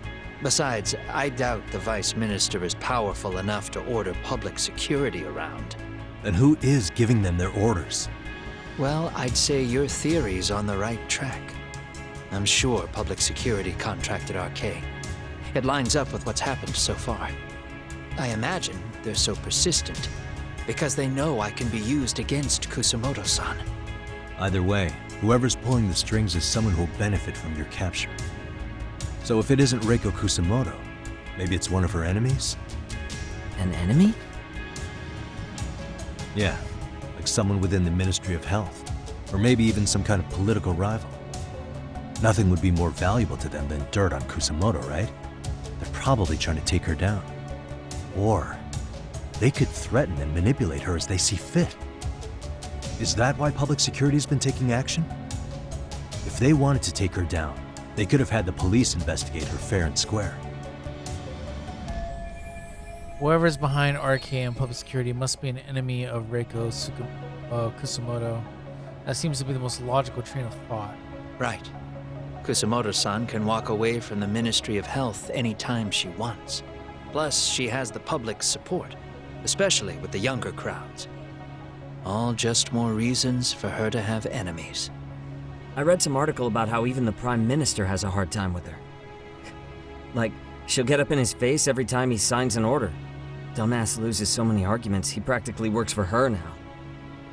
S21: Besides, I doubt the Vice Minister is powerful enough to order public security around.
S4: Then who is giving them their orders?
S21: Well, I'd say your theory's on the right track. I'm sure public security contracted RK. It lines up with what's happened so far. I imagine they're so persistent because they know I can be used against Kusumoto-san.
S4: Either way, whoever's pulling the strings is someone who'll benefit from your capture. So if it isn't Reiko Kusumoto, maybe it's one of her enemies?
S7: An enemy?
S4: Yeah, like someone within the Ministry of Health, or maybe even some kind of political rival. Nothing would be more valuable to them than dirt on Kusumoto, right? They're probably trying to take her down. Or they could threaten and manipulate her as they see fit. Is that why public security's been taking action? If they wanted to take her down, they could have had the police investigate her fair and square.
S2: Whoever's behind RK and public security must be an enemy of Reiko Kusumoto. That seems to be the most logical train of thought.
S21: Right. Kusumoto-san can walk away from the Ministry of Health anytime she wants. Plus, she has the public's support, especially with the younger crowds. All just more reasons for her to have enemies.
S7: I read some article about how even the Prime Minister has a hard time with her. Like, she'll get up in his face every time he signs an order. Dumbass loses so many arguments, he practically works for her now.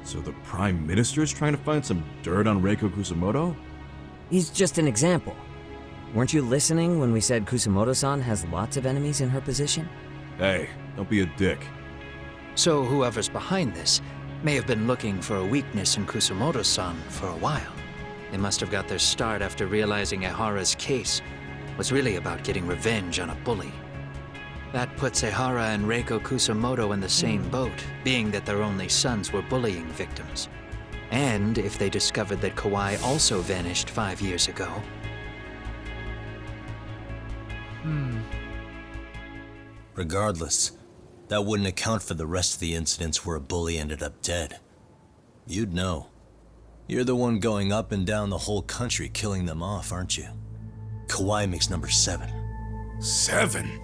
S16: So the Prime Minister's trying to find some dirt on Reiko Kusumoto?
S7: He's just an example. Weren't you listening when we said Kusumoto-san has lots of enemies in her position?
S16: Hey, don't be a dick.
S21: So whoever's behind this may have been looking for a weakness in Kusumoto-san for a while. They must have got their start after realizing Ehara's case was really about getting revenge on a bully. That puts Ehara and Reiko Kusumoto in the same boat, being that their only sons were bullying victims. And if they discovered that Kawai also vanished 5 years ago.
S4: Regardless, that wouldn't account for the rest of the incidents where a bully ended up dead. You'd know. You're the one going up and down the whole country killing them off, aren't you? Kawai makes number 7.
S17: 7?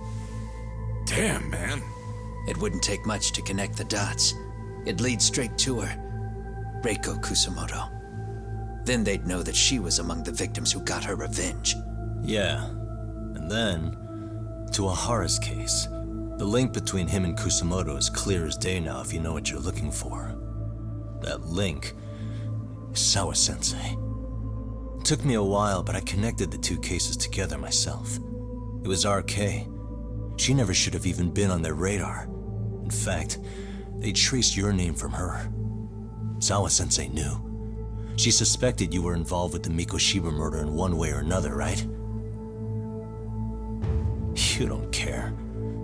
S17: Damn, man.
S22: It wouldn't take much to connect the dots. It'd lead straight to her. Reiko Kusumoto. Then they'd know that she was among the victims who got her revenge.
S4: Yeah. And then, to Ehara's case. The link between him and Kusumoto is clear as day now if you know what you're looking for. That link is Sawa-sensei. It took me a while, but I connected the two cases together myself. It was RK. She never should have even been on their radar. In fact, they traced your name from her. Sawa-sensei knew. She suspected you were involved with the Mikoshiba murder in one way or another, right? You don't care.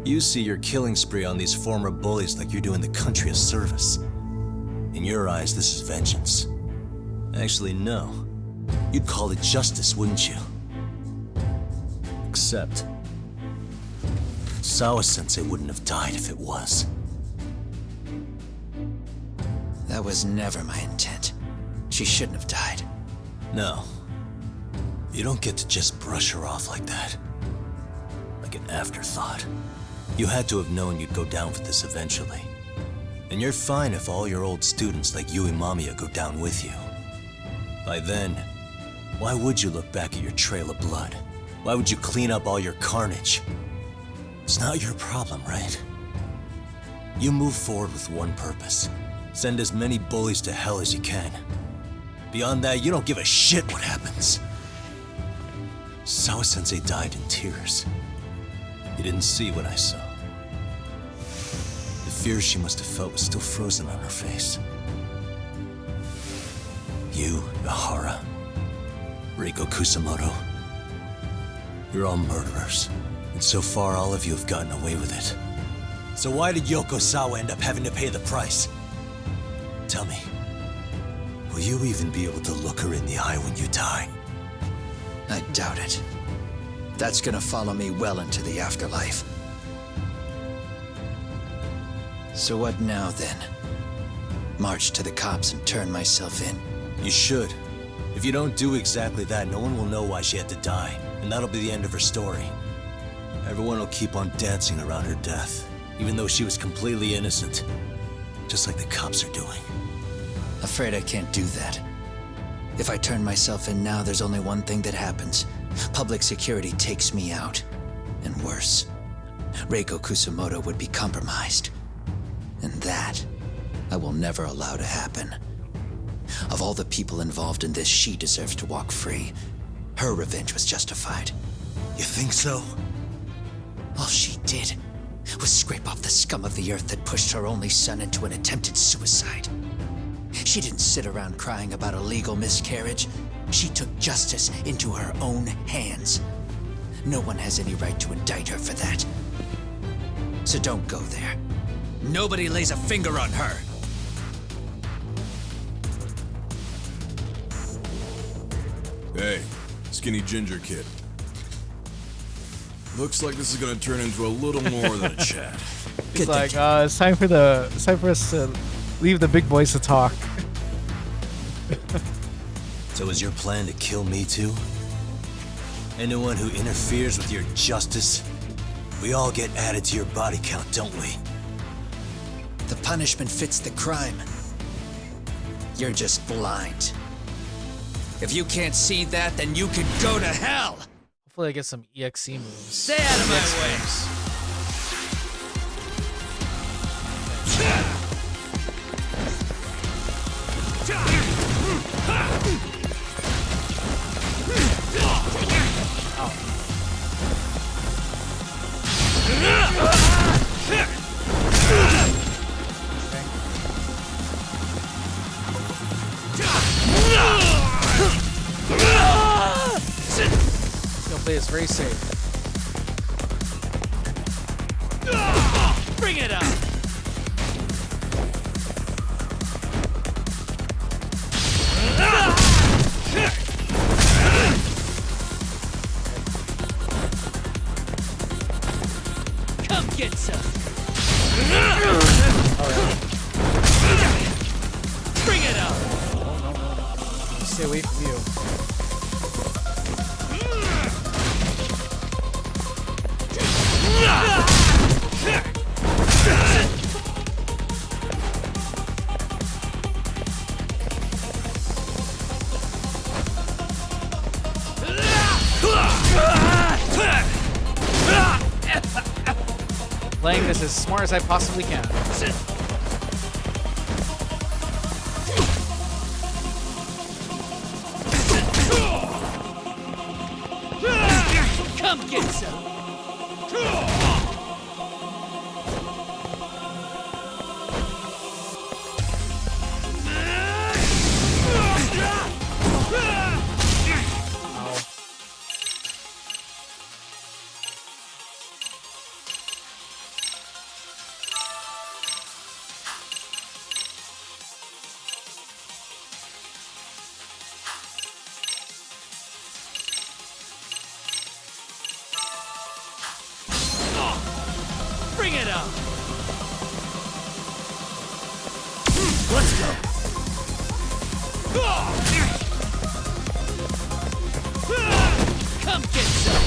S4: You see your killing spree on these former bullies like you're doing the country a service. In your eyes, this is vengeance. Actually, no. You'd call it justice, wouldn't you? Except, Sawa-sensei wouldn't have died if it was.
S22: That was never my intent. She shouldn't have died.
S4: No. You don't get to just brush her off like that. Like an afterthought. You had to have known you'd go down for this eventually. And you're fine if all your old students like Yui Mamiya go down with you. By then, why would you look back at your trail of blood? Why would you clean up all your carnage? It's not your problem, right? You move forward with one purpose. Send as many bullies to hell as you can. Beyond that, you don't give a shit what happens. Sawa-sensei died in tears. You didn't see what I saw. The fear she must have felt was still frozen on her face. You, Ehara, Reiko Kusumoto, you're all murderers. And so far, all of you have gotten away with it. So why did Yoko Sawa end up having to pay the price? Tell me, will you even be able to look her in the eye when you die?
S22: I doubt it. That's gonna follow me well into the afterlife. So what now, then? March to the cops and turn myself in?
S4: You should. If you don't do exactly that, no one will know why she had to die, and that'll be the end of her story. Everyone will keep on dancing around her death, even though she was completely innocent. Just like the cops are doing.
S22: Afraid I can't do that. If I turn myself in now, there's only one thing that happens. Public security takes me out. And worse, Reiko Kusumoto would be compromised. And that, I will never allow to happen. Of all the people involved in this, she deserves to walk free. Her revenge was justified.
S4: You think so?
S22: All she did was scrape off the scum of the earth that pushed her only son into an attempted suicide. She didn't sit around crying about a legal miscarriage. She took justice into her own hands. No one has any right to indict her for that. So don't go there. Nobody lays a finger on her.
S16: Hey, skinny ginger kid. Looks like this is gonna turn into a little more than a chat.
S2: He's like, it's time for us to leave the big boys to talk.
S4: So is your plan to kill me too? Anyone who interferes with your justice, we all get added to your body count, don't we?
S22: The punishment fits the crime. You're just blind. If you can't see that, then you can go to hell!
S2: Hopefully I get some EXE moves.
S22: Stay out of my way!
S2: He's gonna play this very safe.
S22: Bring it up! Come get some! Bring it up!
S2: Stay away from you. Playing this as smart as I possibly can.
S22: Come get some! Bring it up! Let's go! Come get some!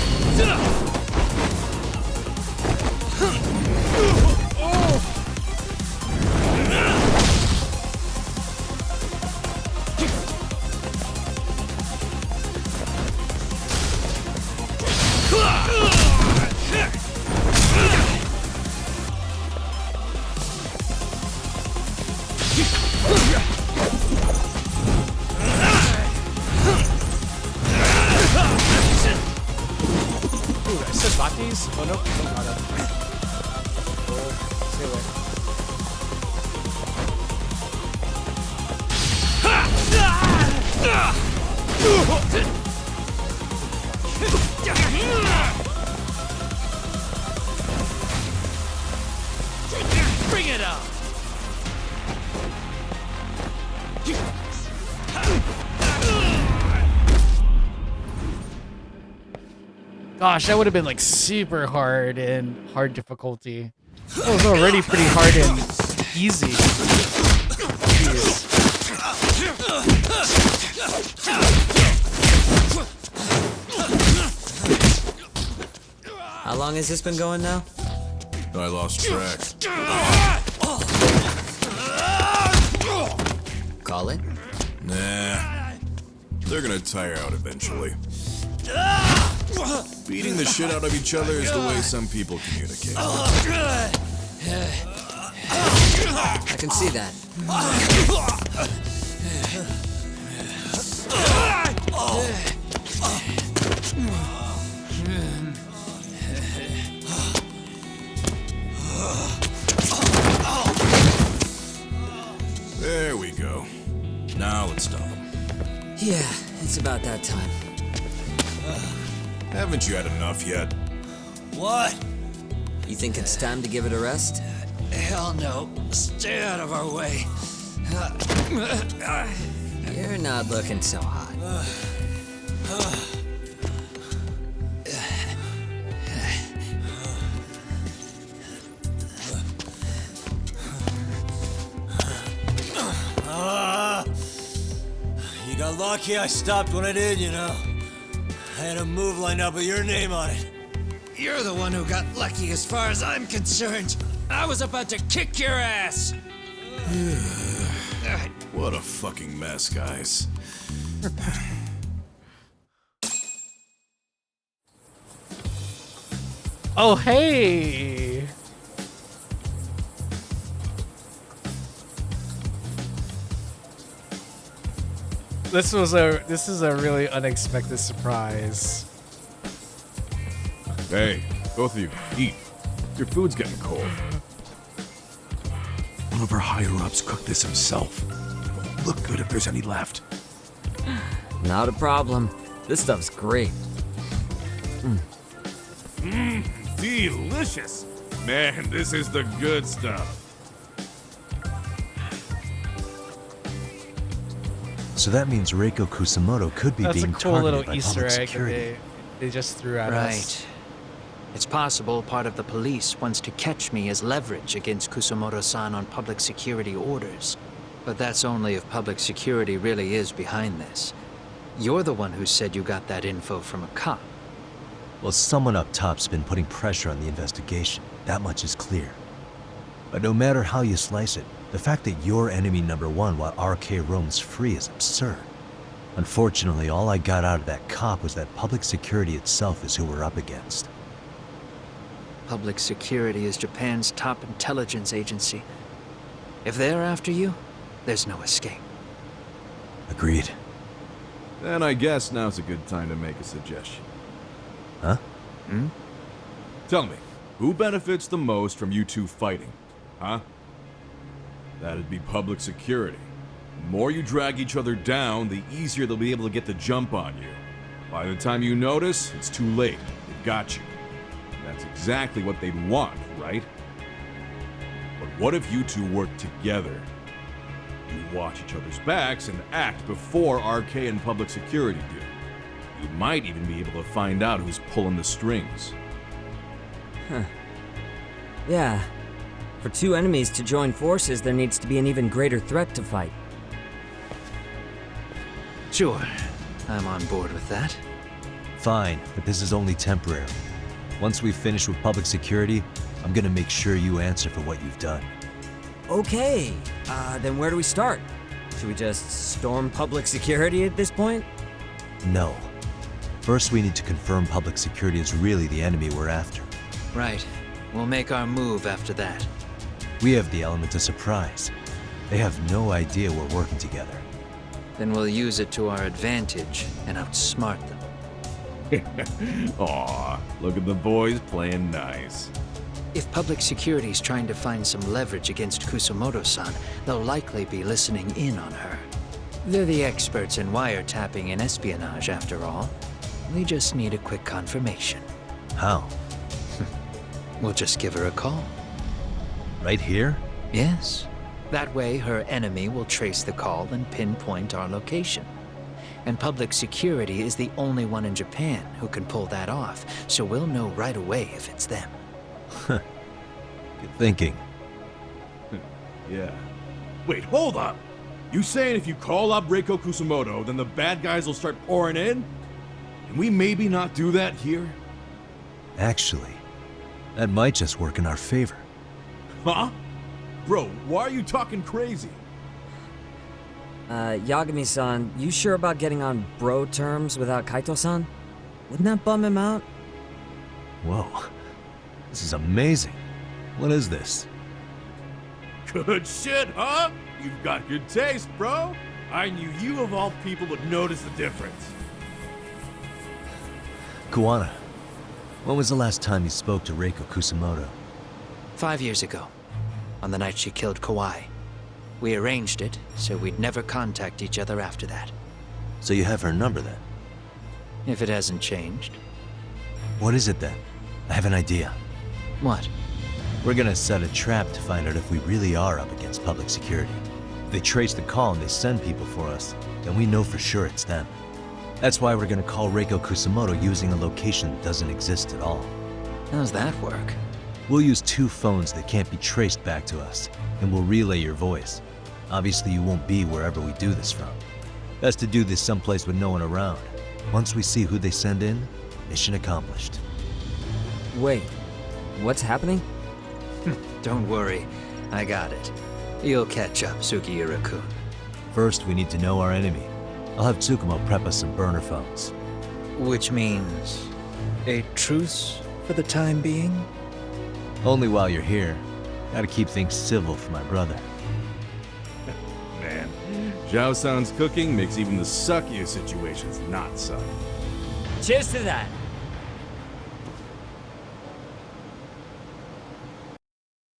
S2: Ooh, I still got these? Oh, nope. Don't got them. Oh, stay away.
S22: Bring it up!
S2: Gosh, that would have been like super hard in hard difficulty. It was already pretty hard in easy. Jeez.
S7: How long has this been going now?
S16: I lost track.
S7: Call it?
S16: Nah. They're gonna tire out eventually. Beating the shit out of each other is the way some people communicate.
S7: I can see that.
S16: There we go. Now let's stop them.
S7: Yeah, it's about that time.
S16: Haven't you had enough yet?
S7: What? You think it's time to give it a rest?
S22: Hell no. Stay out of our way.
S7: You're not looking so hot.
S1: You got lucky I stopped when I did, you know. I had a move lined up with your name on it.
S22: You're the one who got lucky as far as I'm concerned. I was about to kick your ass.
S16: What a fucking mess, guys.
S2: Oh, hey. This is a really unexpected surprise.
S16: Hey, both of you, eat. Your food's getting cold.
S3: One of our higher-ups cooked this himself. Won't look good if there's any left.
S7: Not a problem. This stuff's great.
S16: Delicious. Man, this is the good stuff.
S4: So that means Reiko Kusamoto could be
S2: That's
S4: being
S2: a cool
S4: targeted
S2: little
S4: by
S2: Easter
S4: public
S2: egg
S4: security.
S2: that they just threw at us.
S21: Right. It's possible part of the police wants to catch me as leverage against Kusamoto-san on public security orders. But that's only if public security really is behind this. You're the one who said you got that info from a cop.
S4: Well, someone up top's been putting pressure on the investigation. That much is clear. But no matter how you slice it, the fact that you're enemy number one while RK roams free is absurd. Unfortunately, all I got out of that cop was that public security itself is who we're up against.
S21: Public security is Japan's top intelligence agency. If they're after you, there's no escape.
S4: Agreed.
S16: Then I guess now's a good time to make a suggestion.
S4: Huh?
S16: Tell me, who benefits the most from you two fighting? Huh? That'd be public security. The more you drag each other down, the easier they'll be able to get the jump on you. By the time you notice, it's too late. They've got you. That's exactly what they'd want, right? But what if you two work together? You watch each other's backs and act before RK and public security do. You might even be able to find out who's pulling the strings.
S7: Huh. Yeah. For two enemies to join forces, there needs to be an even greater threat to fight.
S21: Sure, I'm on board with that.
S4: Fine, but this is only temporary. Once we finish with public security, I'm gonna make sure you answer for what you've done.
S7: Okay, then where do we start? Should we just storm public security at this point?
S4: No. First, we need to confirm public security is really the enemy we're after.
S21: Right. We'll make our move after that.
S4: We have the element of surprise. They have no idea we're working together.
S21: Then we'll use it to our advantage and outsmart them.
S16: Aw, look at the boys playing nice.
S21: If public security's trying to find some leverage against Kusamoto-san, they'll likely be listening in on her. They're the experts in wiretapping and espionage, after all. We just need a quick confirmation.
S4: How?
S21: We'll just give her a call.
S4: Right here?
S21: Yes. That way, her enemy will trace the call and pinpoint our location. And public security is the only one in Japan who can pull that off, so we'll know right away if it's them.
S4: Good thinking.
S16: Yeah. Wait, hold up! You saying if you call up Reiko Kusumoto, then the bad guys will start pouring in? Can we maybe not do that here?
S4: Actually, that might just work in our favor.
S16: Huh? Bro, why are you talking crazy?
S7: Yagami-san, you sure about getting on bro terms without Kaito-san? Wouldn't that bum him out?
S4: Whoa. This is amazing. What is this?
S16: Good shit, huh? You've got good taste, bro. I knew you of all people would notice the difference.
S4: Kuwana, when was the last time you spoke to Reiko Kusumoto?
S21: 5 years ago, on the night she killed Kawai. We arranged it so we'd never contact each other after that.
S4: So you have her number then?
S21: If it hasn't changed.
S4: What is it then? I have an idea.
S21: What?
S4: We're gonna set a trap to find out if we really are up against public security. If they trace the call and they send people for us, then we know for sure it's them. That's why we're gonna call Reiko Kusumoto using a location that doesn't exist at all.
S21: How's that work?
S4: We'll use 2 phones that can't be traced back to us, and we'll relay your voice. Obviously, you won't be wherever we do this from. Best to do this someplace with no one around. Once we see who they send in, mission accomplished.
S7: Wait, what's happening?
S21: Don't worry, I got it. You'll catch up, Sugiura-kun.
S4: First, we need to know our enemy. I'll have Tsukumo prep us some burner phones.
S21: Which means a truce for the time being?
S4: Only while you're here. Gotta keep things civil for my brother.
S16: Man, Zhao-san's cooking makes even the suckiest situations not suck.
S12: Cheers to that.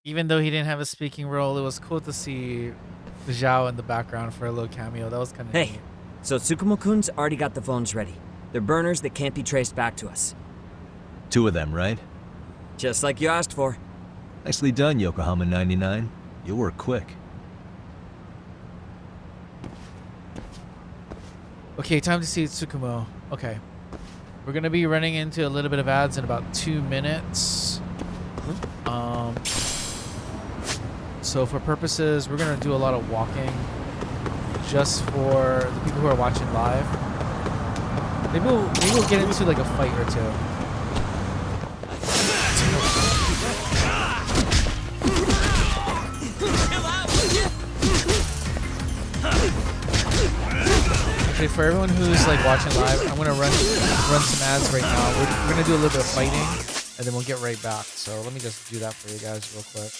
S2: Even though he didn't have a speaking role, it was cool to see Zhao in the background for a little cameo. That was kind of
S7: Hey,
S2: neat.
S7: so Tsukumo-kun's already got the phones ready. They're burners that can't be traced back to us.
S4: 2 of them, right?
S7: Just like you asked for.
S4: Nicely done, Yokohama 99. You'll work quick.
S2: Okay, time to see Tsukumo. Okay. We're going to be running into a little bit of ads in about 2 minutes. So for purposes, we're going to do a lot of walking just for the people who are watching live. Maybe we'll get into like a fight or two. Okay, for everyone who's like watching live, I'm gonna run some ads right now. We're gonna do a little bit of fighting, and then we'll get right back. So let me just do that for you guys real quick.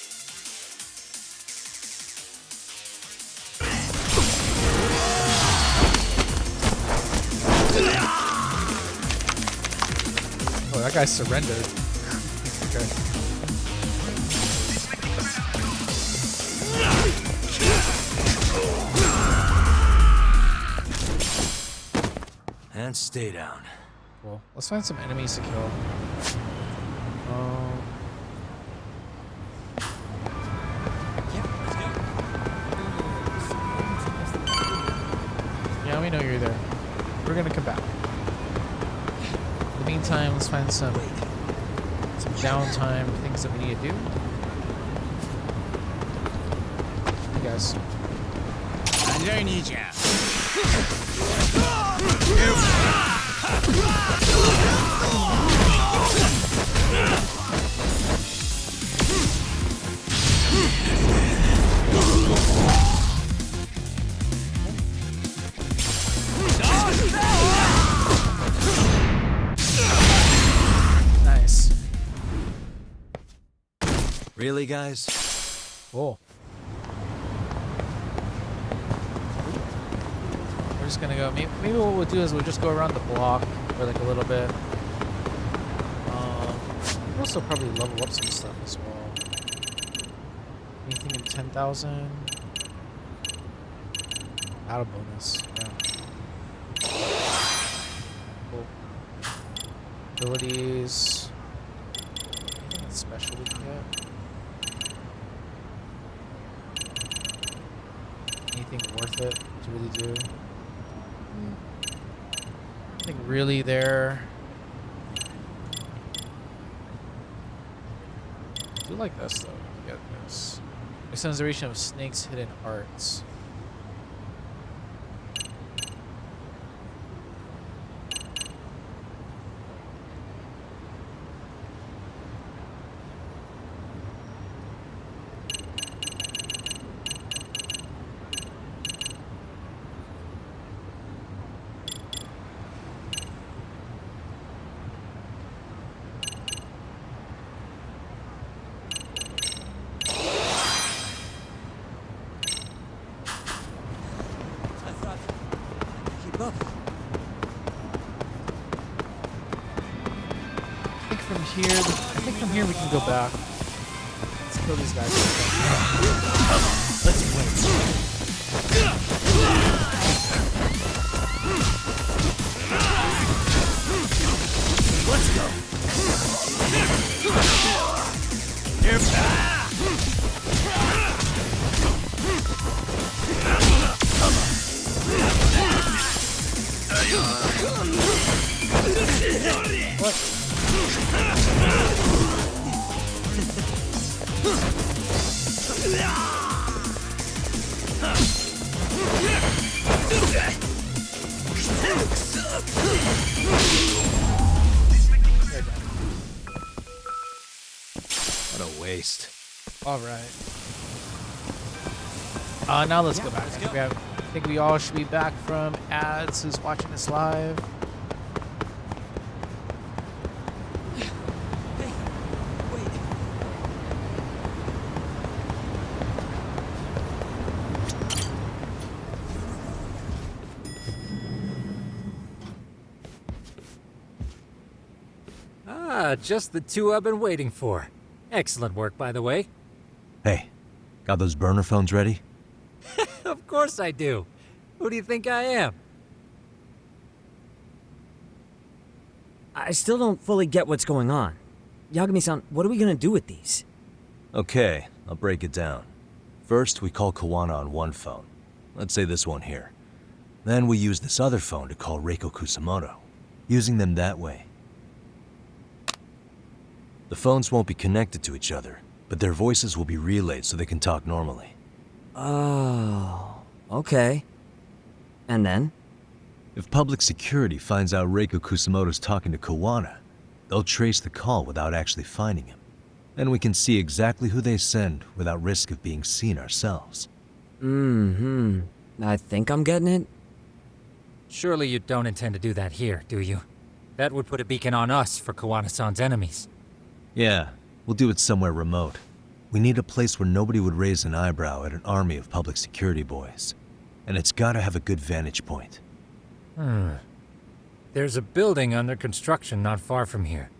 S2: Oh, that guy surrendered. Okay.
S4: And stay down.
S2: Cool. Let's find some enemies to kill. Yeah, we know you're there. We're gonna come back. In the meantime, let's find some downtime things that we need to do. Hey guys. Nice.
S4: Really, guys?
S2: Cool. We're just gonna go. Maybe what we'll do is we'll just go around the block for like a little bit. We'll also probably level up some stuff as well. Anything in 10,000? Out of bonus. Yeah. Cool. Abilities. Anything special we can get? Anything worth it to really do? Nothing really there. I do like this though. Get this. Acceleration of Snake's hidden arts. I think from here we can go back. Let's kill these guys. Let's win. Let's go. Here. What?
S6: What a waste.
S2: All right. Now let's go back. I think we all should be back from ads. Who's watching this live?
S12: Just the two I've been waiting for. Excellent work, by the way.
S4: Hey, got those burner phones ready?
S12: Of course I do. Who do you think I am?
S7: I still don't fully get what's going on. Yagami-san, what are we gonna do with these?
S4: Okay, I'll break it down. First, we call Kawana on one phone. Let's say this one here. Then we use this other phone to call Reiko Kusamoto. Using them that way. The phones won't be connected to each other, but their voices will be relayed so they can talk normally.
S7: Oh, okay. And then?
S4: If public security finds out Reiko Kusamoto's talking to Kawana, they'll trace the call without actually finding him. Then we can see exactly who they send without risk of being seen ourselves.
S7: I think I'm getting it.
S12: Surely you don't intend to do that here, do you? That would put a beacon on us for Kawana-san's enemies.
S4: Yeah, we'll do it somewhere remote. We need a place where nobody would raise an eyebrow at an army of public security boys. And it's gotta have a good vantage point.
S12: There's a building under construction not far from here.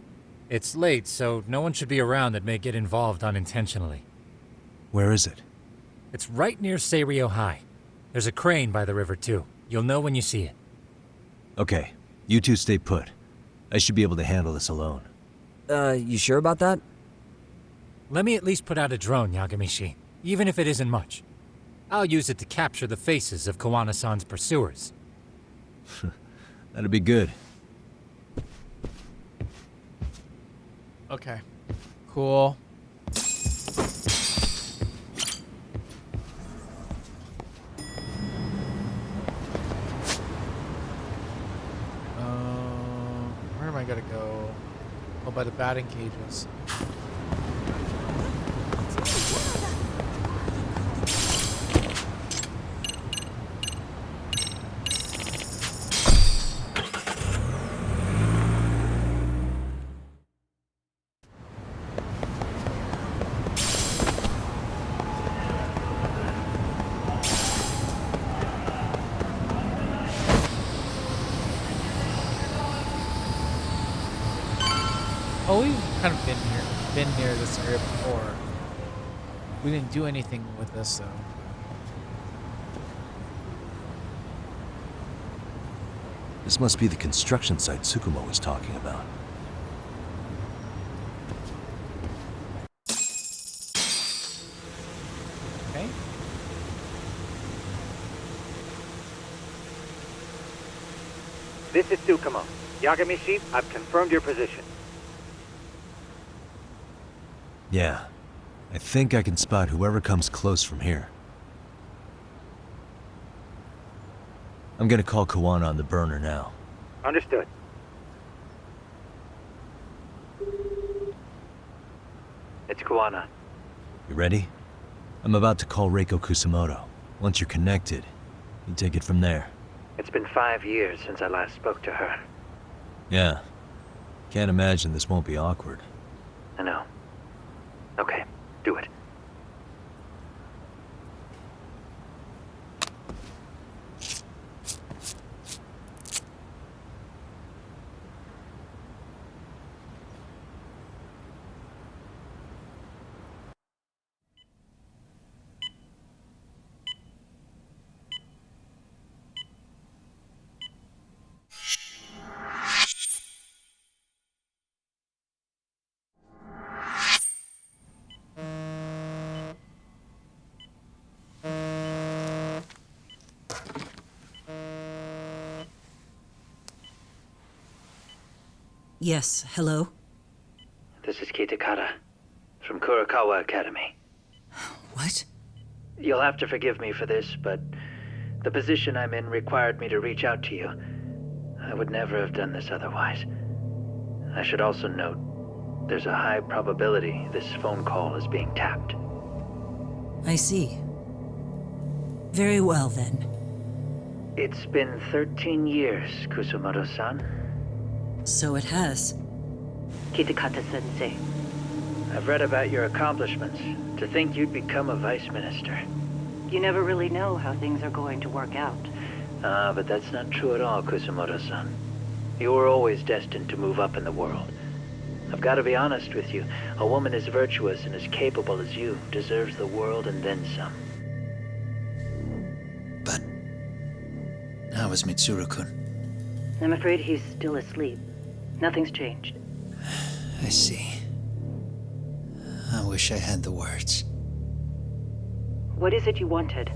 S12: It's late, so no one should be around that may get involved unintentionally.
S4: Where is it?
S12: It's right near Seirio High. There's a crane by the river, too. You'll know when you see it.
S4: Okay, you two stay put. I should be able to handle this alone.
S7: You sure about that?
S12: Let me at least put out a drone, Yagamishi, even if it isn't much. I'll use it to capture the faces of Kawana-san's pursuers.
S4: That'd be good.
S2: Okay. Cool. Where am I gonna go? Oh, by the batting cages. Oh, we've kind of been near this area before. We didn't do anything with this, though.
S4: This must be the construction site Tsukumo was talking about.
S2: Okay.
S8: This is Tsukumo. Yagamishi, I've confirmed your position.
S4: Yeah. I think I can spot whoever comes close from here. I'm gonna call Kawana on the burner now.
S8: Understood. It's Kawana.
S4: You ready? I'm about to call Reiko Kusamoto. Once you're connected, you take it from there.
S8: It's been 5 years since I last spoke to her.
S4: Yeah. Can't imagine this won't be awkward.
S8: I know. Okay, do it.
S5: Yes, hello?
S8: This is Kitakata, from Kurakawa Academy.
S5: What?
S8: You'll have to forgive me for this, but the position I'm in required me to reach out to you. I would never have done this otherwise. I should also note, there's a high probability this phone call is being tapped.
S5: I see. Very well, then.
S8: It's been 13 years, Kusumoto-san.
S5: So it has.
S8: Kitakata-sensei. I've read about your accomplishments. To think you'd become a vice minister.
S9: You never really know how things are going to work out.
S8: But that's not true at all, Kusumoto-san. You were always destined to move up in the world. I've got to be honest with you. A woman as virtuous and as capable as you deserves the world and then some.
S22: But how is Mitsuru-kun?
S9: I'm afraid he's still asleep. Nothing's changed.
S22: I see. I wish I had the words.
S9: What is it you wanted?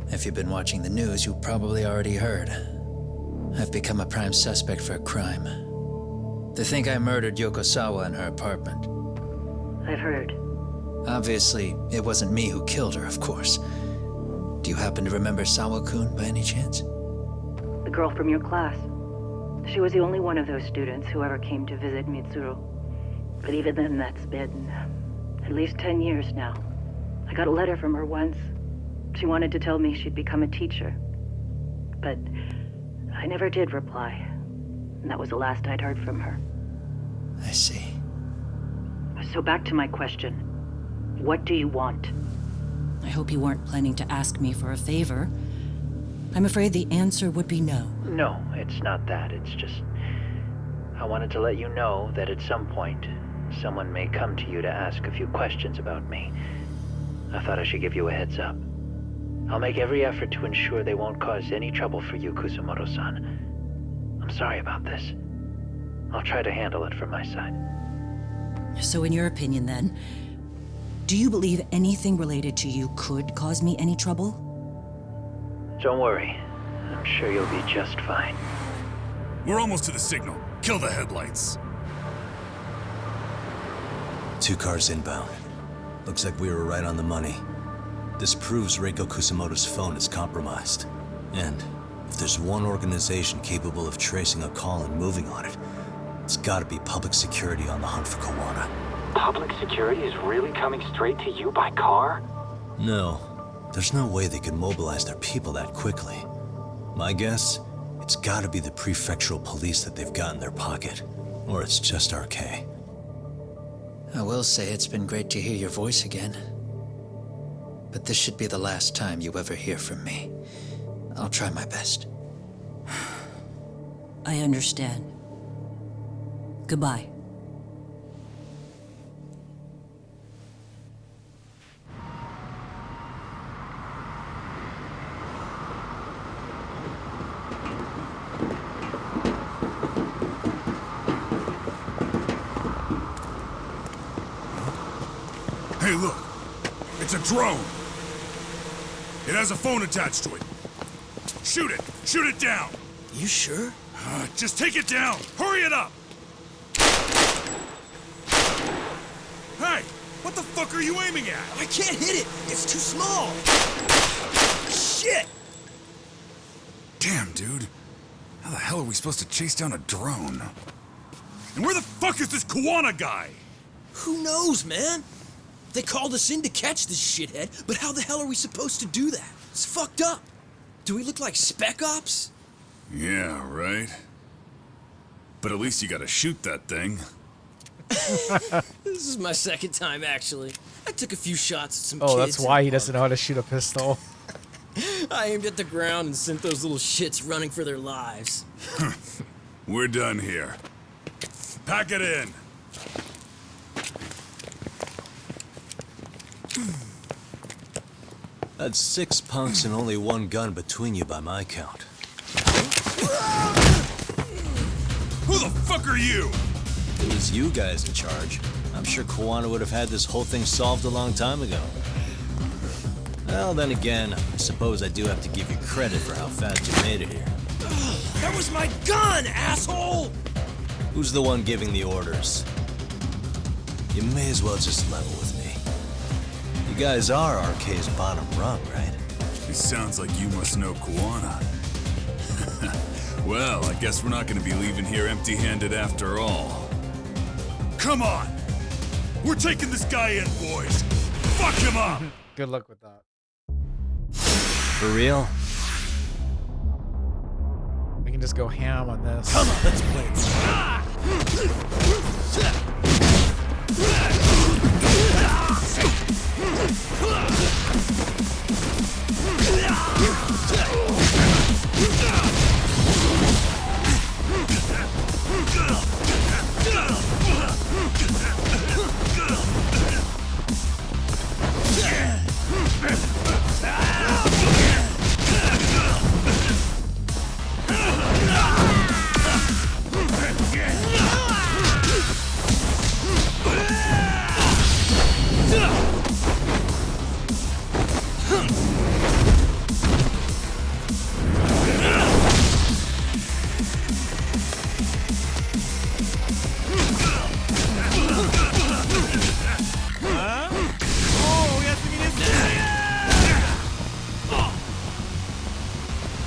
S22: If you've been watching the news, you probably already heard. I've become a prime suspect for a crime. They think I murdered Yokosawa in her apartment.
S9: I've heard.
S22: Obviously, it wasn't me who killed her, of course. Do you happen to remember Sawa-kun by any chance?
S9: The girl from your class. She was the only one of those students who ever came to visit Mitsuru. But even then, that's been at least 10 years now. I got a letter from her once. She wanted to tell me she'd become a teacher. But I never did reply. And that was the last I'd heard from her.
S22: I see.
S9: So back to my question. What do you want?
S5: I hope you weren't planning to ask me for a favor. I'm afraid the answer would be no.
S8: No, it's not that. It's just... I wanted to let you know that at some point, someone may come to you to ask a few questions about me. I thought I should give you a heads up. I'll make every effort to ensure they won't cause any trouble for you, Kusumoto-san. I'm sorry about this. I'll try to handle it from my side.
S5: So in your opinion, then, do you believe anything related to you could cause me any trouble?
S8: Don't worry. I'm sure you'll be just fine.
S17: We're almost to the signal. Kill the headlights.
S4: 2 cars inbound. Looks like we were right on the money. This proves Reiko Kusamoto's phone is compromised. And if there's one organization capable of tracing a call and moving on it, it's gotta be public security on the hunt for Kawana.
S23: Public security is really coming straight to you by car?
S4: No. There's no way they could mobilize their people that quickly. My guess, it's gotta be the prefectural police that they've got in their pocket. Or it's just RK.
S22: I will say it's been great to hear your voice again. But this should be the last time you ever hear from me. I'll try my best.
S5: I understand. Goodbye.
S17: Hey, look. It's a drone. It has a phone attached to it. Shoot it! Shoot it down!
S22: You sure?
S17: Just take it down! Hurry it up! Hey! What the fuck are you aiming at?
S18: I can't hit it! It's too small! Shit!
S17: Damn, dude. How the hell are we supposed to chase down a drone? And where the fuck is this Kuwana guy?
S18: Who knows, man? They called us in to catch this shithead, but how the hell are we supposed to do that? It's fucked up. Do we look like spec ops?
S17: Yeah, right. But at least you gotta shoot that thing.
S18: This is my second time, actually. I took a few shots at some
S2: Oh,
S18: kids.
S2: that's why he doesn't know how to shoot a pistol.
S18: I aimed at the ground and sent those little shits running for their lives.
S17: We're done here. Pack it in.
S4: That's 6 punks and only 1 gun between you by my count.
S17: Who the fuck are you?
S4: It was you guys in charge. I'm sure Kuwana would have had this whole thing solved a long time ago. Well, then again, I suppose I do have to give you credit for how fast you made it here.
S18: That was my gun, asshole!
S4: Who's the one giving the orders? You may as well just level with me. You guys are RK's bottom rung, right?
S17: It sounds like you must know Kuwana. Well, I guess we're not gonna be leaving here empty-handed after all. Come on! We're taking this guy in, boys! Fuck him up!
S2: Good luck with that.
S4: For real?
S2: We can just go ham on this.
S17: Come on, let's play.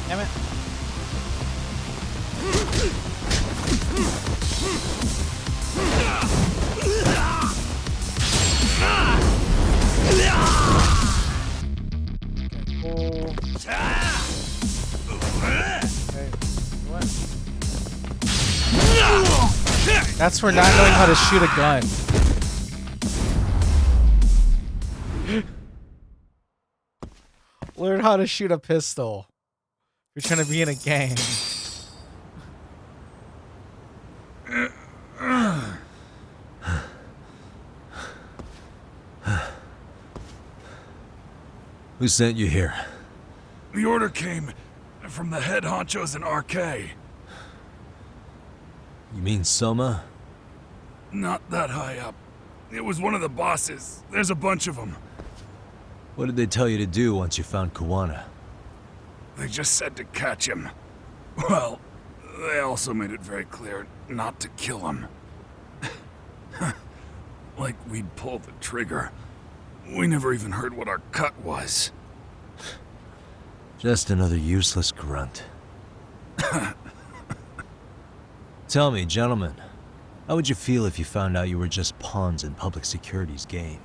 S2: Damn it. That's for not knowing how to shoot a gun. Learn how to shoot a pistol. You're trying to be in a gang.
S4: Who sent you here?
S17: The order came from the head honchos in RK.
S4: You mean Soma?
S17: Not that high up. It was one of the bosses. There's a bunch of them.
S4: What did they tell you to do once you found Kuwana?
S17: They just said to catch him. Well, they also made it very clear not to kill him. Like we'd pull the trigger. We never even heard what our cut was.
S4: Just another useless grunt. Tell me, gentlemen, how would you feel if you found out you were just pawns in public security's game?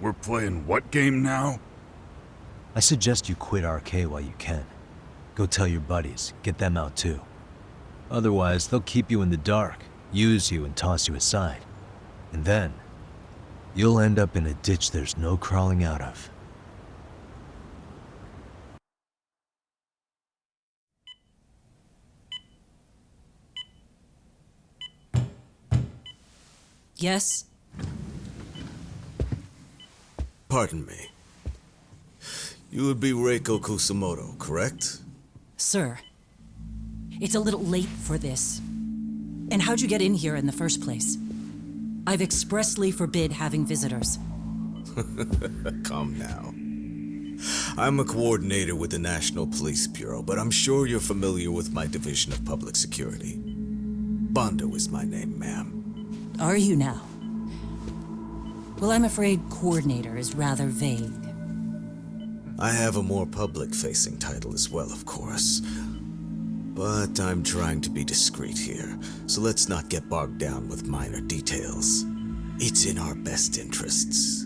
S17: We're playing what game now?
S4: I suggest you quit RK while you can. Go tell your buddies, get them out too. Otherwise, they'll keep you in the dark, use you and toss you aside. And then, you'll end up in a ditch there's no crawling out of.
S5: Yes?
S11: Pardon me. You would be Reiko Kusamoto, correct?
S5: Sir, it's a little late for this. And how'd you get in here in the first place? I've expressly forbid having visitors.
S11: Come now. I'm a coordinator with the National Police Bureau, but I'm sure you're familiar with my Division of Public Security. Bondo is my name, ma'am.
S5: Are you now? Well, I'm afraid coordinator is rather vague.
S11: I have a more public-facing title as well, of course. But I'm trying to be discreet here, so let's not get bogged down with minor details. It's in our best interests.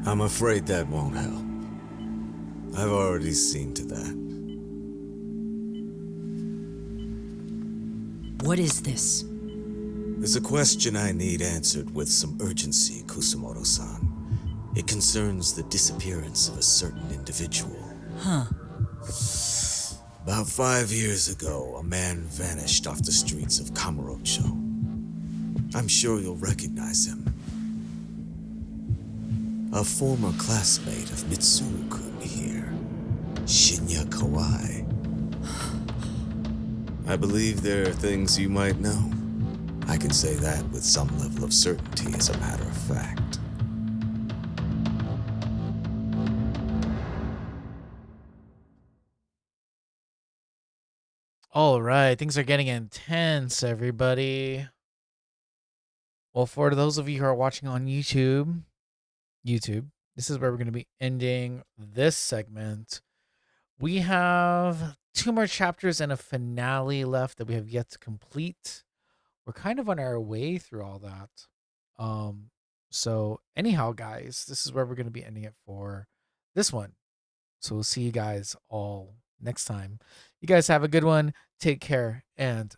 S11: I'm afraid that won't help. I've already seen to that.
S5: What is this?
S11: There's a question I need answered with some urgency, Kusumoto-san. It concerns the disappearance of a certain individual.
S5: Huh.
S11: About 5 years ago, a man vanished off the streets of Kamurocho. I'm sure you'll recognize him. A former classmate of Mitsuru-kun here, Shinya Kawai. I believe there are things you might know. I can say that with some level of certainty, as a matter of fact.
S2: All right, things are getting intense, everybody. Well, for those of you who are watching on YouTube, this is where we're going to be ending this segment. We have 2 more chapters and a finale left that we have yet to complete. We're kind of on our way through all that. So anyhow, guys, this is where we're going to be ending it for this one. So we'll see you guys all next time. You guys have a good one. Take care and